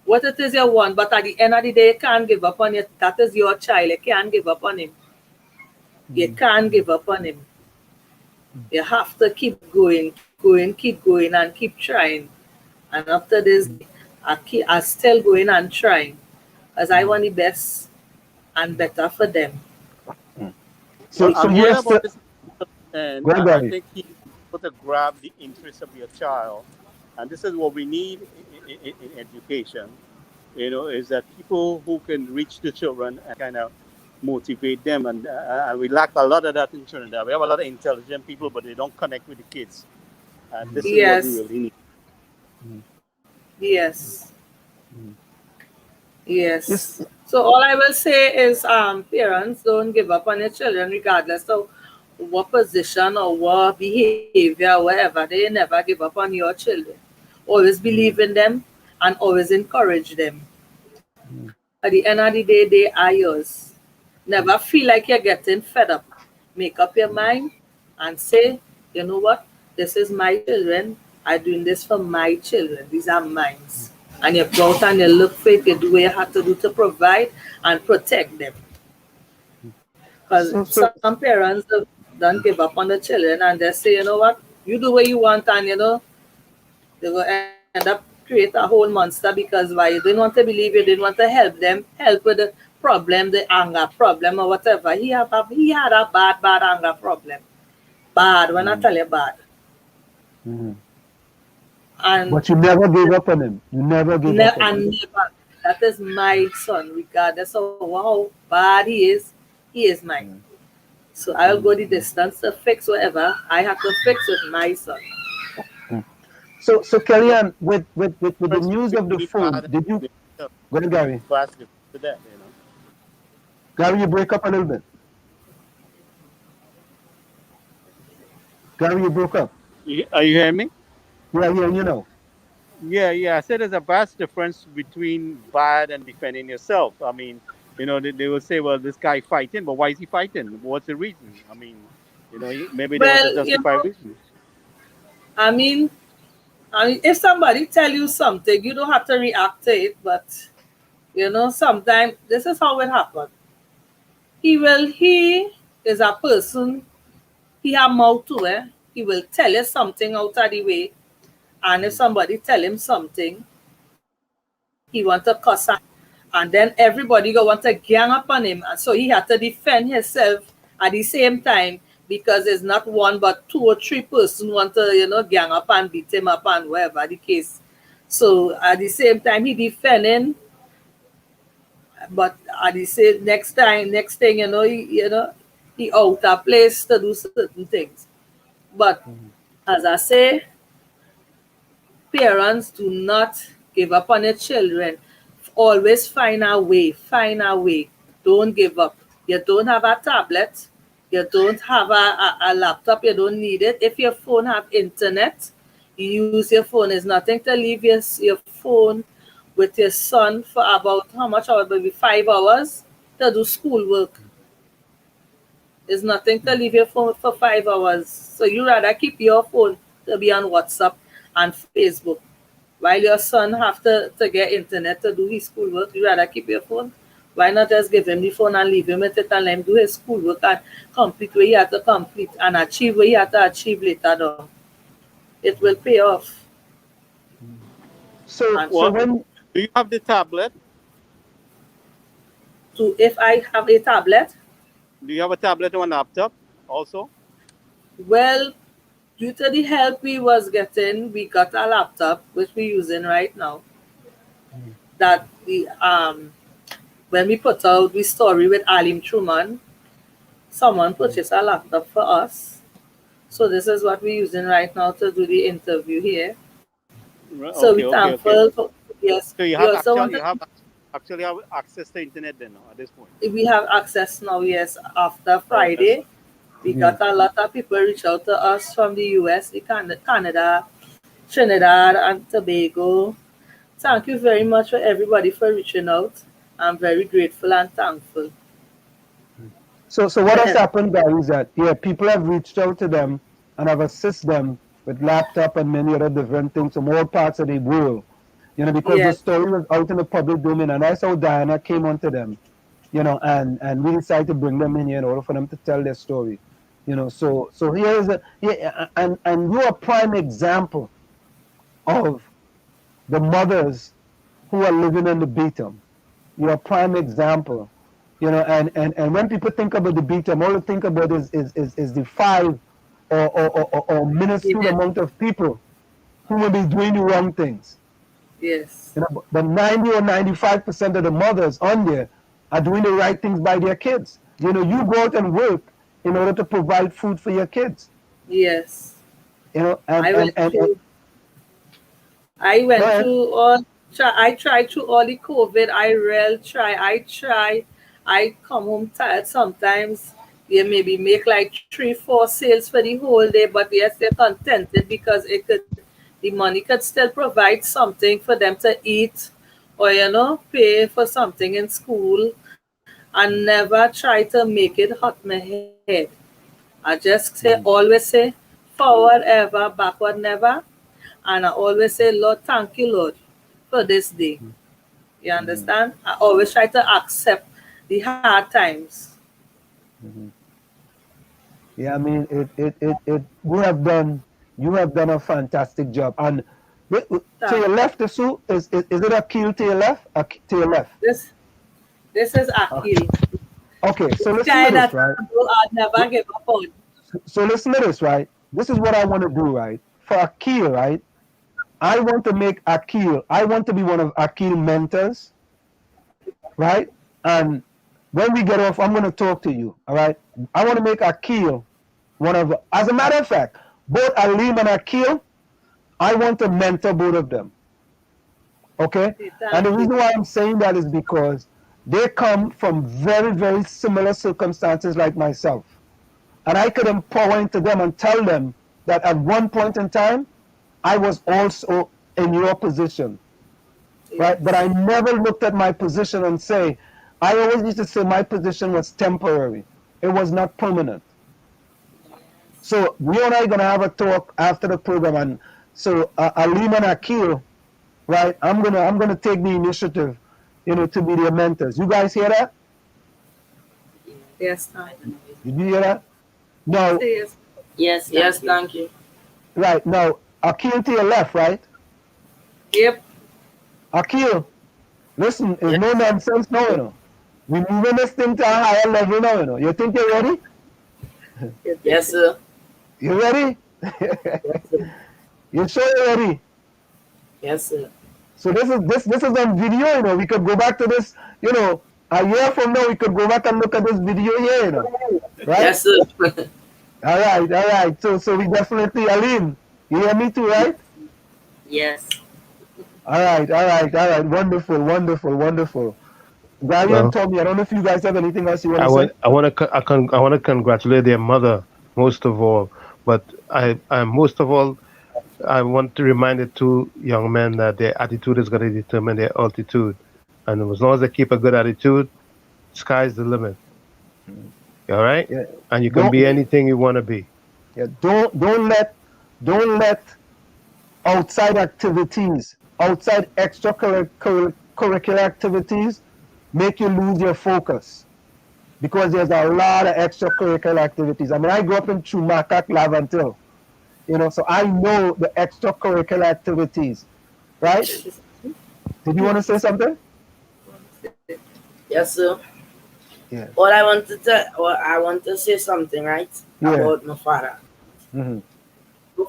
what it is you want, but at the end of the day, you can't give up on it. That is your child. You can't give up on him. You Mm. can't give up on him. You have to keep going, and keep trying. And after this day, I still going and trying, as I want the best and better for them. Mm. Well, So I'm you hearing are about still, this, and go ahead, I Gary. think he's able to grab the interest of your child, and this is what we need in education. Is that people who can reach the children and kind of motivate them, and we lack a lot of that in Trinidad. We have a lot of intelligent people, but they don't connect with the kids, and this is what we Yes, really need. Mm. yes, Mm. Yes. yes. So all I will say is, parents, don't give up on your children, regardless of what position or what behavior, whatever. They never give up on your children. Always believe Mm. in them and always encourage them. Mm. At the end of the day, they are yours. Never feel like you're getting fed up. Make up your Mm. mind and say, you know what? This is my children. I'm doing this for my children. These are mine. And you go out and you look for it, you do what you have to do to provide and protect them. Because So some parents don't give up on the children and they say, you know what? You do what you want, and they will end up create a whole monster because why you didn't want to believe, you didn't want to help with the problem, the anger problem or whatever. He had a bad anger problem. Bad, when I mm. tell you bad. Mm. And But you never gave up on him. You never gave up on him. and never. That is my son, regardless of how bad he is mine. Mm. So I'll go the Mm. distance to fix whatever I have to fix with my son. Mm. So What Kellyanne, with the difference news of the between bad phone, and did you good? go ahead, Gary? Vast difference to that. Gary, you break up a little bit. Gary, you broke up. Are you hearing me? Yeah, yeah, you know. Yeah. I said there's a vast difference between bad and defending yourself. I mean, they will say, well, this guy fighting, but why is he fighting? What's the reason? I mean, maybe there was a Well, justified reason. I mean, if somebody tell you something, you don't have to react to it. But sometimes this is how it happened. He is a person, he have mouth to it. He will tell you something out of the way. And if somebody tell him something, he want to cuss at, and then everybody go want to gang up on him. And so he had to defend himself at the same time, because it's not one but 2 or 3 person want to, gang up and beat him up and whatever the case. So at the same time he defending, but at the same next thing, he out of place to do certain things. But as I say, parents do not give up on their children. Always find a way. Don't give up. You don't have a tablet, you don't have a laptop, you don't need it. If your phone have internet, you use your phone. It's nothing to leave your phone with your son for about how much hours? Maybe 5 hours to do schoolwork. It's nothing to leave your phone for 5 hours. So you rather keep your phone to be on WhatsApp and Facebook. While your son have to get internet to do his schoolwork, you rather keep your phone. Why not just give him the phone and leave him with it and let him do his schoolwork and complete what he had to complete and achieve what he had to achieve later on? It will pay off. So when do you have the tablet? So if I have a tablet. Do you have a tablet or a laptop also? Well, due to the help we was getting, we got a laptop which we're using right now. That when we put out the story with Alim Truman, someone purchased a laptop for us. So this is what we're using right now to do the interview here. Right. So we're thankful. Yes. So you actually have access to internet then at this point? We have access now, yes. After Friday, we got a lot of people reach out to us from the US, Canada, Trinidad and Tobago. Thank you very much for everybody for reaching out. I'm very grateful and thankful. So what has happened, guys, is that people have reached out to them and have assisted them with laptop and many other different things from all parts of the world. Because the story was out in the public domain, and that's how Diana came onto them, and we decided to bring them in here in order for them to tell their story. So here is and you're a prime example of the mothers who are living in the Beetham. You're a prime example, and when people think about the Beetham, all they think about is the 5 or minuscule amount of people who will be doing the wrong things. Yes. But 90 or 95% of the mothers on there are doing the right things by their kids. You go out and work in order to provide food for your kids. Yes. I tried through all the COVID. I come home tired sometimes. You maybe make like 3-4 sales for the whole day, but yes, they're contented because the money could still provide something for them to eat or, pay for something in school, and never try to make it hurt my head. I just always say, forward ever, backward never. And I always say, Lord, thank you, Lord, for this day. You understand? I always try to accept the hard times. Yeah, I mean, you have done a fantastic job. And to your left, Sue, is it Akil to your left? To your left. This is Akil. Okay, so listen to this, right? I'll never give up on. So listen to this, right? This is what I want to do, right? For Akil, right? I want to be one of Akil's mentors, right? And when we get off, I'm going to talk to you, all right? I want to make Akil as a matter of fact, both Alim and Akil, I want to mentor both of them, okay? And the reason why I'm saying that is because they come from very, very similar circumstances like myself. And I could empower into them and tell them that at one point in time, I was also in your position, right? But I never looked at my position and say, I always used to say my position was temporary. It was not permanent. So we and I are going to have a talk after the program. And so Alim and Akil, right, I'm gonna take the initiative, to be their mentors. You guys hear that? Yes, Did you hear that? No. Yes. Yes, Thank you. Right. Now, Akil to your left, right? Yep. Akil, listen, it's Yes. no nonsense now, you know. We're moving this thing to a higher level now, you know. You think you're ready? Yes, sir. You ready? Yes, sir. You sure you're ready? Yes, sir. So this is on video, you know. We could go back to this, you know, a year from now. We could go back and look at this video here, you know. Right? Yes, sir. All right. So we definitely, Aline, you hear me too, right? yes. All right. Wonderful. Gary and Well, Tommy, I don't know if you guys have anything else you want I to say. want I want to I want to congratulate their mother most of all, but I most of all I want to remind the two young men that their attitude is going to determine their altitude, and as long as they keep a good attitude, sky's the limit. All right, Yeah. and you can Don't be anything you want to be. yeah, don't let outside activities, outside extracurricular activities make you lose your focus. Because there's a lot of extracurricular activities. I mean, I grew up in Chumakak, Lavantil, you know, so I know the extracurricular activities, right? Did you want to say something? Yes, sir. Yeah. I want to say something, right? Yeah. About my father. Mm-hmm. My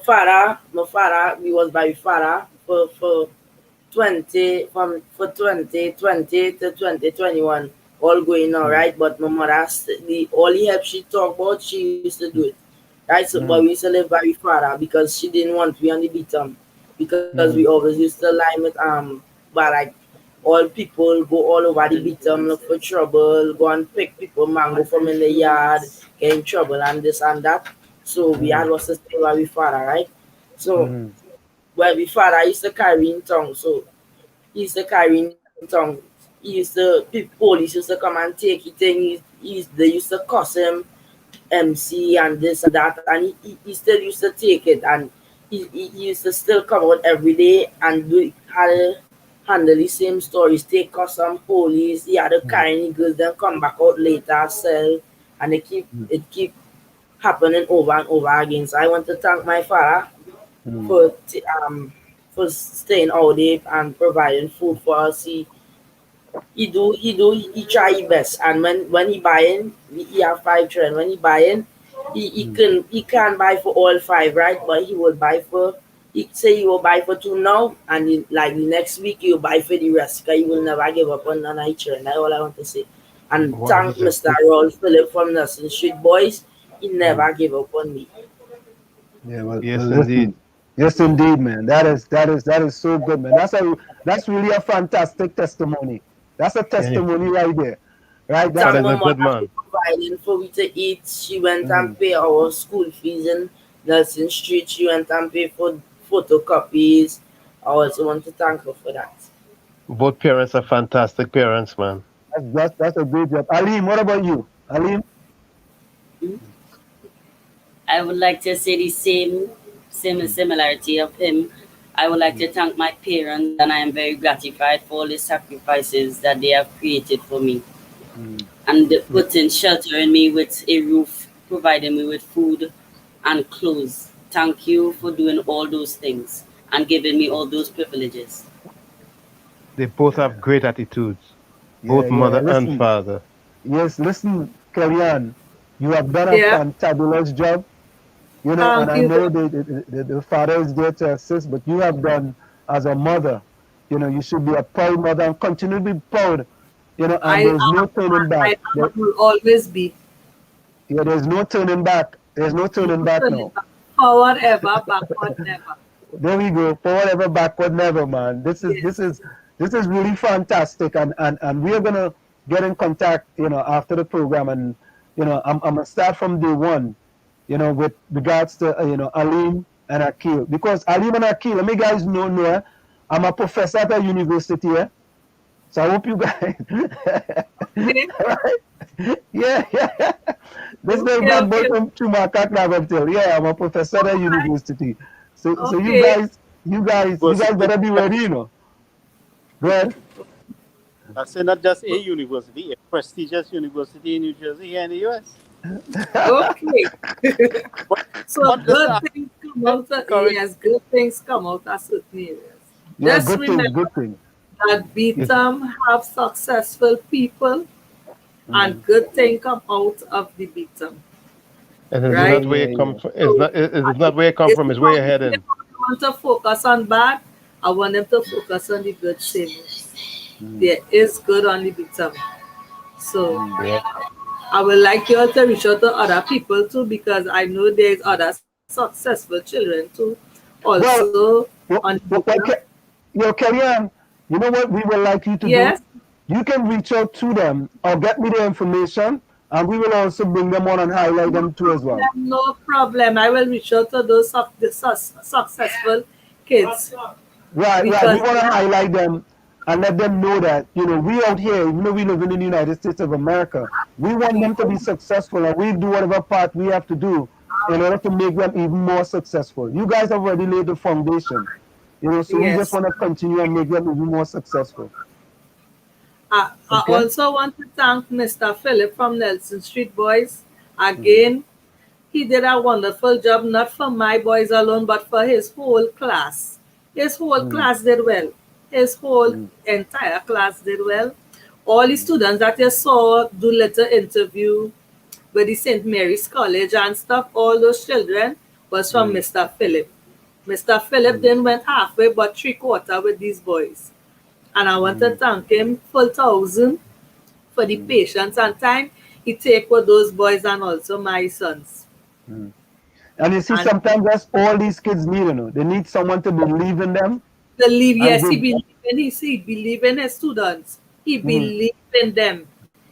father, we was by father for 2020 to 2021, all going on, right? But my mother, the only help she talk about, she used to do it, right? So, but we used to live by my father because she didn't want to be on the Beetham, because we always used to lie with but like all people go all over the Beetham, look for trouble, go and pick people mango from in the yard, get in trouble and this and that. So we had was to stay by my father, right? So well, my father used to carry in tongue, so he used to carry in tongue. He used to, police used to come and take it, and they used to cuss him, MC, and this and that, and he still used to take it, and he used to still come out every day and handle the same stories, take cuss some police, he had to carry any goods, then come back out later, sell, and it keep happening over and over again. So I want to thank my father for for staying all day and providing food for us. He try his best. And when he buying, he have 5 children. When he buying, he can't buy for all 5, right? But he will buy for, he say he will buy for 2 now, and like the next week he will buy for the rest, because he will never give up on none of his children. That's all I want to say. And thank Mr. Raul Philip from Nursing Street Boys. He never give up on me. Yeah, well, Yes, listen. indeed. Yes, indeed, man. That is so good, man. That's really a fantastic testimony. That's a testimony right there, right? That's Thank Father's my a good mother man. for providing for we to eat. She went and pay our school fees in Nursing Street. She went and pay for photocopies. I also want to thank her for that. Both parents are fantastic parents, man. That's a great job. Alim, what about you? Alim? I would like to say the same similarity of him. I would like to thank my parents, and I am very gratified for all the sacrifices that they have created for me. And putting sheltering me with a roof, providing me with food and clothes. Thank you for doing all those things and giving me all those privileges. They both have great attitudes, both mother and Listen, father. yes, listen, Kellyanne, you have done a Yeah. fantabulous job. You know, and Thank I you. know the father is there to assist, but you have done as a mother. You know, you should be a proud mother and continue to be proud. You know, and I there's no turning back. I will always be. Yeah, there's no turning back. There's no turning back now. Forward ever, backward never. There we go. Forward ever, backward never, man. This is really fantastic, and we are gonna get in contact, you know, after the program, and you know, I'm gonna start from day one, you know, with regards to you know, Alim and Akil, because Alim and Akil, let me guys know, I'm a professor at a university, so I hope you guys, right? Yeah. This is the black boy from Chumakak Navantil. Yeah, I'm a professor at a university. So you guys better be ready, you know. Go ahead. That's not just a university, a prestigious university in New Jersey here in the US. Okay. So But listen, good things come out of, courage. yes, good things come out of certain areas. Yeah, Just good things, remember good things. that Yes. Beetham have successful people and good thing come out of the Beetham. And it's Yeah, Right? not where yeah, you come yeah. from. So It's not where you come it's from. It's where not you're if they heading. want to focus on bad, I want them to focus on the good things. Mm, There is good on the Beetham. So mm. Yep. I would like you all to reach out to other people too because I know there's other successful children too Well, also on the Beetham. Kellyanne, you know what we would like you to Yes, do? You can reach out to them or get me the information, and we will also bring them on and highlight no them too as well. problem, no problem. I will reach out to those successful kids Right, right. We because want to highlight them and let them know that, we out here, even though we live in the United States of America, we want them to be successful and we do whatever part we have to do in order to make them even more successful. You guys have already laid the foundation, so we just yes. want to continue and make them even more successful. I Okay? also want to thank Mr. Philip from Nelson Street Boys. Mhm, Again, he did a wonderful job, not for my boys alone, but for his whole class. His whole mhm, class did well. His whole mhm, entire class did well. All the mhm, students that you saw do little interview with the St. Mary's College and stuff, all those children was from mhm, Mr. Philip. Mr. Philip mhm, then went halfway but three-quarter with these boys. And I want to mhm, thank him full thousand for the mhm, patience and time he take with those boys and also my sons. mhm. And you see, And sometimes that's all these kids need, They need someone to believe in them believe, and yes, give. he believe in his students. He Mhm, believe in them.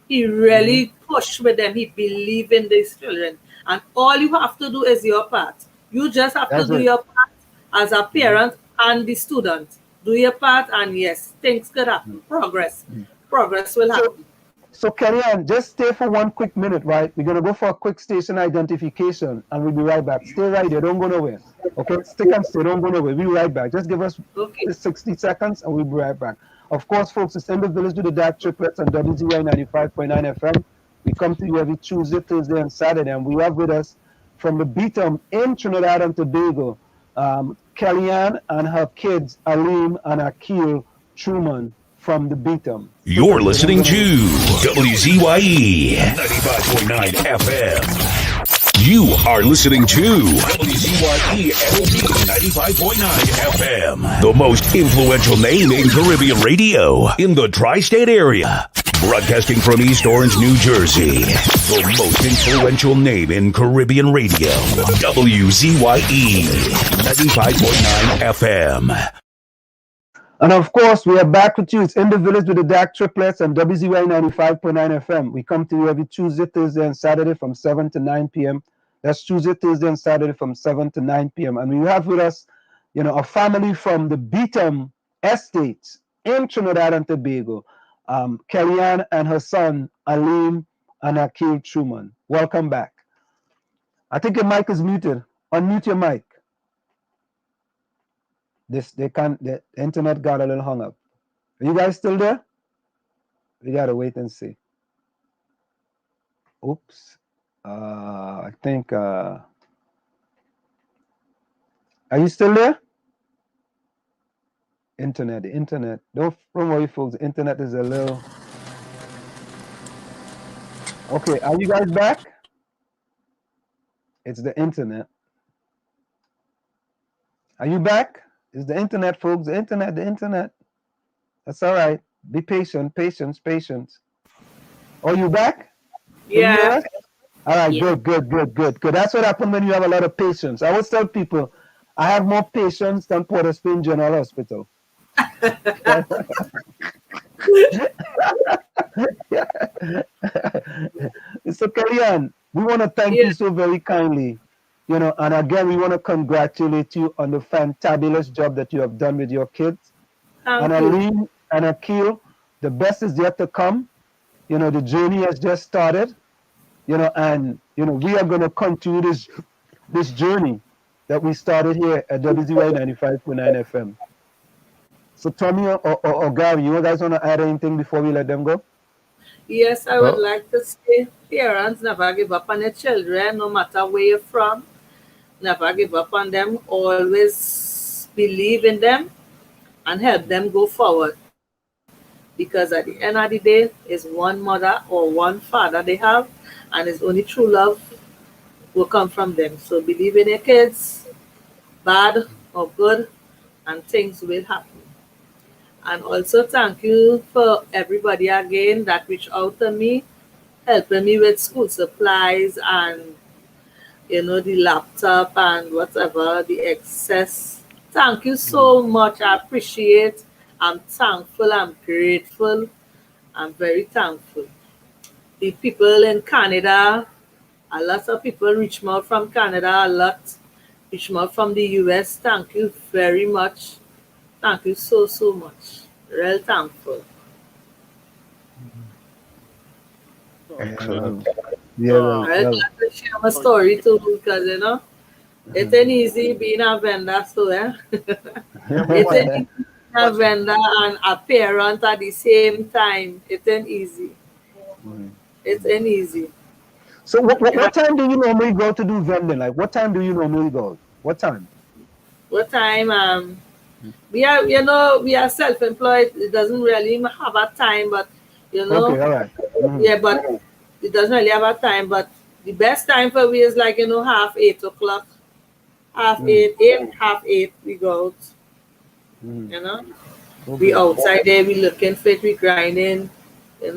He mhm. really push with them. He believe in these children. And all you have to do is your part. You just have to That's do it. your part as a Mhm, parent and the student. Do your part and yes, things could happen. mhm, Progress. mhm. Progress will So, happen. so Kellyanne, just stay for one quick minute, right? We're gonna go for a quick station identification, and we'll be right back. Stay right there, don't go nowhere. Okay, stick and stay, don't go nowhere. We'll be right back. Just give us Okay. 60 seconds, and we'll be right back. Of course, folks, it's in the village with the dark triplets on WZYE 95.9 FM. We come to you every Tuesday, Thursday, and Saturday, and we have with us from the Beetham in Trinidad and Tobago, Kellyanne and her kids, Alim and Akil Truman from the Beetham. Stick You're and stay, don't listening go nowhere. to WZYE 95.9 FM. You are listening to WZYE LP 95.9 FM, the most influential name in Caribbean radio in the tri-state area. Broadcasting from East Orange, New Jersey, the most influential name in Caribbean radio, WZYE 95.9 FM. And of course, we are back with you. It's in the village with the dark triplets and WZY 95.9 FM. We come to you every Tuesday, Thursday, and Saturday from 7 to 9 p.m. That's Tuesday, Thursday, and Saturday from 7 to 9 p.m. And we have with us, a family from the Beetham Estates in Trinidad and Tobago. Kellyanne and her son, Alim and Akil Truman. Welcome back. I think your mic is muted. Unmute your mic. The internet got a little hung up. Are you guys still there? We gotta wait and see. Oops. I think. Are you still there? The internet. Don't worry, folks. The internet is a little. Okay, are you guys back? It's the internet. Are you back? It's the internet, folks. The internet. The internet. That's all right. Be patient. Patience. Oh, you back? Can you hear Yeah. us? All right. Yeah. Good. That's what happens when you have a lot of patience. I always tell people, I have more patience than Port of Spain General Hospital. So Kellyanne, we want to thank Yeah. you so very kindly, and again we want to congratulate you on the fantabulous job that you have done with your kids. And Thank you. Aline and Akil, the best is yet to come. The journey has just started. And we are going to continue this journey that we started here at WZY 95.9 FM. So Tommy or Gary, you guys want to add anything before we let them go? Yes, I would like to say parents never give up on their children, no matter where you're from. Never give up on them. Always believe in them and help them go forward. Because at the end of the day, is one mother or one father they have, and it's only true love will come from them. So believe in your kids, bad or good, and things will happen. And also thank you for everybody again that reached out to me, helping me with school supplies and the laptop and whatever, the excess. Thank you so much. I appreciate. I'm thankful. I'm grateful. I'm very thankful. The people in Canada, a lot of people reach out from Canada, a lot reach out from the US. Thank you very much. Thank you so, so much. Real thankful. Excellent. Yeah, I'd like to share my story too because it ain't easy being a vendor, so it ain't easy being a vendor and a parent at the same time. It ain't easy. It ain't easy. So what time do you normally go to do vending? Like what time do you normally go? What time? What time? We are we are self-employed. It doesn't really have a time, but Okay, all right. yeah, but it doesn't really have a time. But the best time for we is like 8:30, half eight, half eight. We go out. We outside there. We looking fit. We grinding. We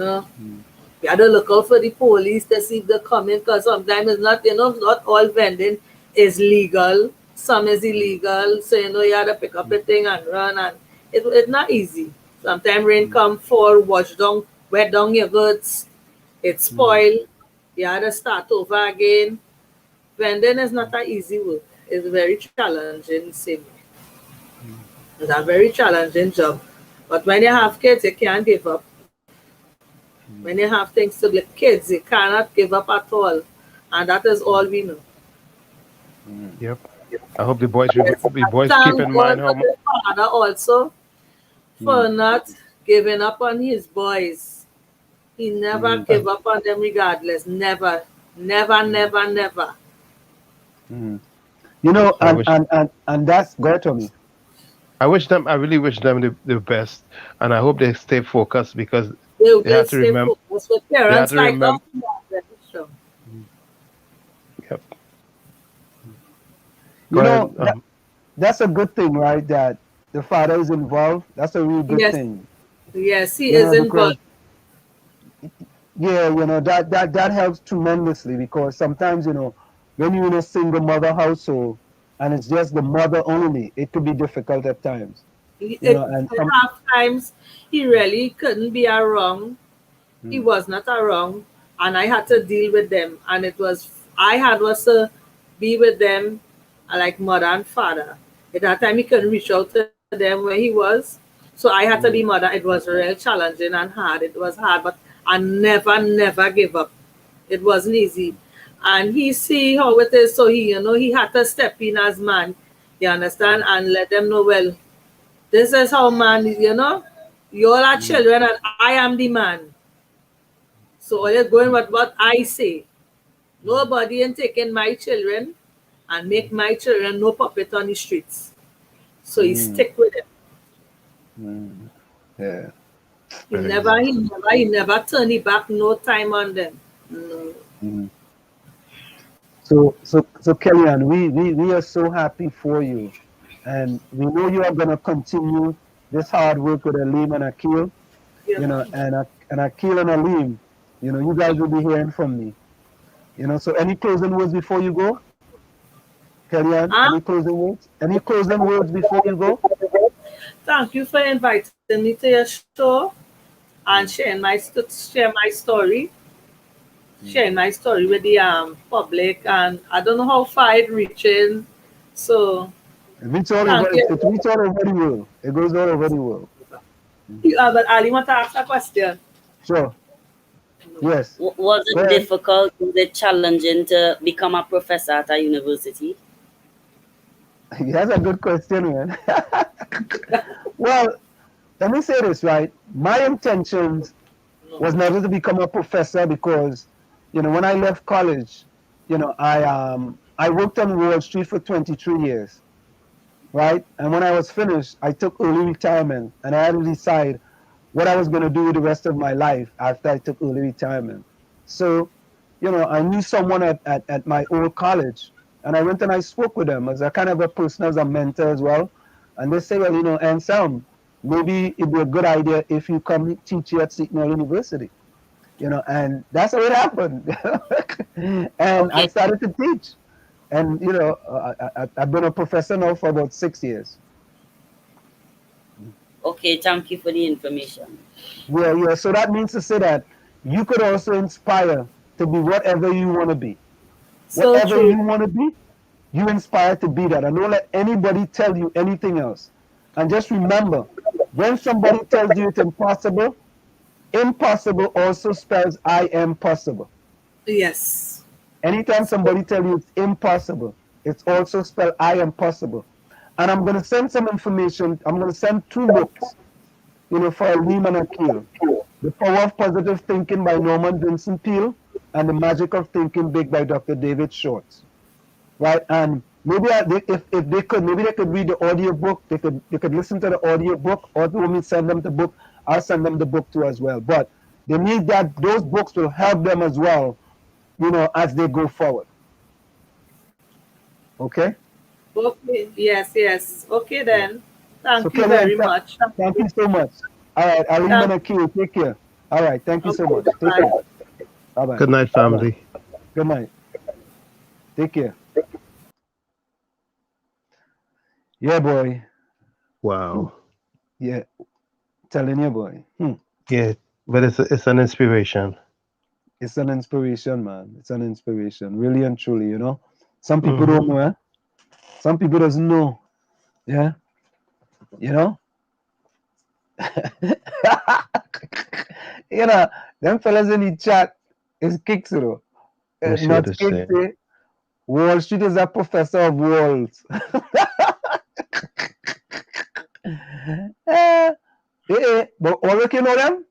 had to look out for the police to see if they're coming because sometimes it's not not all vending is legal. Some is illegal. So you had to pick up a thing and run, and it's not easy. Sometimes rain come, fall, wash down, wet down your goods. It spoil. You had to start over again. Vending is not an easy work. It's very challenging same way. It's a very challenging job. But when you have kids, you can't give up. When you have things to be kids, you cannot give up at all. And that is all we know. Yep. I hope the boys keep in mind how much. The father also for not giving up on his boys. He never gave up on them regardless. Never. Never, never, never. And that's go to me. I really wish them the best, and I hope they stay focused because they have to remember. Parents like us, yep. That's a good thing, right? That the father is involved. That's a really good thing. Yes, he is involved. Yeah, that helps tremendously because sometimes when you're in a single mother household and it's just the mother only, it could be difficult at times. Half times he really couldn't be wrong. He was not wrong, and I had to deal with them, and I had to be with them like mother and father. At that time, he couldn't reach out to them where he was, so I had to be mother. It was real challenging and hard. It was hard, but I never give up. It wasn't easy, and he see how it is, so he had to step in as man. You understand, and let them know, well, this is how man is. You all are children, and I am the man. So all you're going with what I say. Nobody ain't taking my children and make my children no puppet on the streets. So he stick with them. Yeah. He never turn it back no time on them. No. So Kellyanne, we are so happy for you. And we know you are gonna continue this hard work with Aleem and Akil. And Akil and Aleem, you guys will be hearing from me. So any closing words before you go? Kellyanne, any closing words? Any closing words before you go? Thank you for inviting me to your show and sharing my story. Sharing my story with the public, and I don't know how far it reaching. So it reaches all over the world. It goes all over the world. But Ali want to ask a question. Sure. Yes. Was it difficult? Was it challenging to become a professor at a university? That's a good question, man. Well, let me say this, right? My intentions was never to become a professor because, when I left college, I worked on Wall Street for 23 years, right? And when I was finished, I took early retirement, and I had to decide what I was going to do with the rest of my life after I took early retirement. So, I knew someone at my old college, and I went and I spoke with them as a kind of a person, as a mentor as well. And they say, well, Anselm, maybe it'd be a good idea if you come teach here at Seton University. And that's how it happened. And I started to teach. And, I've been a professor now for about 6 years. Okay, thank you for the information. Yeah. So that means to say that you could also inspire to be whatever you want to be. So Whatever true. you want to be, you inspire to be that. And don't let anybody tell you anything else. And just remember, when somebody tells you it's impossible, impossible also spells I am possible. Yes. Anytime somebody tells you it's impossible, it's also spelled I am possible. And I'm going to send some information. I'm going to send 2 books, for Aleem and Akil. The Power of Positive Thinking by Norman Vincent Peale and The Magic of Thinking Big by Dr. David Schwartz. Right? And maybe if they could, maybe they could read the audio book. They could listen to the audio book, or if you want me to send them the book, I'll send them the book too as well. But they need that. Those books will help them as well, as they go forward. Okay? Okay. Yes. Okay then. Thank you very much. Thank you so much. All right, Aleem and Akil, take care. All right, thank you so much. Take care. Bye-bye. Good night, family. Bye-bye. Good night. Take care. Yeah, boy. Wow. Yeah. Telling you, boy. Yeah, but it's an inspiration. It's an inspiration, man. It's an inspiration, really and truly. Some people don't know. Some people doesn't know. Yeah. Them fellas in the chat is kicks, not kicks. Wall Street is a professor of walls. But Ulrich, you know them?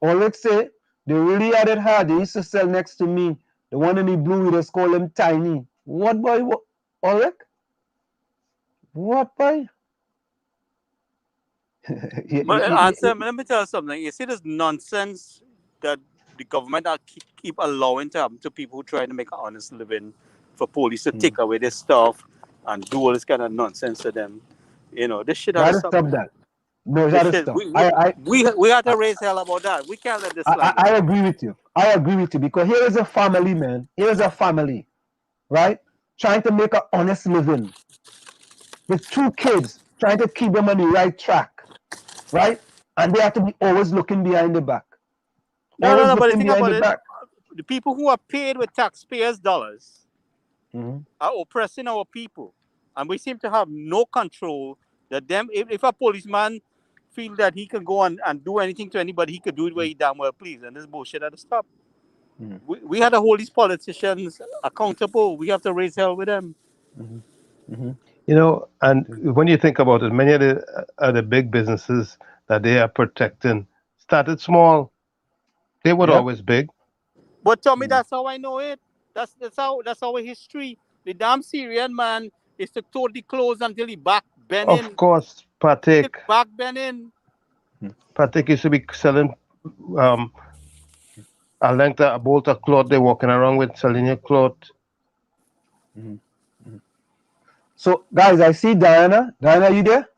Ulrich say they really had it hard. They used to sell next to me. The one in the blue, we just call him Tiny. What boy? Ulrich? What boy? Let me tell you something. You see this nonsense that the government are keep allowing to happen to people who try to make an honest living, for police to take away their stuff and do all this kind of nonsense to them. This shit has to stop. That. No, that is stop. We have to raise hell about that. We can't let this slide. I agree with you. I agree with you, because here is a family, man. Here is a family, right? Trying to make an honest living with 2 kids, trying to keep them on the right track, right? And they have to be always looking behind the back. No, but the thing about it, the people who are paid with taxpayers' dollars are oppressing our people. And we seem to have no control that them, if a policeman feel that he can go and do anything to anybody, he could do it where he damn well please. And this bullshit had to stop. We had to hold these politicians accountable. We have to raise hell with them. And when you think about it, many of the big businesses that they are protecting started small. They were always big. But Tommy, that's how I know it. That's our history. The damn Syrian man is to totally close until he back bending. Of course, Patek. Back bending. Patek used to be selling a bolt of cloth. They're walking around with selling your cloth. So, guys, I see Diana. Diana, are you there?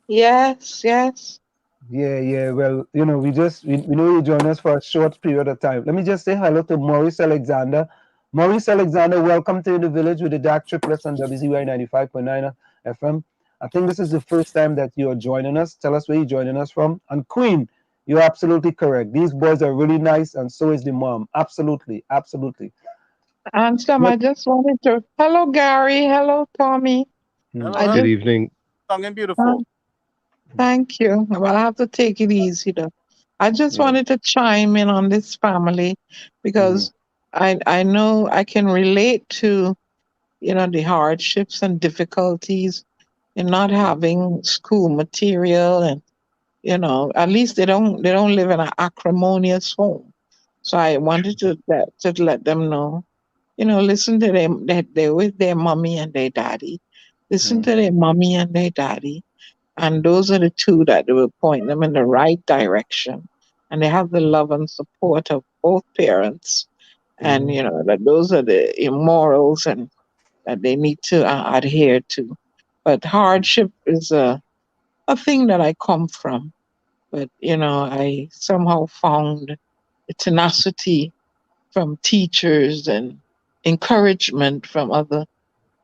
Yes. Yeah. Well, we know you joined us for a short period of time. Let me just say hello to Maurice Alexander. Maurice Alexander, welcome to the village with the Dark Triplets on WZYE 95.9 FM. I think this is the first time that you are joining us. Tell us where you're joining us from. And Queen, you're absolutely correct. These boys are really nice, and so is the mom. Absolutely. Anselm, I just wanted to. Hello, Gary. Hello, Tommy. Good evening. Strong and beautiful. Thank you. Well, I have to take it easy, though. I just wanted to chime in on this family because I know I can relate to, the hardships and difficulties in not having school material and At least they don't live in an acrimonious home. So I wanted to let them know, listen to them, that they're with their mommy and their daddy. Listen to their mommy and their daddy. And those are the two that will point them in the right direction. And they have the love and support of both parents. And, that those are the morals and that they need to adhere to. But hardship is a thing that I come from. But, I somehow found the tenacity from teachers and encouragement from other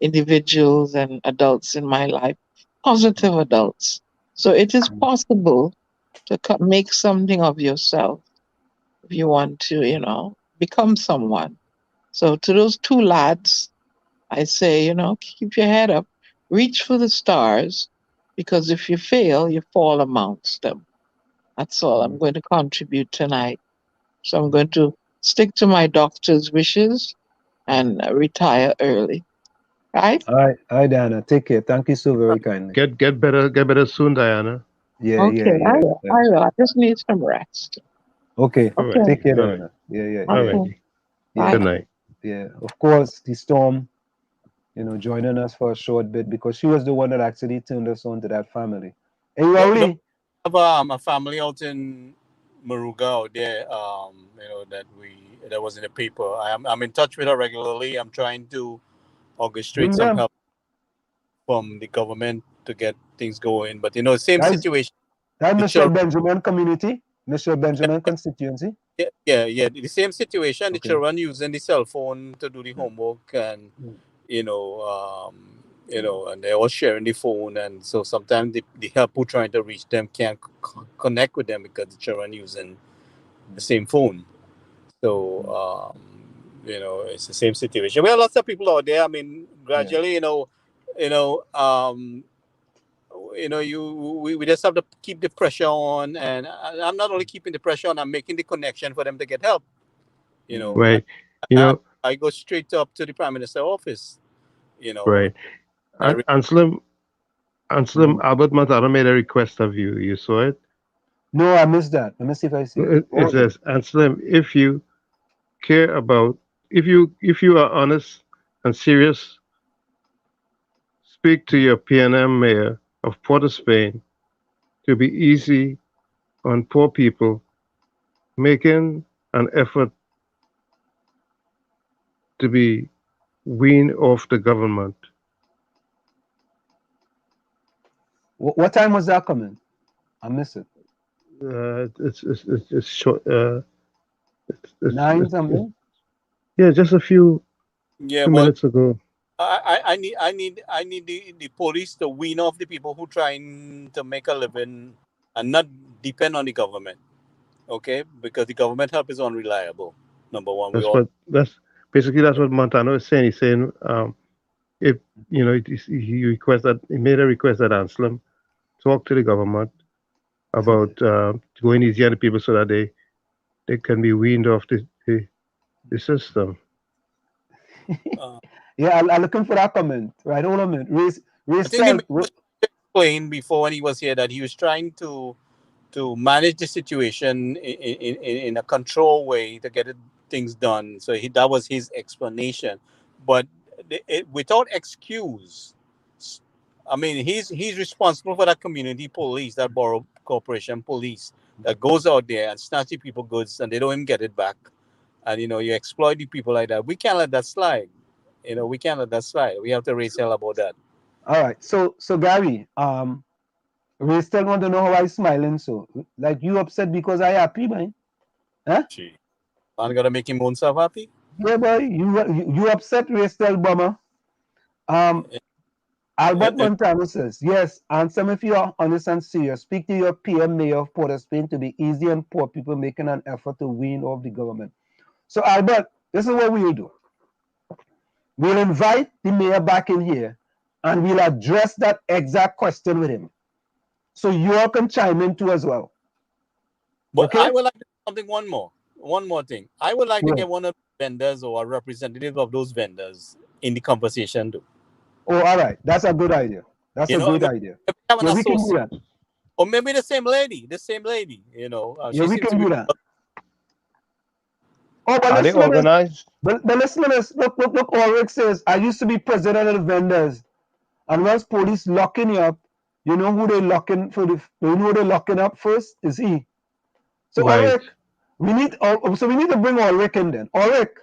individuals and adults in my life, positive adults. So it is possible to make something of yourself if you want to, become someone. So to those two lads, I say, keep your head up, reach for the stars, because if you fail, you fall amongst them. That's all I'm going to contribute tonight. So I'm going to stick to my doctor's wishes and retire early. Right? All right, Diana. Take care. Thank you so very kindly. Get better soon, Diana. Yeah, Okay, yeah, I yeah. will. I will. I just need some rest. Okay. All right. Take care, All right. Diana. Yeah, yeah, All yeah, right. Okay. yeah. Good night. Yeah. Of course, the storm, joining us for a short bit because she was the one that actually turned us on to that family. Hey, Rowley. Have a family out in Maruga out there. That was in the paper. I'm in touch with her regularly. I'm trying to orchestrate Bring some them. help from the government to get things going. But same Guys, situation. that The Michelle children, Benjamin community, Michelle Benjamin constituency. yeah. The same situation. The Okay. children using the cell phone to do the homework, and you know, and they're all sharing the phone, and so sometimes the help who trying to reach them can't connect with them because the children using the same phone. So it's the same situation. We have lots of people out there. I mean, gradually, you know, um, we just have to keep the pressure on, and I'm not only keeping the pressure on, I'm making the connection for them to get help. And Right. You I, know, I go straight up to the prime minister office. right. I re- Anselm, Albert Matano made a request of you. You saw it? No, I missed that. Let me see if I see it. It What was it? says, Anselm, if you care about, if you are honest and serious, speak to your PNM mayor of Port of Spain to be easy on poor people, making an effort to be weaned off the government. What time was that coming? I missed it. It's short. Nine It's something. yeah, just a few yeah, few well, minutes ago. I need the police to wean off the people who trying to make a living and not depend on the government. Okay, because the government help is unreliable. Number one, we That's all what that's what Montano is saying. He's saying if he made a request that Anselm talk to the government about going easy on the people so that they can be weaned off the system. uh, Yeah, I'm looking for that comment. Right, hold on a minute. I think Tell. he was explained before when he was here that he was trying to manage the situation in a control way to get things done. So that was his explanation, but without excuse. I mean, he's responsible for that community police, that borough corporation police that goes out there and snatches people goods and they don't even get it back. And you exploit the people like that. We can't let that slide. We can't let that slide. We have to raise hell about that. All right. So Gary, Ray still want to know how I smiling. So, like, you upset because I happy, man? Huh? Gee, I'm gonna make him own self happy. Yeah, boy. You upset, Ray still, bummer. Um, Albert Eh, Montano says, yes, and some of you are honest and serious. Speak to your PM Mayor of Port of Spain to be easy on poor people making an effort to wean off the government. So, Albert, this is what we'll do. We'll invite the mayor back in here and we'll address that exact question with him. So you all can chime in too as well. But Okay? I would like to do something one more thing. I would like to Yeah. get one of the vendors or a representative of those vendors in the conversation too. Oh, all right. That's a good idea. That's a I great mean, idea. if we have an Yeah, we can do associate, that. Or maybe the same lady, you know. Yeah, we can do that. Oh, but Are they organized? But listen to this. Look, Ulrich says, I used to be president of the vendors. And once police locking you up, you know who they locking for you know who they locking up first? Is he. So Right. Ulrich, we need to bring Ulrich in then. Ulrich.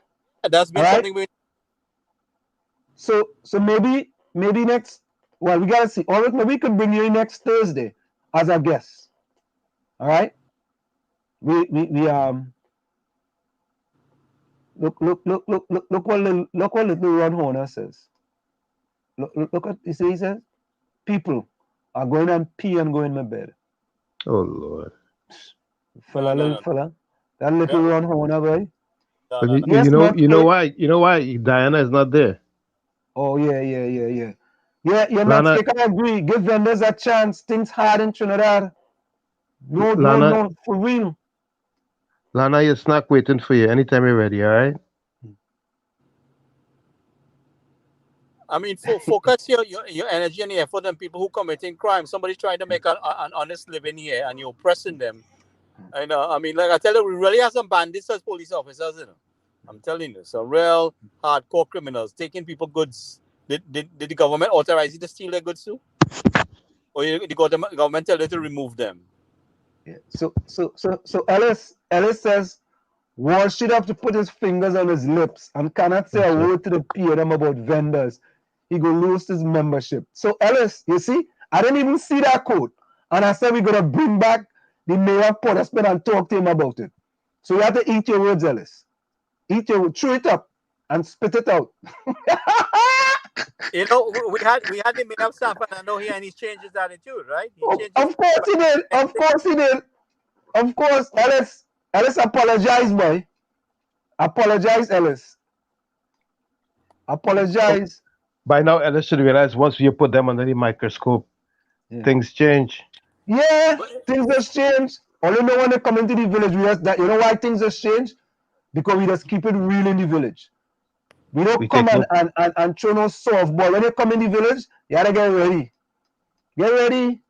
That's been something we. So maybe next, well, we gotta see. Ulrich, maybe we could bring you in next Thursday as a guest. All right. We look what little Ron Horner says. Look what he says. People are going and pee and going to bed. Oh Lord. Fella. That little Ron Horner boy. Yes, you know why? You know why Diana is not there? Oh yeah. Yeah, Mexican, I agree. Give vendors a chance. Things hard in Trinidad. No, for real. Lana, your snack waiting for you anytime you're ready, all right? I mean, focus your energy and your effort on people who committing crime. Somebody trying to make an honest living here, and you're oppressing them. I know. I mean, like I tell you, we really have some bandits as police officers. You know, I'm telling you, some real hardcore criminals taking people goods. Did the government authorize you to steal their goods too, or the government tell you to remove them? Yeah. So Ellis says Wall should have to put his fingers on his lips and cannot say a word to the PM about vendors. He go lose his membership. So Ellis, you see, I didn't even see that quote, and I said we're gonna bring back the mayor of Port of Spain and talk to him about it. So you have to eat your words, Ellis. Eat your words, chew it up and spit it out. You know, we had the mayor of San Fernando here, and he changed his attitude, right? Of course he did. Of course, Ellis apologize, boy. Apologize, Ellis. Apologize. By now, Ellis should realize once you put them under the microscope, things change. Yeah, things just change. Only know when they come into the village, you know why things just change? Because we just keep it real in the village. We don't come and throw no softball. When you come in the village, you gotta get ready. Get ready.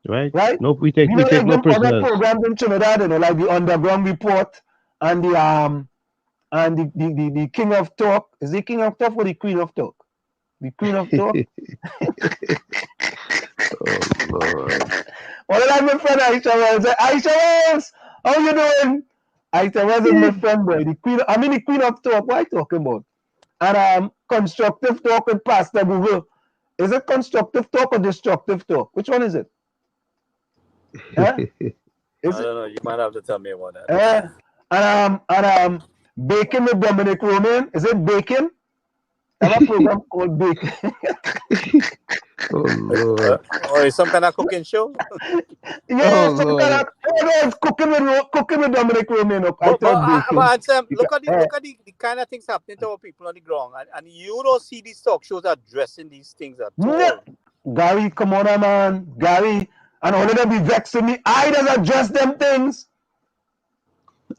Right? No, we take no prisoners. Other programs in Trinidad, you know, like the Underground Report and the King of Talk. Is the King of Talk or the Queen of Talk? The Queen of Talk. Oh Lord. Well, I'm my friend Aisha Wells. Aisha Wells, how you doing? Aisha Wells is my friend, boy. The Queen of Talk. What are you talking about? And constructive talk with Pastor Google. Is it constructive talk or destructive talk? Which one is it? I don't know. You might have to tell me about that. And Bacon with Dominic Roman. Is it Bacon? I have a program called Bacon. Oh Lord. Or is some kind of cooking show? Yeah, it's cooking with Dominic Roman. Look at the kind of things happening to our people on the ground, and you don't see these talk shows addressing these things at all. Yeah. Gary, come on, man. Gary, and all of them be vexing me. I just address them things,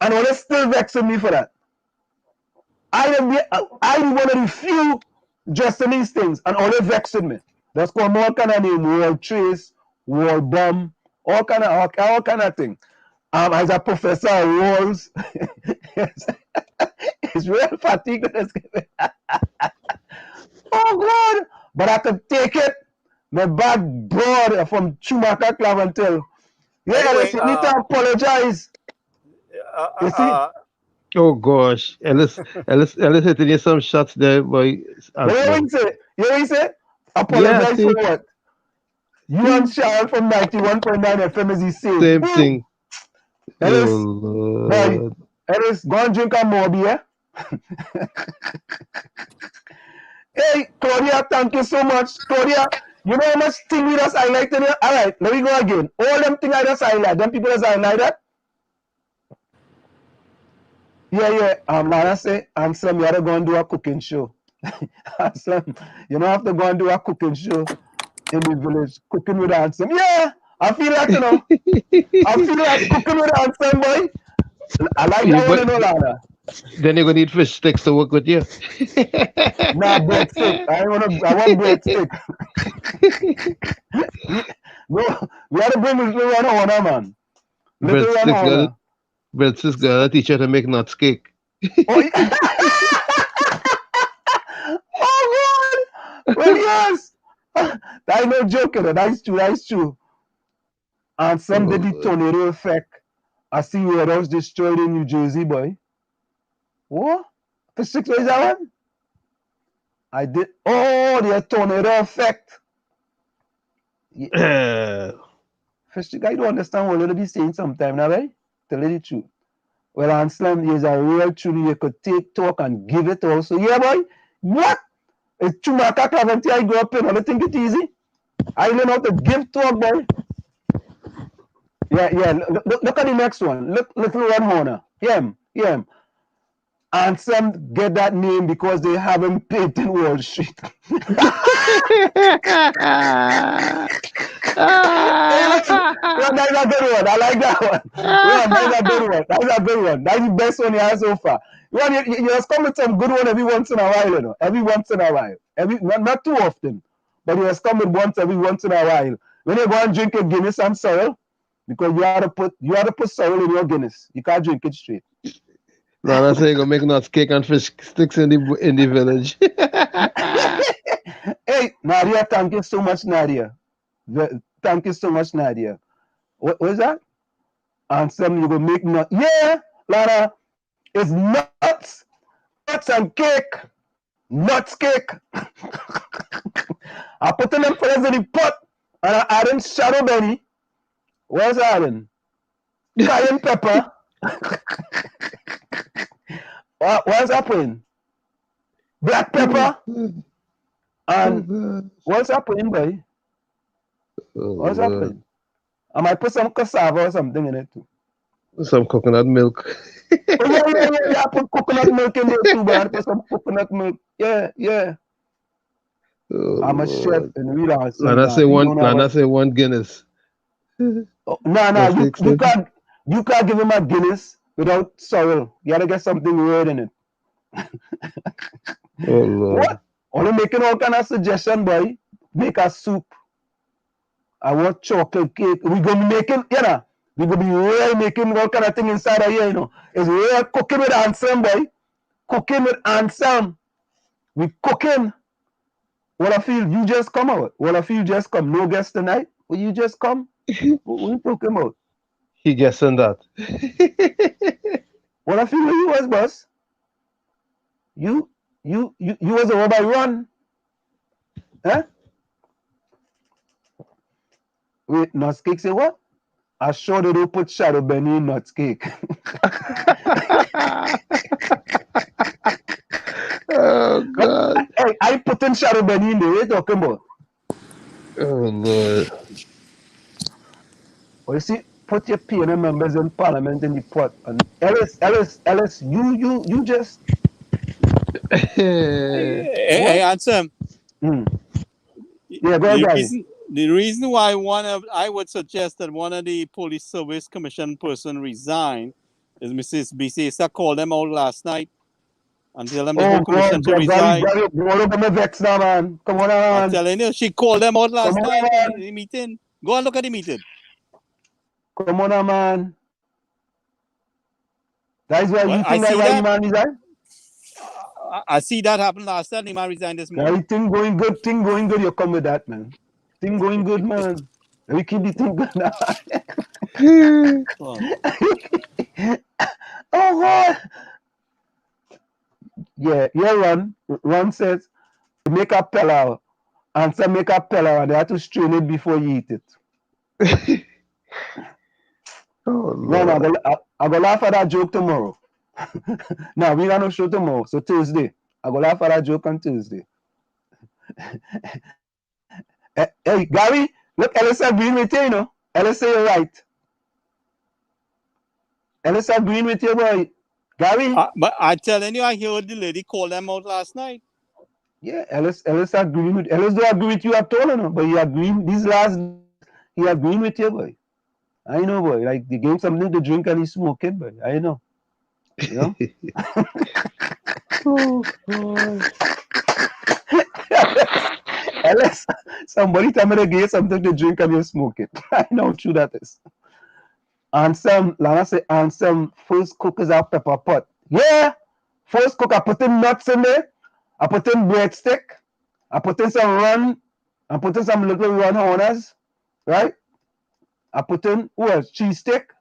and all they still vexing me for that. I one of the few addressing these things, and all they vexing me. That's called more kind of name, World Trace, World Bomb, all kind of thing. As a professor of walls, it's real fatigue. Oh God! But I could take it. My bad broad from Schumacher Claventel. Yeah, anyway, you need to apologize. You see? Oh gosh, Ellis hitting you some shots there, boy. You say? Apologize for what? You and Sharon from 91.9 FM is the same. Same thing. Ellis, Lord. Ellis, go and drink a more beer. Hey, Claudia, thank you so much. Claudia, you know how much thing we just highlighted here? All right, let me go again. All them things I just highlight, them people just highlight that. Yeah. Lana say, Anselm, you have to go and do a cooking show. Anselm, you don't have to go and do a cooking show in the village. Cooking with Anselm. Yeah, I feel like, you know. I feel like cooking with Anselm, boy. I like that one, you know, Lana. Then you're gonna need fish sticks to work with you. Nah, breadstick. I want breadstick. No, we had to bring little Ron Horner, man. Little Ron Horner. Brett's gonna teach her to make nuts cake. Oh, yeah. Oh, God. Well, yes. That's no joking. That's true. That's true. And some did the tornado effect. I see your house destroyed in New Jersey, boy. What? For 6 days, that one? I did. Oh, the tornado effect. Yeah. Fish, I don't understand what you'll be saying sometime now, right? Tell you the truth. Well, Anselm is a real truly you could take talk and give it also. Yeah, boy. What? It's Chumaka Claventi I grew up in. I don't think it's easy. I learn how to give talk, boy. Yeah. Look at the next one. Look, little Ron Horner. Him. Anselm get that name because they haven't paid in Wall Street. That's a good one. I like that one. That's a good one. That's a good one. That's the best one you have so far. You just come with some good one every once in a while, you know. Every once in a while. Not too often. But you just come with once every once in a while. When you go and drink your Guinness and sorrel, because you have to put sorrel in your Guinness. You can't drink it straight. No, that's how you gonna make nuts cake and fish sticks in the village. Hey, Nadia, thank you so much, Nadia. Thank you so much, Nadia. What is that? And some you go make nuts. Yeah, Lana, it's nuts and cake. Nuts cake. I put them fellas in the pot and I add in shadow belly. What's adding? Cayenne pepper. What's happening? Black pepper. And what's happening, boy? What's happening? I might put some cassava or something in it too. Some coconut milk. Yeah. I put coconut milk in there too, man. Put some coconut milk. Yeah. I'm a chef in real house. Lana say one Guinness. No. You can't give him a Guinness without sorrel. You gotta get something weird in it. Oh Lord. What? Only making all kind of suggestion, boy. Make a soup. I want chocolate cake. We're gonna be making, we're gonna be real making all kind of thing inside of here, you know. It's real cooking with Anselm, boy. Cooking with Anselm. We cooking. What I feel, you just come out. What I feel, just come. No guest tonight. Will you just come? What you talking about? He guessing that. What I feel where you was, boss. You was over by Ron. Huh? Wait, nuts cake say what? I sure they don't put Shadow Benny in nuts cake. Oh God. Hey, I put in Shadow Benny in there. What are you talking about? Oh Lord. Well, you see, put your PNM members in parliament in the pot. And Ellis, you just Hey, Anselm. Yeah, go ahead. The reason why I would suggest that one of the police service commission person resign is Mrs. Bisesa called them out last night and tell them the whole commission to resign. Come on, I'm telling you, she called them out last night in the meeting. Go and look at the meeting. Come on, man. That's why you think why the man resigned? I see that happen last time. The man resigned this morning. Thing going good. You come with that, man. Thing going good, man. We keep the thing good now. Oh God. Yeah, Ron says make a pillow. Answer make a pillow and they have to strain it before you eat it. Oh, no, I go laugh at that joke tomorrow. No, we got no show tomorrow, so Tuesday. I go laugh at that joke on Tuesday. Hey, Gary, look, Ellis agreeing with you, you know. Ellis say you're right. Ellis agreeing with you, boy. Gary? But I'm telling you, I heard the lady call them out last night. Yeah, Ellis agreeing with Ellis don't agree with you at all, you know, but he agreeing he agreeing with you, boy. I know, boy. Like they gave him something to drink and he smoke it, boy. I know. You know? Oh, boy. Unless somebody tell me they give you something to drink and you smoke it. I know how true that is. And some, Lana say, and some first cook is a pepper pot. Yeah, first cook, I put in nuts in there, I put in breadstick, I put in some run, I put in some little run honors, right? I put in, cheese stick.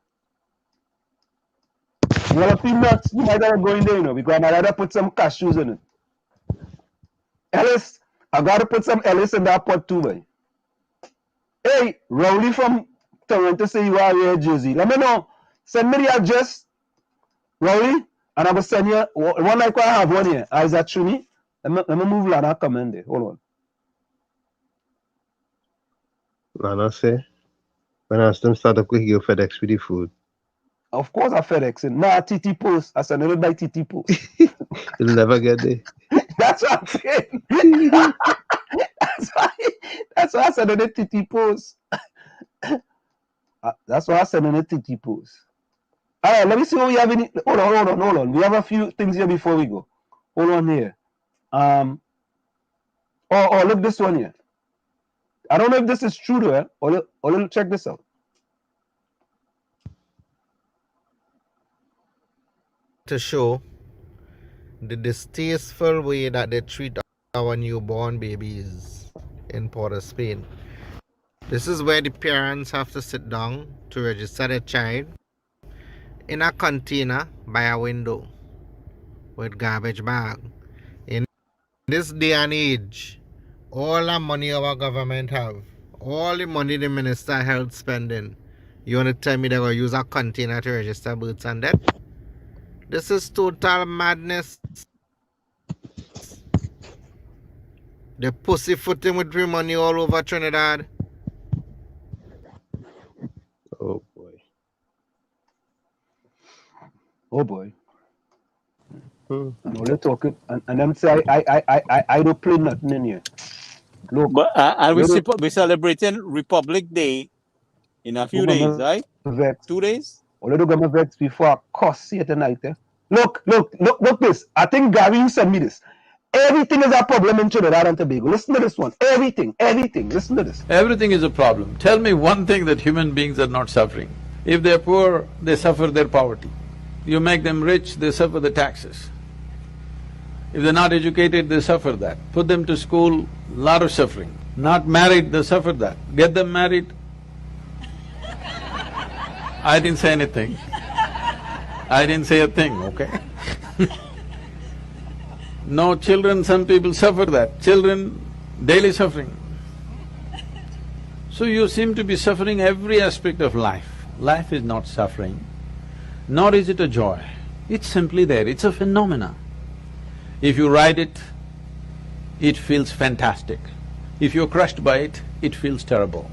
You want to nuts, you might have to go in there, because I might have to put some cashews in it. Ellis, I got to put some Ellis in that pot too, boy. Hey, Rowley from Toronto say you are here, Jersey. Let me know. Send me the address, Rowley, and I will send you one like I have one here. Is that true? Let me move Lana come in there. Hold on. Lana say, when I asked them start up quick, you FedEx with the food. Of course I FedEx it. Nah, TT Post. I send it by TT Post. You'll never get there. That's what I'm saying. That's why I send it TT Post. That's why I send it TT Post. All right, let me see what we have in. Hold on. We have a few things here before we go. Hold on here. Look this one here. I don't know if this is true though. Or check this out. To show the distasteful way that they treat our newborn babies in Port of Spain. This is where the parents have to sit down to register their child in a container by a window with garbage bag. In this day and age, all the money our government have, all the money the Minister of Health spending, you want to tell me they're going to use a container to register births and death? This is total madness. They're pussyfooting with free money all over Trinidad. Oh boy. Oh boy. And all they talking, and them say I don't play nothing in here. Look, but we're celebrating Republic Day in a few days, right? 2 days. All they do gonna vex before I cuss here tonight. Look this. I think Gary, you sent me this. Everything is a problem in Trinidad and Tobago. Listen to this one. Everything. Listen to this. Everything is a problem. Tell me one thing that human beings are not suffering. If they're poor, they suffer their poverty. You make them rich, they suffer the taxes. If they're not educated, they suffer that. Put them to school, lot of suffering. Not married, they suffer that. Get them married. I didn't say anything. I didn't say a thing, okay? No children, some people suffer that. Children, daily suffering. So you seem to be suffering every aspect of life. Life is not suffering, nor is it a joy. It's simply there, it's a phenomena. If you ride it, it feels fantastic. If you're crushed by it, it feels terrible.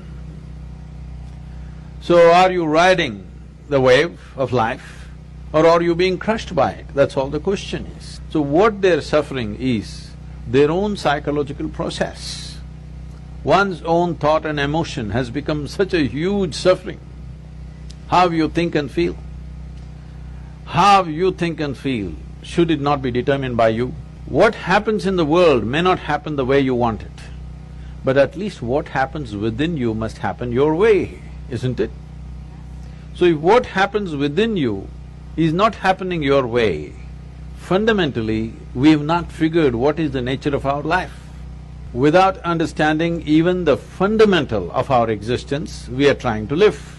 So are you riding the wave of life, or are you being crushed by it? That's all the question is. So what they're suffering is their own psychological process. One's own thought and emotion has become such a huge suffering. How you think and feel. How you think and feel, should it not be determined by you? What happens in the world may not happen the way you want it, but at least what happens within you must happen your way, isn't it? So if what happens within you is not happening your way, fundamentally, we have not figured what is the nature of our life. Without understanding even the fundamental of our existence, we are trying to live.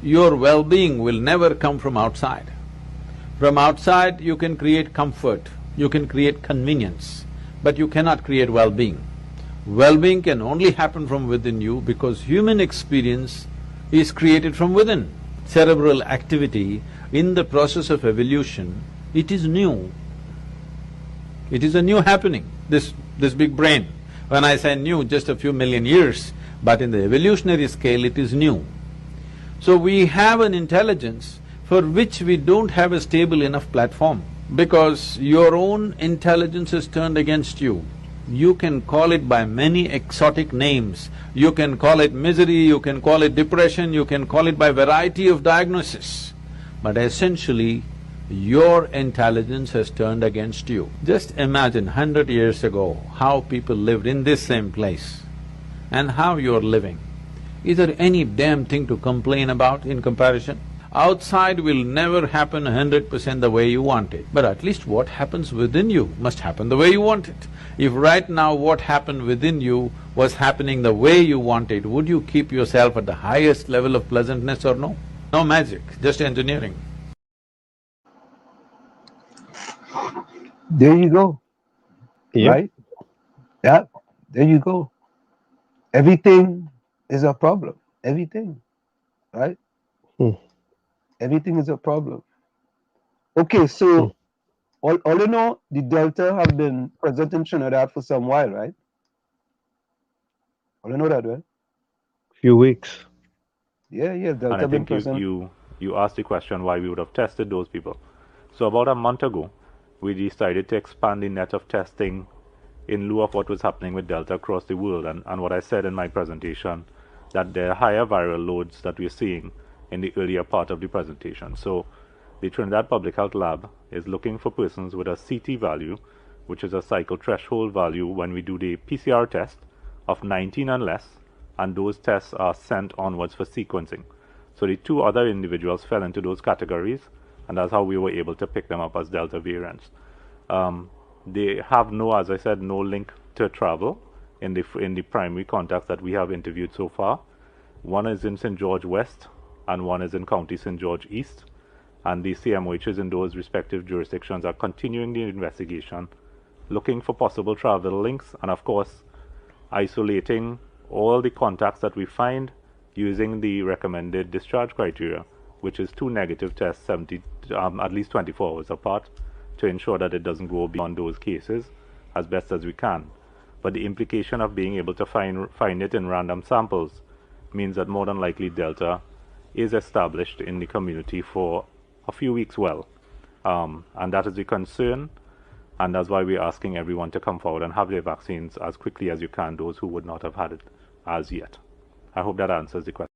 Your well-being will never come from outside. From outside, you can create comfort, you can create convenience, but you cannot create well-being. Well-being can only happen from within you because human experience is created from within. Cerebral activity in the process of evolution, it is new. It is a new happening, this big brain. When I say new, just a few million years, but in the evolutionary scale, it is new. So we have an intelligence for which we don't have a stable enough platform, because your own intelligence is turned against you. You can call it by many exotic names. You can call it misery, you can call it depression, you can call it by variety of diagnosis. But essentially, your intelligence has turned against you. Just imagine 100 years ago how people lived in this same place and how you're living. Is there any damn thing to complain about in comparison? Outside will never happen 100% the way you want it, but at least what happens within you must happen the way you want it. If right now what happened within you was happening the way you want it, would you keep yourself at the highest level of pleasantness or no? No magic, just engineering. There you go. Yep. Right? Yeah, there you go. Everything is a problem. Everything. Right? Everything is a problem. Okay, so all you know, the Delta have been present in Trinidad for some while, right? All you know that, right? Few weeks. Yeah, Delta And I been think present. you asked the question why we would have tested those people. So about a month ago, we decided to expand the net of testing in lieu of what was happening with Delta across the world. And what I said in my presentation, that there are higher viral loads that we're seeing in the earlier part of the presentation. So the Trinidad Public Health Lab is looking for persons with a CT value, which is a cycle threshold value when we do the PCR test, of 19 and less, and those tests are sent onwards for sequencing. So the two other individuals fell into those categories, and that's how we were able to pick them up as Delta variants. They have no, as I said, no link to travel in the primary contacts that we have interviewed so far. One is in St. George West, and one is in County St. George East. And the CMOHs in those respective jurisdictions are continuing the investigation, looking for possible travel links, and of course, isolating all the contacts that we find using the recommended discharge criteria, which is 2 negative tests at least 24 hours apart, to ensure that it doesn't go beyond those cases as best as we can. But the implication of being able to find it in random samples means that more than likely Delta is established in the community for a few weeks well. And that is the concern, and that's why we're asking everyone to come forward and have their vaccines as quickly as you can, those who would not have had it as yet. I hope that answers the question.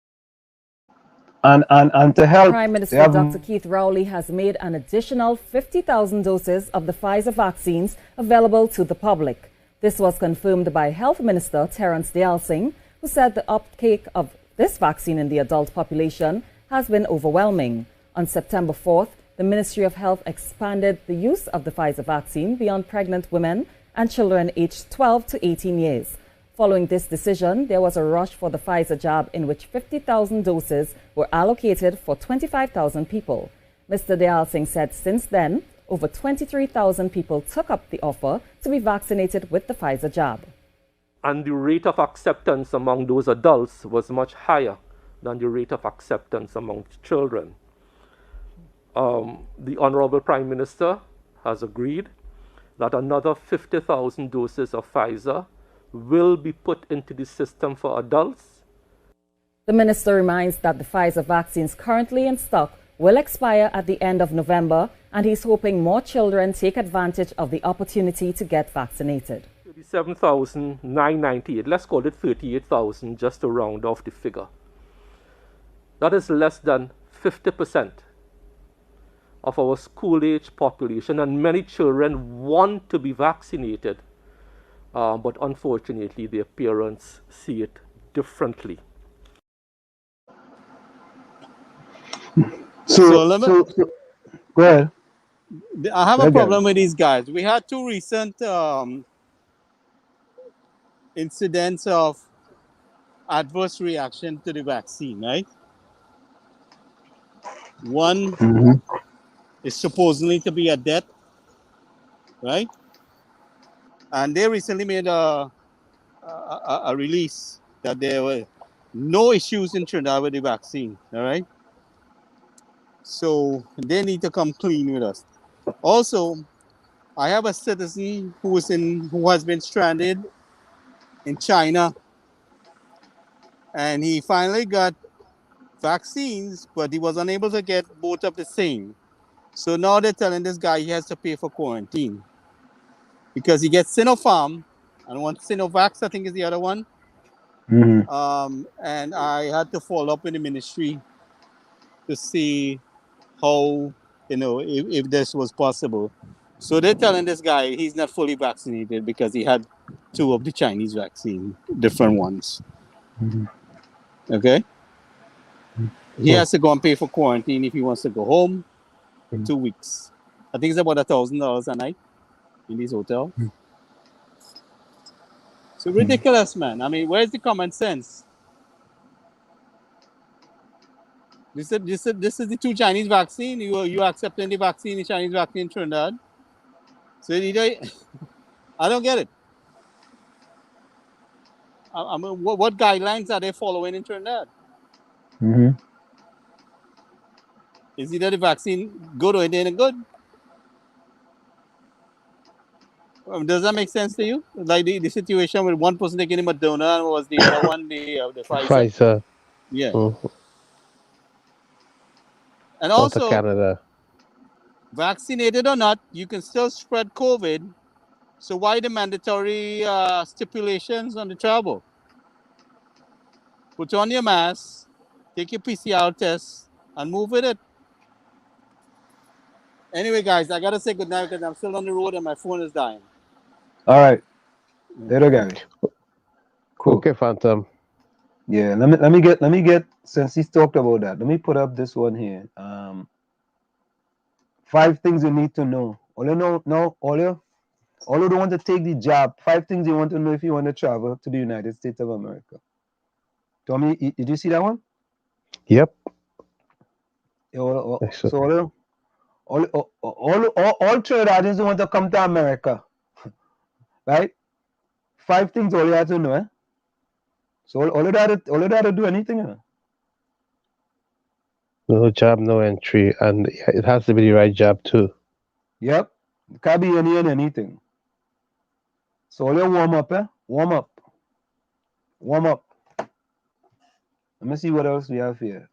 And to help, Prime Minister Dr. Keith Rowley has made an additional 50,000 doses of the Pfizer vaccines available to the public. This was confirmed by Health Minister Terence Dayal Singh, who said the uptake of this vaccine in the adult population has been overwhelming. On September 4th, the Ministry of Health expanded the use of the Pfizer vaccine beyond pregnant women and children aged 12 to 18 years. Following this decision, there was a rush for the Pfizer jab in which 50,000 doses were allocated for 25,000 people. Mr. Dayal Singh said since then, over 23,000 people took up the offer to be vaccinated with the Pfizer jab. And the rate of acceptance among those adults was much higher than the rate of acceptance among children. The Honorable Prime Minister has agreed that another 50,000 doses of Pfizer will be put into the system for adults. The minister reminds that the Pfizer vaccines currently in stock will expire at the end of November, and he's hoping more children take advantage of the opportunity to get vaccinated. 37,998, let's call it 38,000 just to round off the figure. That is less than 50% of our school-age population, and many children want to be vaccinated. But unfortunately, their parents see it differently. So go ahead. I have a problem with these guys. We had two recent incidents of adverse reaction to the vaccine, right? One is supposedly to be a death, right? And they recently made a release that there were no issues in Trinidad with the vaccine, all right? So they need to come clean with us. Also, I have a citizen who has been stranded in China, and he finally got vaccines, but he was unable to get both of the same. So now they're telling this guy he has to pay for quarantine because he gets Sinopharm and one Sinovac, I think is the other one. And I had to follow up in the ministry to see how if this was possible. So they're telling this guy he's not fully vaccinated because he had 2 of the Chinese vaccine, different ones. Mm-hmm. Okay? He has to go and pay for quarantine if he wants to go home for 2 weeks. I think it's about $1,000 a night in these hotels. So ridiculous, man. I mean, where's the common sense? This is the 2 Chinese vaccine. You accepting the vaccine, the Chinese vaccine in Trinidad. So I don't get it. I mean, what guidelines are they following in Trinidad? Mm-hmm. Is either the vaccine good or it ain't good? Does that make sense to you? Like the situation with one person taking Moderna and was the other one the Pfizer? Pfizer. Yeah. Mm-hmm. And Out of also, Canada. vaccinated or not, you can still spread COVID. So why the mandatory stipulations on the travel? Put on your mask, take your PCR test, and move with it. Anyway, guys, I gotta say goodnight because I'm still on the road and my phone is dying. All right. Later, Gary. Cool. Okay, Phantom. Yeah, let me get since he's talked about that. Let me put up this one here. 5 things you need to know. All you don't want to take the job. 5 things you want to know if you want to travel to the United States of America. Tommy, did you see that one? Yep. Yeah, so all Trinidadians who want to come to America, right? 5 things all you have to know, eh? So all of that to do anything, you know? No job, no entry, and it has to be the right job too. Yep. It can't be any and anything. So all you warm up, eh? Warm up. Let me see what else we have here.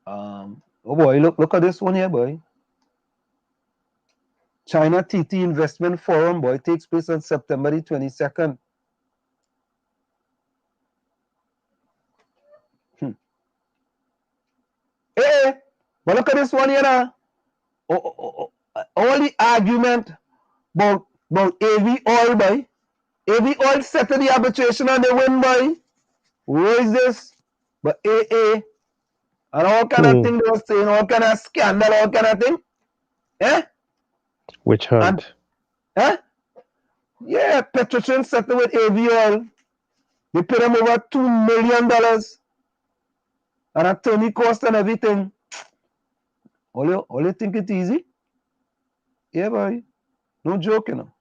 Oh boy, look at this one here, boy. China TT Investment Forum, boy, takes place on September the 22nd. Hey, but look at this one here now. All the argument about AV oil, boy. AV oil settled the arbitration and they win, boy. Where is this? But AA and all kind of thing they were saying, all kind of scandal, all kind of thing. Eh? Witch hunt. Yeah, Petrotrin settled with AV oil. They paid them over $2 million. And attorney cost and everything. All you think it easy? Yeah, boy. No joke, you know.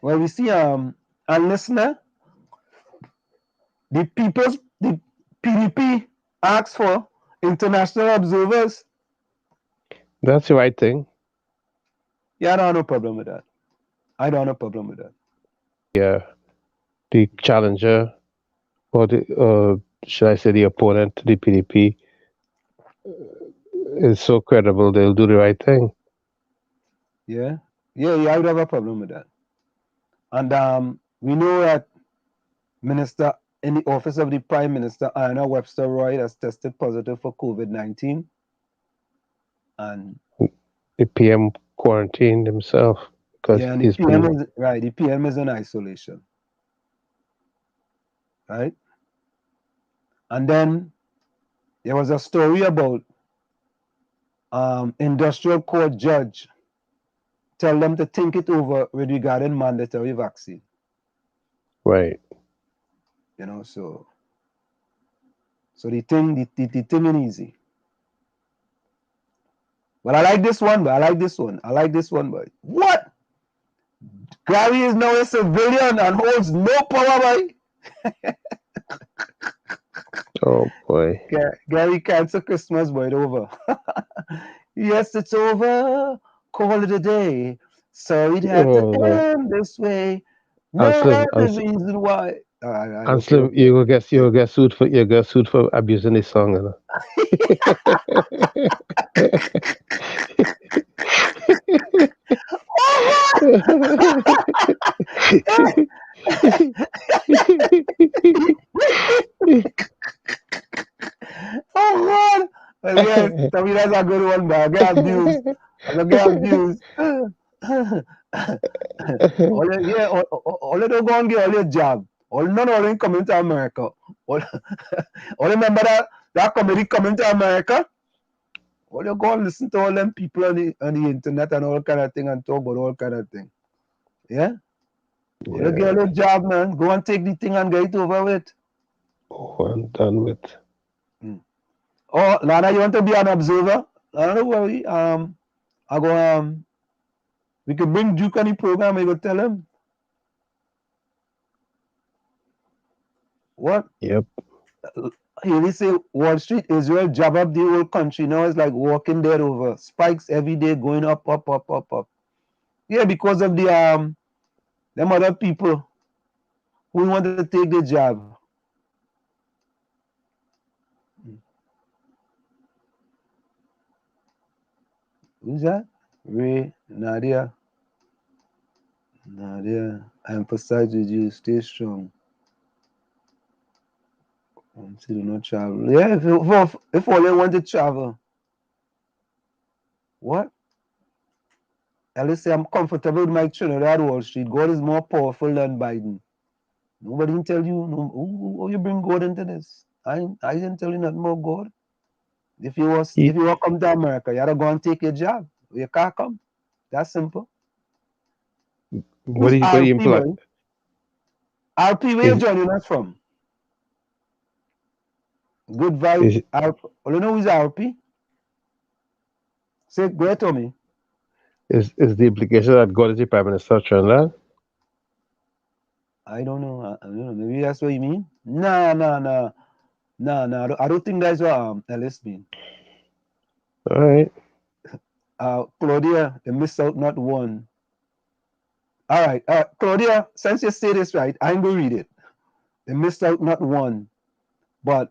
Well, we see and listener, the PDP asked for international observers. That's the right thing. Yeah, I don't have no problem with that. Yeah, the challenger, or the should I say the opponent to the PDP, is so credible. They'll do the right thing. Yeah, I would have a problem with that. And we know that Minister in the office of the Prime Minister, Anna Webster Roy, has tested positive for COVID-19. And the PM quarantined himself because the PM is in isolation. Right? And then there was a story about industrial court judge tell them to think it over with regarding mandatory vaccine. Right. You know, so the thing is easy. But I like this one, boy. What? Gary is now a civilian and holds no power, boy. Oh boy. Gary cancel Christmas, boy. It's over. Yes, it's over. Call it a day. So it had to end this way. No other reason why. Slim, you will get sued for abusing this song, you know. Yeah, tell me that's a good one, but I get abused. I get abused. All don't go and get all your job. None of them coming to America. All remember that comedy coming to America? All you go and listen to all them people on the internet and all kind of thing and talk about all kind of thing. Yeah? All you get a job, man. Go and take the thing and get it over with. Oh, I'm done with. Oh, Lana, you want to be an observer? Don't worry. I go we could bring Duke on the program. We go tell him. What? Yep. Here they say Wall Street, Israel jab up the whole country. Now it's like walking there over spikes every day, going up. Yeah, because of the them other people who wanted to take the job. Who's that? Ray, Nadia. Nadia, I emphasize with you, stay strong. Do not travel. Yeah, if all they want to travel. What? Alice say I'm comfortable with my Trinidad Wall Street. God is more powerful than Biden. Nobody can tell you who you bring God into this. I didn't tell you nothing about God. If you want to come to America, you gotta go and take your job. You can't come. That's simple. What do you imply? RP, where you joining us from? Good vibe. You know who's RP? Say, go ahead to me. Is the implication that God is the Prime Minister of Trinidad? I don't know. Maybe that's what you mean. No. I don't think that's what Ellis mean. All right. Claudia, you missed out not one. All right, Claudia, since you say this right, I'm going to read it. You missed out not one. But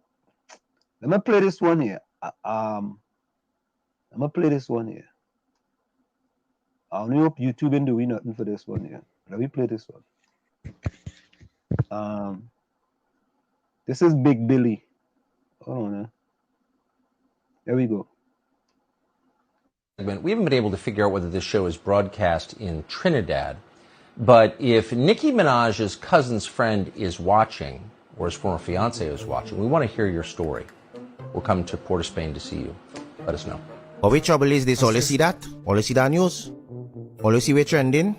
let me play this one here. Let me play this one here. I only hope YouTube ain't doing nothing for this one here. Let me play this one. This is Big Billy. Hold on. There we go. We haven't been able to figure out whether this show is broadcast in Trinidad, but if Nicki Minaj's cousin's friend is watching, or his former fiance is watching, we want to hear your story. We'll come to Port of Spain to see you. Let us know. But which trouble is this? All you see that? All you see that news? All you see we're trending?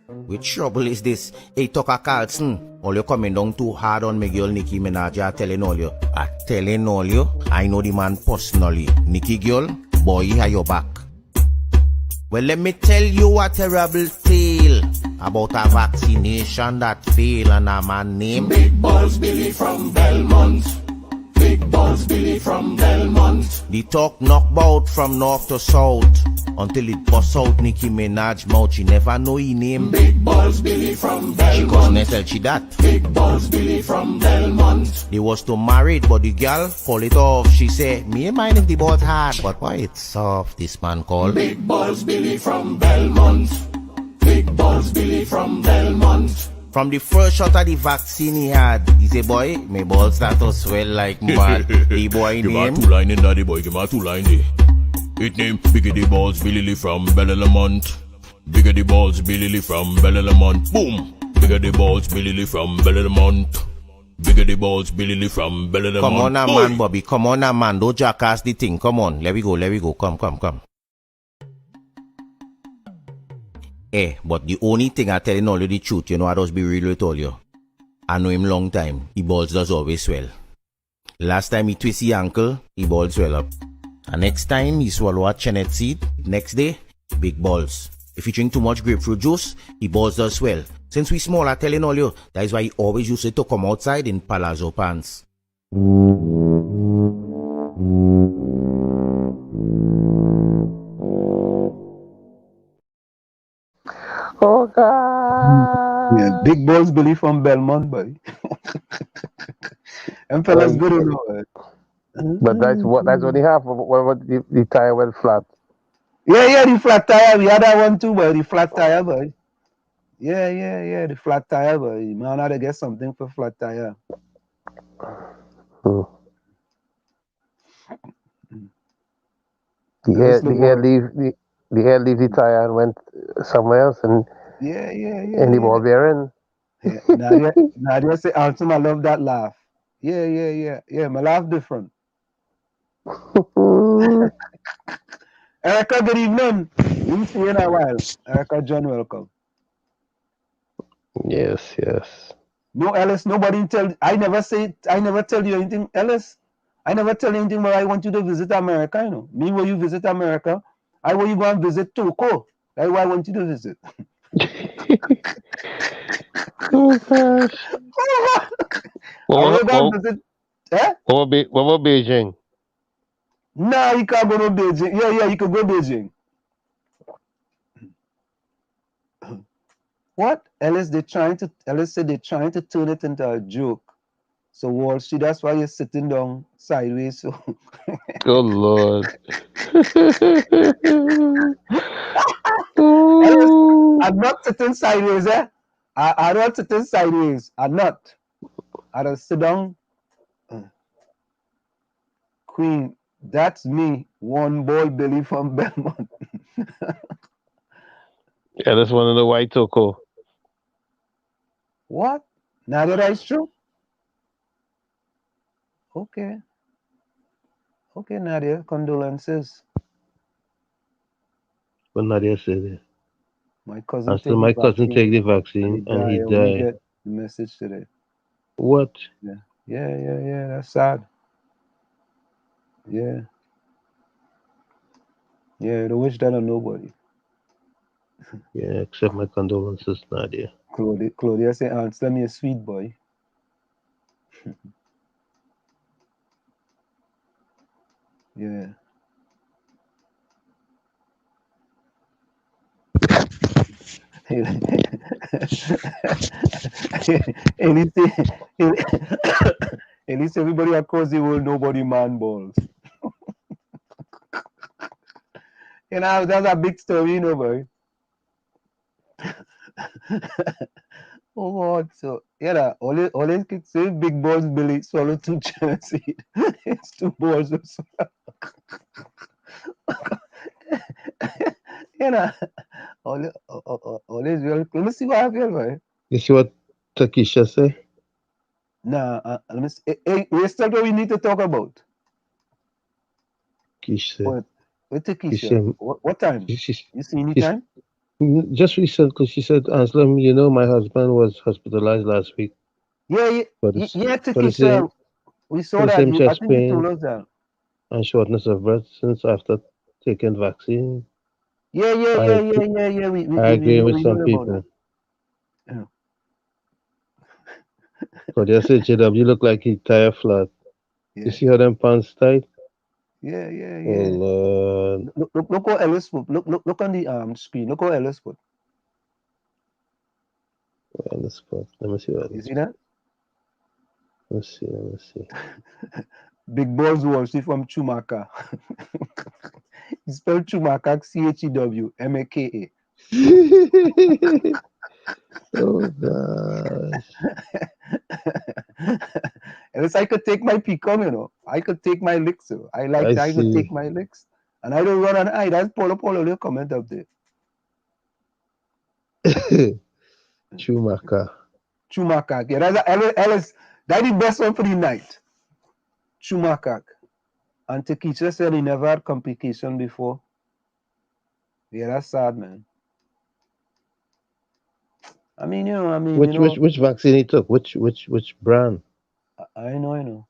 Which trouble is this? Hey, Tucker Carlson, all you coming down too hard on my girl Nicki Minaj. I'm telling all you. I know the man personally. Nicki girl, boy, he have your back. Well, let me tell you a terrible tale about a vaccination that failed and a man named Big Balls Billy from Belmont. Big Balls Billy from Belmont. The talk knock bout from north to south until it bust out Nicki Minaj mouth. She never know he name. Big Balls Billy from Belmont. She couldn't tell she that. Big Balls Billy from Belmont. They was to married, but the girl call it off. She say, me mind if the balls hard, but why it's soft, this man called Big Balls Billy from Belmont. Big Balls Billy from Belmont. From the first shot of the vaccine he had, he say, boy, my balls start to swell like mad. The boy give name? Give 2 line in that, the boy, give 2 line there. It name Biggie Balls Billy from Bellemont. Biggie Balls Billy from Bellemont. Boom! Biggie Balls Billy from Bellemont. Biggie Balls Billy from Bellemont. Come on now, man, Bobby. Come on now, man. Don't jackass the thing. Come on. Let we go. Come. But the only thing I telling all you the truth, I just be real with all you. I know him long time. He balls does always swell. Last time he twist his ankle, he balls swell up. And next time he swallow a chenet seed, next day, big balls. If he drink too much grapefruit juice, he balls does swell. Since we small, I telling all you, that is why he always used to come outside in palazzo pants. Oh God! Yeah, Big Balls Billy from Belmont, boy. Them fellas good enough. But that's what he have. What the tire went flat. Yeah, the flat tire. We had that one too, boy. The flat tire, boy. Yeah, the flat tire, boy. Man, how to get something for flat tire. The air leave the tire and went somewhere else and in the ball bearing. Yeah. Nadia say, Alton, I love that laugh. Yeah. My laugh different. Erica, good evening. We see you in a while. Erica John, welcome. Yes. No, Ellis, nobody I never tell you anything, Ellis. I never tell you anything, but I want you to visit America, you know. Me, when you visit America, I want you go and visit Toko. That's why I want you to visit. Oh gosh. I want to visit. What about Beijing? Nah, you can't go to Beijing. Yeah, you can go Beijing. What? Ellis said they're trying to turn it into a joke. So Wall Street, that's why you're sitting down sideways. So Good Lord. Ellis, I'm not sitting sideways, eh? I'm not sitting sideways. I'm not. I'll sit down. Queen, that's me. One boy Billy from Belmont. Yeah, that's one of the white Toko. What? Nadia, that's true? Okay, Nadia, condolences. What Nadia said. My cousin take the vaccine and he only died. get the message today. What? Yeah. That's sad. Yeah. Don't wish that on nobody. Yeah, accept my condolences, Nadia. Claudia say, answer me a sweet boy. Yeah. At least everybody across the world, nobody man balls. That's a big story, you know, boy. Oh God, so always kick say big balls Billy swallow two jersey. It's two balls of always well. Let me see what I feel, boy. You see what Takisha say? Nah, let me see. Hey, where's that what we need to talk about? Kisha. What Takisha? What time? You see any time? Just recent, because she said, Anselm, my husband was hospitalized last week. Yeah, Takisha. We saw that. I think you told us that. And shortness of breath since after taking vaccine. Yeah. I agree with some people. Yeah. But they say, JW look like he tire flat. Yeah. You see how them pants tight? Yeah. Oh Lord. Look how Ellis put. Look on the screen. Look how Ellis put. Ellis put. Let me see what you see that? Let's see. Big Balls Wall Street from Chumaka. He spelled Chumaka CHEWMAKA. Oh gosh. Unless I could take my pecan, I could take my licks. I could take my licks. And I don't run an eye. That's Polo comment up there. Chumaka. Yeah, that's Ellis. That's the best one for the night. Chumaka. And Takisha said he never had complication before. Yeah, that's sad, man. Which vaccine he took? Which brand? I know.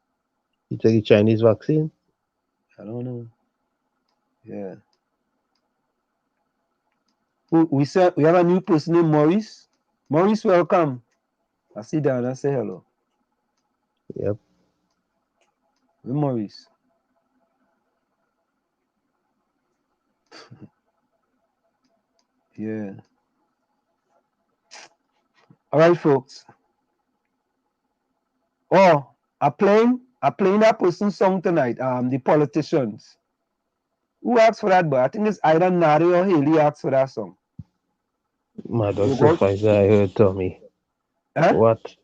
He took a Chinese vaccine? I don't know. Yeah. We have a new person named Maurice. Maurice, welcome. I sit down and say hello. Yep. Maurice. Yeah. All right, folks. Oh, I'm playing that person's song tonight. The Politicians. Who asked for that, boy? I think it's either Nari or Haley asked for that song. My dog said Pfizer. I heard Tommy. Huh? What?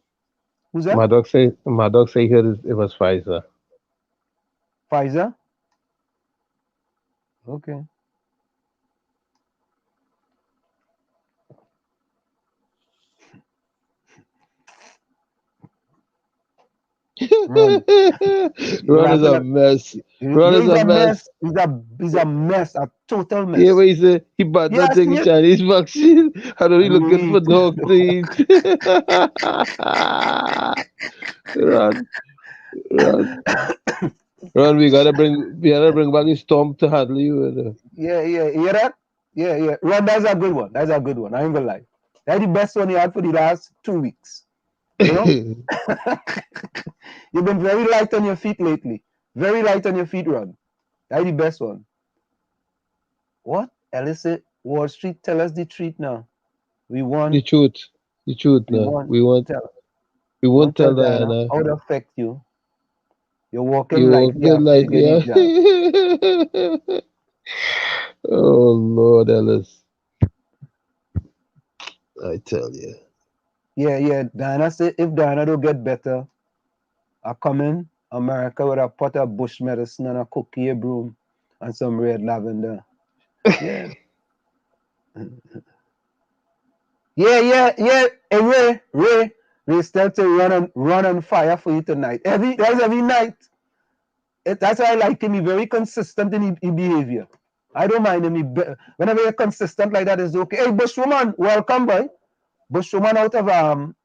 Who's that? My dog say he heard it was Pfizer. Pfizer? Okay. Ron. Ron is a mess. Ron is He's a a mess. mess. He's a mess, a total mess. Yeah, but he said he bought Yeah, not I taking see it. Chinese vaccine. I know he looking for Wait. dog treat. Ron, Ron, Ron, we gotta bring back the storm to handle you. Yeah, yeah. You hear that? Yeah, yeah. Ron, that's a good one. That's a good one. I ain't gonna lie. That's the best one you had for the last 2 weeks. You know? You've been very light on your feet lately. Very light on your feet, Ron. That's the best one. What? Alice, Wall Street, tell us the truth now. We want, The truth, the truth. we Now want, we we won't want to tell tell Diana Diana. how it affect you. You're walking You walk lightly good after you get lightly, the yeah. job. Oh Lord, Ellis, I tell you. Yeah, yeah. Diana said if Diana don't get better, I come in America with a pot of bush medicine and a cookie, a broom, and some red lavender. Yeah. Yeah, yeah, yeah. Hey, Ray still to run on fire for you tonight. That's every night. That's why I like him. He's very consistent in his behavior. I don't mind him. Whenever you're consistent like that, it's okay. Hey, Bushwoman, welcome, boy. Bushwoman out of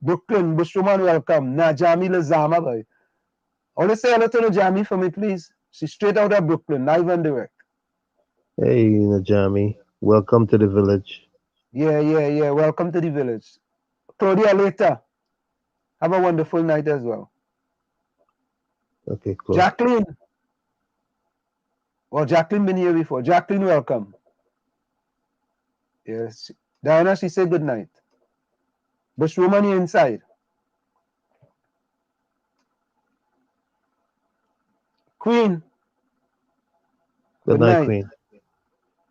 Brooklyn. Bushwoman, welcome. Najami Lazama, boy. Only say hello to Najami for me, please. She's straight out of Brooklyn, live and direct. Hey, Najami, welcome to the village. Yeah, yeah, yeah. Welcome to the village. Claudia, later. Have a wonderful night as well. Okay, cool. Jacqueline. Well, Jacqueline been here before. Jacqueline, welcome. Yes. Diana, she said good night. Bushwoman, you inside. Queen. Good night, Queen.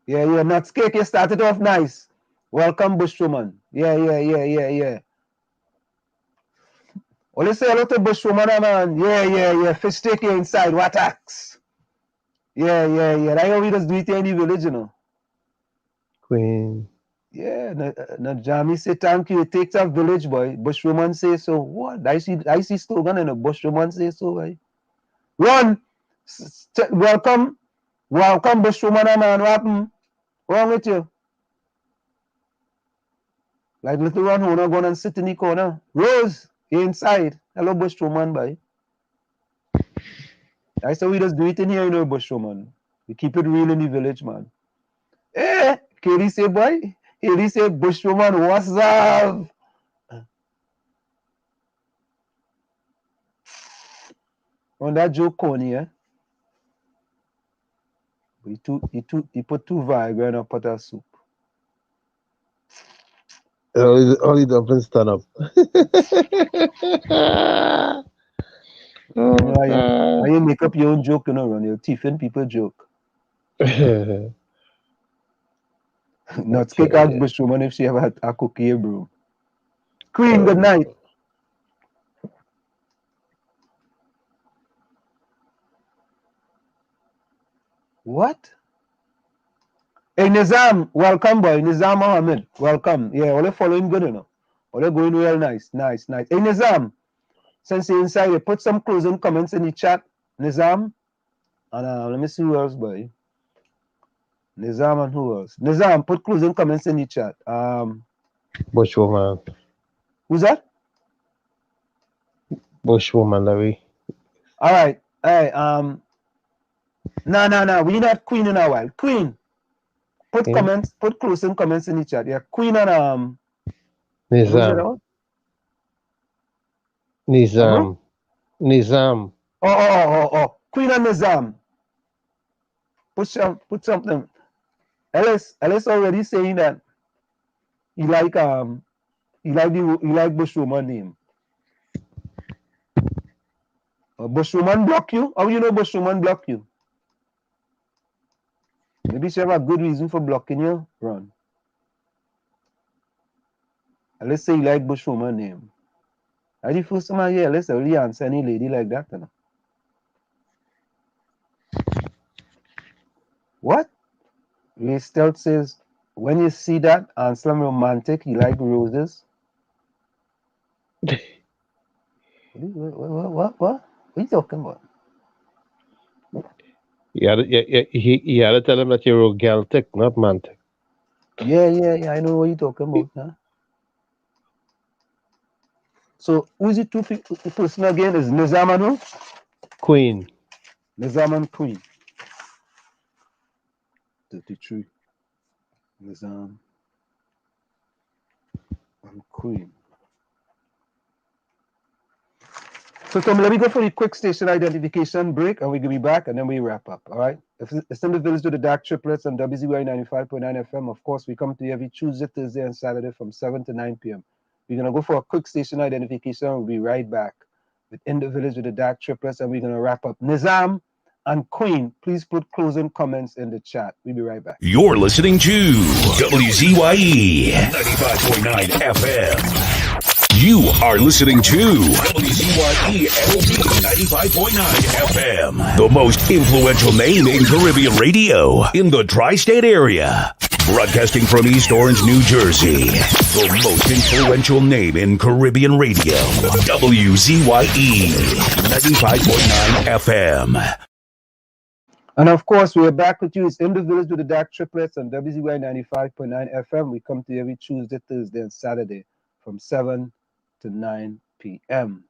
Yeah, yeah. Nuts cake, you started off nice. Welcome, Bushwoman. Yeah. Well, you say hello to Bushwoman, man. Yeah. Fish steak you inside. What axe? Yeah. That's how we just do it here in the village, you know. Queen. Yeah, Najami say thank you. It takes a village, boy. Bushwoman say so. What? I see slogan and a Bushwoman say so, boy. Run! Welcome, Bushwoman, man. What happened? Wrong with you? Like little Ron Hona going and sit in the corner. Rose, you inside. Hello, Bushwoman, boy. I say we just do it in here, you know, Bushwoman. We keep it real in the village, man. Eh, Katie say, boy. Katie say, Bushwoman, what's up? On that joke corny, eh? He put two Viagra in a pot of soup. Only dumplings stand up. You know, you make up your own joke, you know, Ron. You're teething people joke. Not kick out Bushwoman if she ever had a cookie, bro. Queen, good night. What? Hey, Nizam, welcome, boy. Nizam Mohammed, welcome. Yeah, all following good, you know. All going real nice. Hey, Nizam, since you're inside, you put some closing comments in the chat, Nizam. And let me see who else, boy. Nizam and who else? Nizam, put closing comments in the chat. Bushwoman. Who's that? Bushwoman, Larry. All right. Hey, no. We need Queen in a while. Queen, put comments, put closing comments in the chat. Yeah, Queen and Nizam. Nizam. Oh. Queen and Nizam. Put something. Ellis already saying that he like Bushwoman name. Bushwoman block you? How you know Bushwoman block you? Maybe she have a good reason for blocking you, Ron. Let's say you like Bushwoman name. Are the first time I hear let's really answer any lady like that, you know? What? Ray Stout says, when you see that, Anselm romantic, he like roses. What? What are you talking about? You had to tell him that you're romantic, not mantic. Yeah. I know what you're talking about. Huh? So, who's the two person again? Is Nizam and who? Queen. Nizam and Queen. 33. Nizam and Queen. So, Tom, let me go for the quick station identification break, and we're going to be back, and then we wrap up. All right? It's in the village to the Dark Triplets on WZYE 95.9 FM. Of course, we come to you every Tuesday, Thursday, and Saturday from 7 to 9 p.m. We're going to go for a quick station identification. We'll be right back with In the Village with the Dark Triplets, and we're going to wrap up. Nizam and Queen, please put closing comments in the chat. We'll be right back. You're listening to WZYE 95.9 FM. You are listening to WZYE LP 95.9 FM, the most influential name in Caribbean radio in the tri-state area. Broadcasting from East Orange, New Jersey, the most influential name in Caribbean radio, WZYE 95.9 FM. And of course, we are back with you. It's In the Village with the Dark Triplets on WZYE 95.9 FM. We come to you every Tuesday, Thursday, and Saturday from 7 to 9 p.m.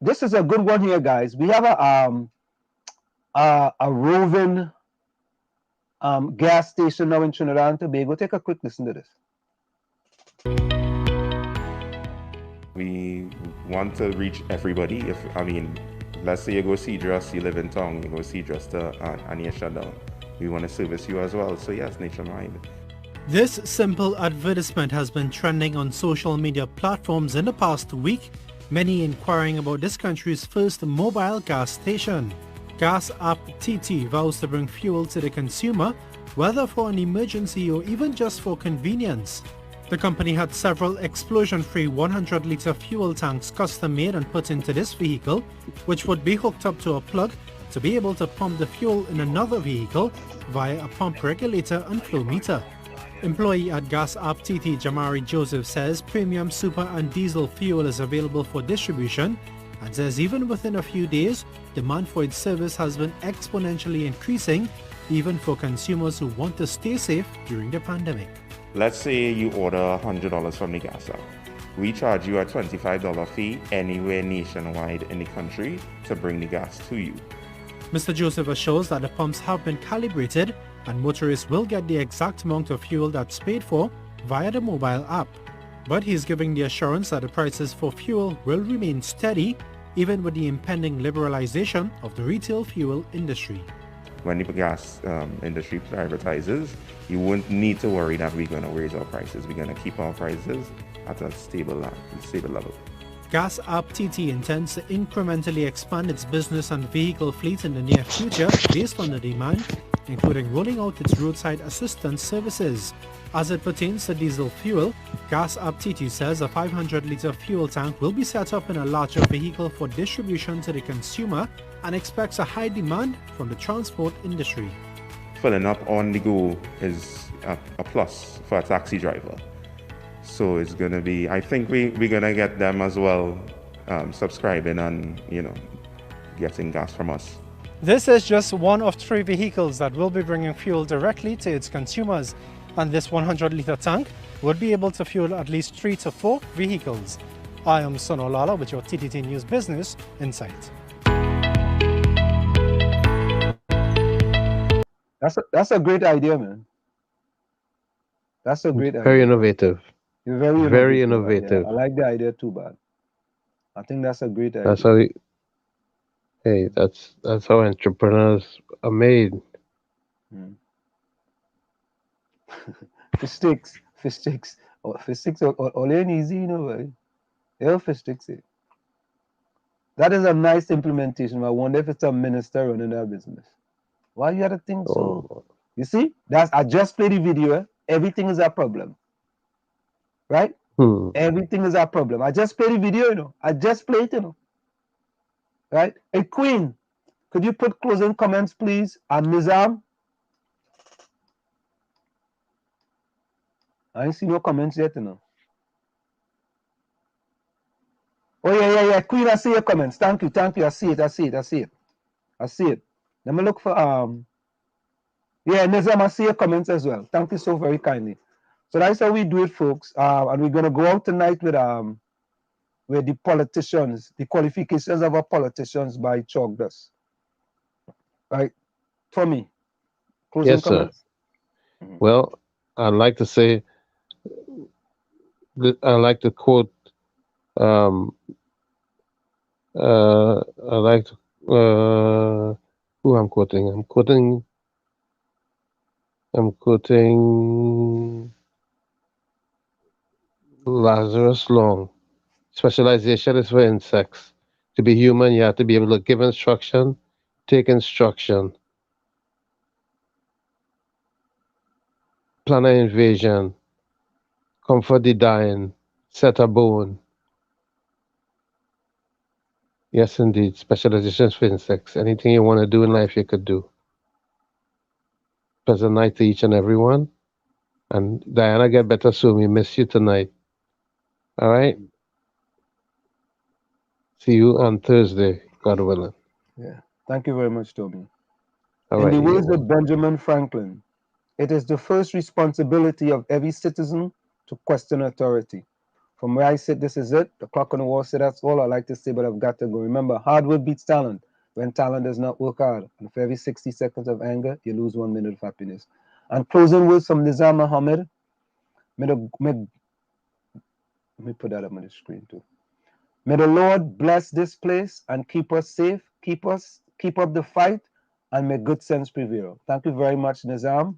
This is a good one here, guys. We have a roving gas station now in Trinidad and Tobago. Take a quick listen to this. We want to reach everybody. Let's say you go see Just, you live in town, you go see Just and you shut down. We want to service you as well. So yes, nationwide. This simple advertisement has been trending on social media platforms in the past week, many inquiring about this country's first mobile gas station. Gas app TT vows to bring fuel to the consumer, whether for an emergency or even just for convenience. The company had several explosion-free 100-litre fuel tanks custom-made and put into this vehicle, which would be hooked up to a plug to be able to pump the fuel in another vehicle via a pump regulator and flow meter. Employee at Gas App TT Jamari Joseph says premium super and diesel fuel is available for distribution and says even within a few days, demand for its service has been exponentially increasing, even for consumers who want to stay safe during the pandemic. Let's say you order $100 from the gas app. We charge you a $25 fee anywhere nationwide in the country to bring the gas to you. Mr. Joseph assures that the pumps have been calibrated and motorists will get the exact amount of fuel that's paid for via the mobile app. But he's giving the assurance that the prices for fuel will remain steady even with the impending liberalization of the retail fuel industry. When the gas industry privatizes, you won't need to worry that we're going to raise our prices. We're going to keep our prices at a stable level. Gas App TT intends to incrementally expand its business and vehicle fleet in the near future based on the demand, including rolling out its roadside assistance services. As it pertains to diesel fuel, Gas App TT says a 500-litre fuel tank will be set up in a larger vehicle for distribution to the consumer and expects a high demand from the transport industry. Filling up on the go is a plus for a taxi driver. So it's going to be, I think we're going to get them as well subscribing and, getting gas from us. This is just one of 3 vehicles that will be bringing fuel directly to its consumers, and this 100-litre tank would be able to fuel at least 3 to 4 vehicles. I am Sono Lala with your TTT News Business Insight. That's a great idea, man. That's a great idea. Very innovative. Very innovative. I like the idea too, bad. I think that's a great idea. That's how. That's how entrepreneurs are made. Fish sticks. All ain't easy, right? Fish sticks. That is a nice implementation. I wonder if it's a minister running that business. Why you had to think so? You see, I just played the video. Everything is a problem. Right? Everything is a problem. I just played the video, I just played it, Right? Hey, Queen, Could you put closing comments, please? And Nizam? I ain't see no comments yet, you know. Oh, yeah. Queen, I see your comments. Thank you. I see it. Let me look for, yeah, Nizam, I see your comments as well. Thank you so very kindly. So that's how we do it, folks. And we're going to go out tonight with the politicians, the qualifications of our politicians by Chogdas. Right? Tommy, closing Yes, sir. comments? Well, I'd like to say, I like to quote, I like to, who I'm quoting? I'm quoting Lazarus Long. Specialization is for insects. To be human, you have to be able to give instruction, take instruction, plan an invasion, comfort the dying, set a bone. Yes, indeed. Specializations for insects. Anything you want to do in life, you could do. Pleasant night to each and every one. And Diana, get better soon. We miss you tonight. All right? See you on Thursday, God willing. Yeah. Thank you very much, Tommy. All In right. the words of Benjamin Franklin, it is the first responsibility of every citizen to question authority. From where I sit, this is it. The clock on the wall said that's all I like to say, but I've got to go. Remember, hard work beats talent when talent does not work hard. And for every 60 seconds of anger, you lose 1 minute of happiness. And closing words from Nizam Muhammad. Let me put that up on the screen too. May the Lord bless this place and keep us safe, keep up the fight, and may good sense prevail. Thank you very much, Nizam.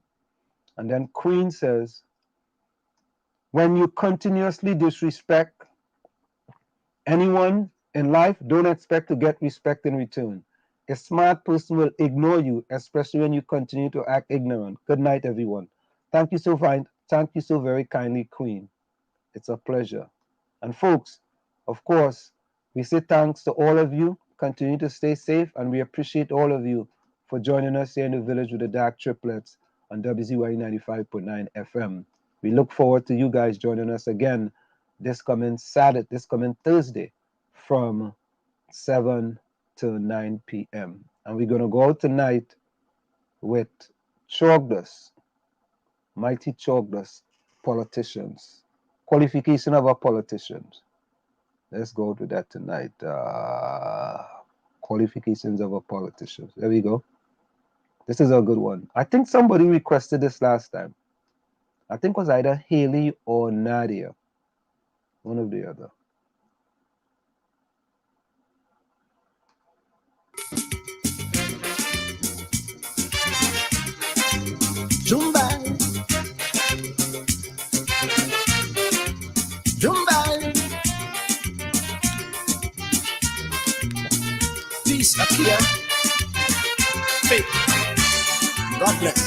And then Queen says, when you continuously disrespect anyone in life, don't expect to get respect in return. A smart person will ignore you, especially when you continue to act ignorant. Good night, everyone. Thank you so very kindly, Queen. It's a pleasure. And folks, of course, we say thanks to all of you. Continue to stay safe, and we appreciate all of you for joining us here in the village with the Dark Triplets on WZYE 95.9 FM. We look forward to you guys joining us again this coming Thursday from 7 to 9 p.m. And we're going to go out tonight with Chogdas, Mighty Chogdas, politicians. Qualification of our politicians. Let's go to that tonight. Qualifications of our politicians. There we go. This is a good one. I think somebody requested this last time. I think it was either Haley or Nadia. One of the other. Jumbai. Peace, Akia. Faith. God bless.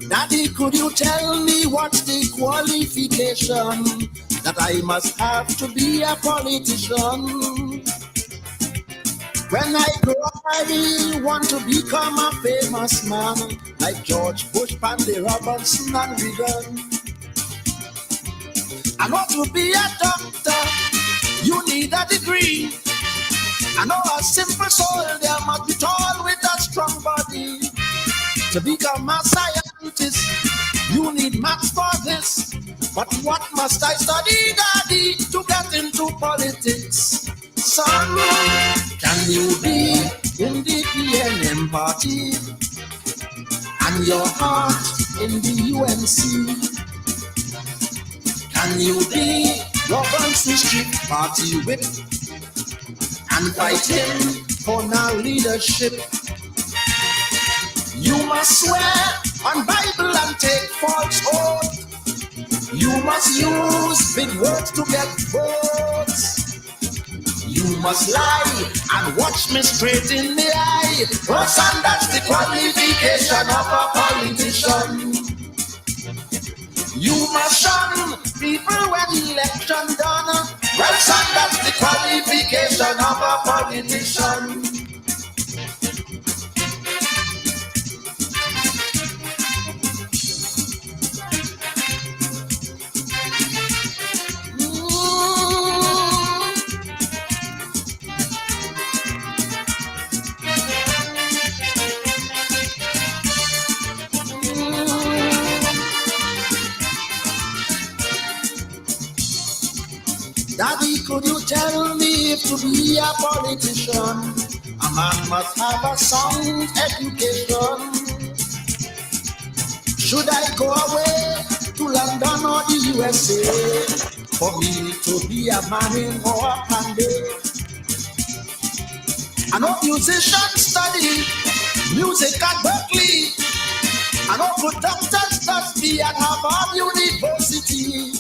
Daddy, could you tell me what's the qualification that I must have to be a politician? When I grow up, I want to become a famous man like George Bush, Pandy Robinson, and Reagan. I want to be a doctor, you need a degree. I know a simple soldier must be tall with a strong body. To become a scientist, you need maths for this. But what must I study, Daddy, to get into politics? Son, can you be in the PNM party and your heart in the UNC? Can you be Robinson Street Party whip and fighting for now leadership? You must swear on Bible and take false oath. You must use big words to get votes. You must lie and watch me straight in the eye. Oh, son, that's the qualification of a politician. You must shun people when election done. Well, son, that's the qualification of a politician. Daddy, could you tell me if to be a politician, a man must have a sound education? Should I go away to London or the USA for me to be a man in or Sunday? I know musicians study music at Berkeley. I know good doctors study at Harvard University.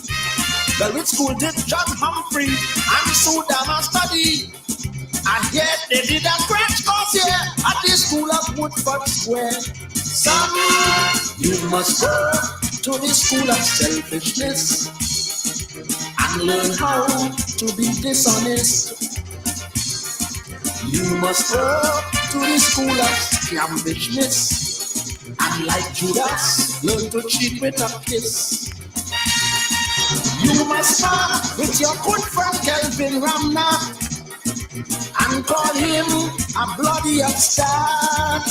Well, which school did John Humphrey and Sudama study? I hear they did a great course here at the school of Woodford Square. Son, you must go to the school of selfishness and learn how to be dishonest. You must go to the school of scambishness and, like Judas, learn to cheat with a kiss. You must start with your good friend Kelvin Ramnath and call him a bloody upstart.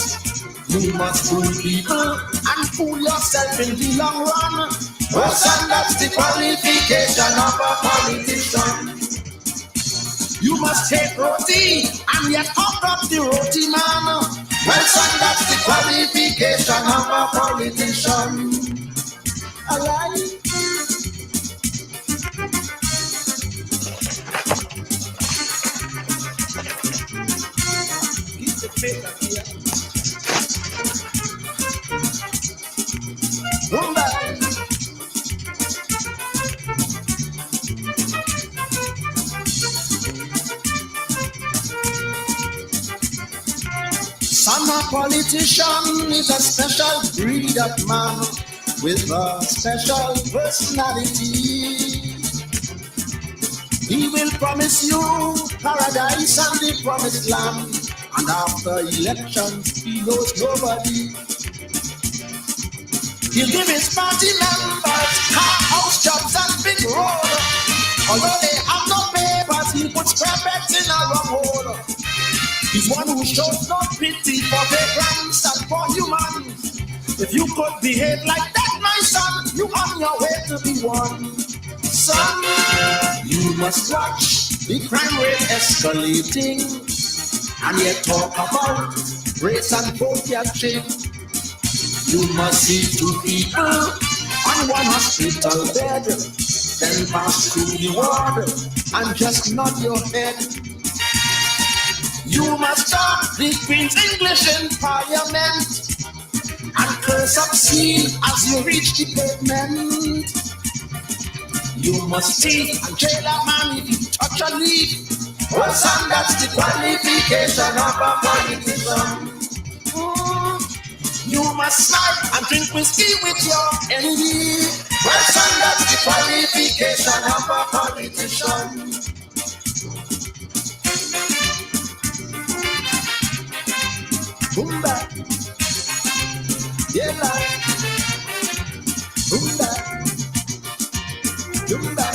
You must fool people and fool yourself in the long run. Well, son, that's the qualification of a politician. You must take roti and yet hop up the roti man. Well, son, that's the qualification of a politician. Alright. Son, a politician is a special breed of man with a special personality. He will promise you paradise and the promised land, and after elections he knows nobody. He'll give his party members car, house, jobs and big road. Although they have no papers, he puts carpets in a wrong hole. He's one who shows no pity for vagrants and for humans. If you could behave like that, my son, you on your way to be one. Son, you must watch the crime rate escalating, and yet talk about race and poverty. You must see two people on one hospital bed, then pass through the ward and just nod your head. You must talk the Queen's English in Parliament and curse obscene as you reach the pavement. You must see and jail a man if you touch a leaf. Well, son, that's the qualification of a politician. You must smoke and drink whiskey with your enemy. Well, son, that's the qualification of a politician. Boomba, yeah, boomba, boomba.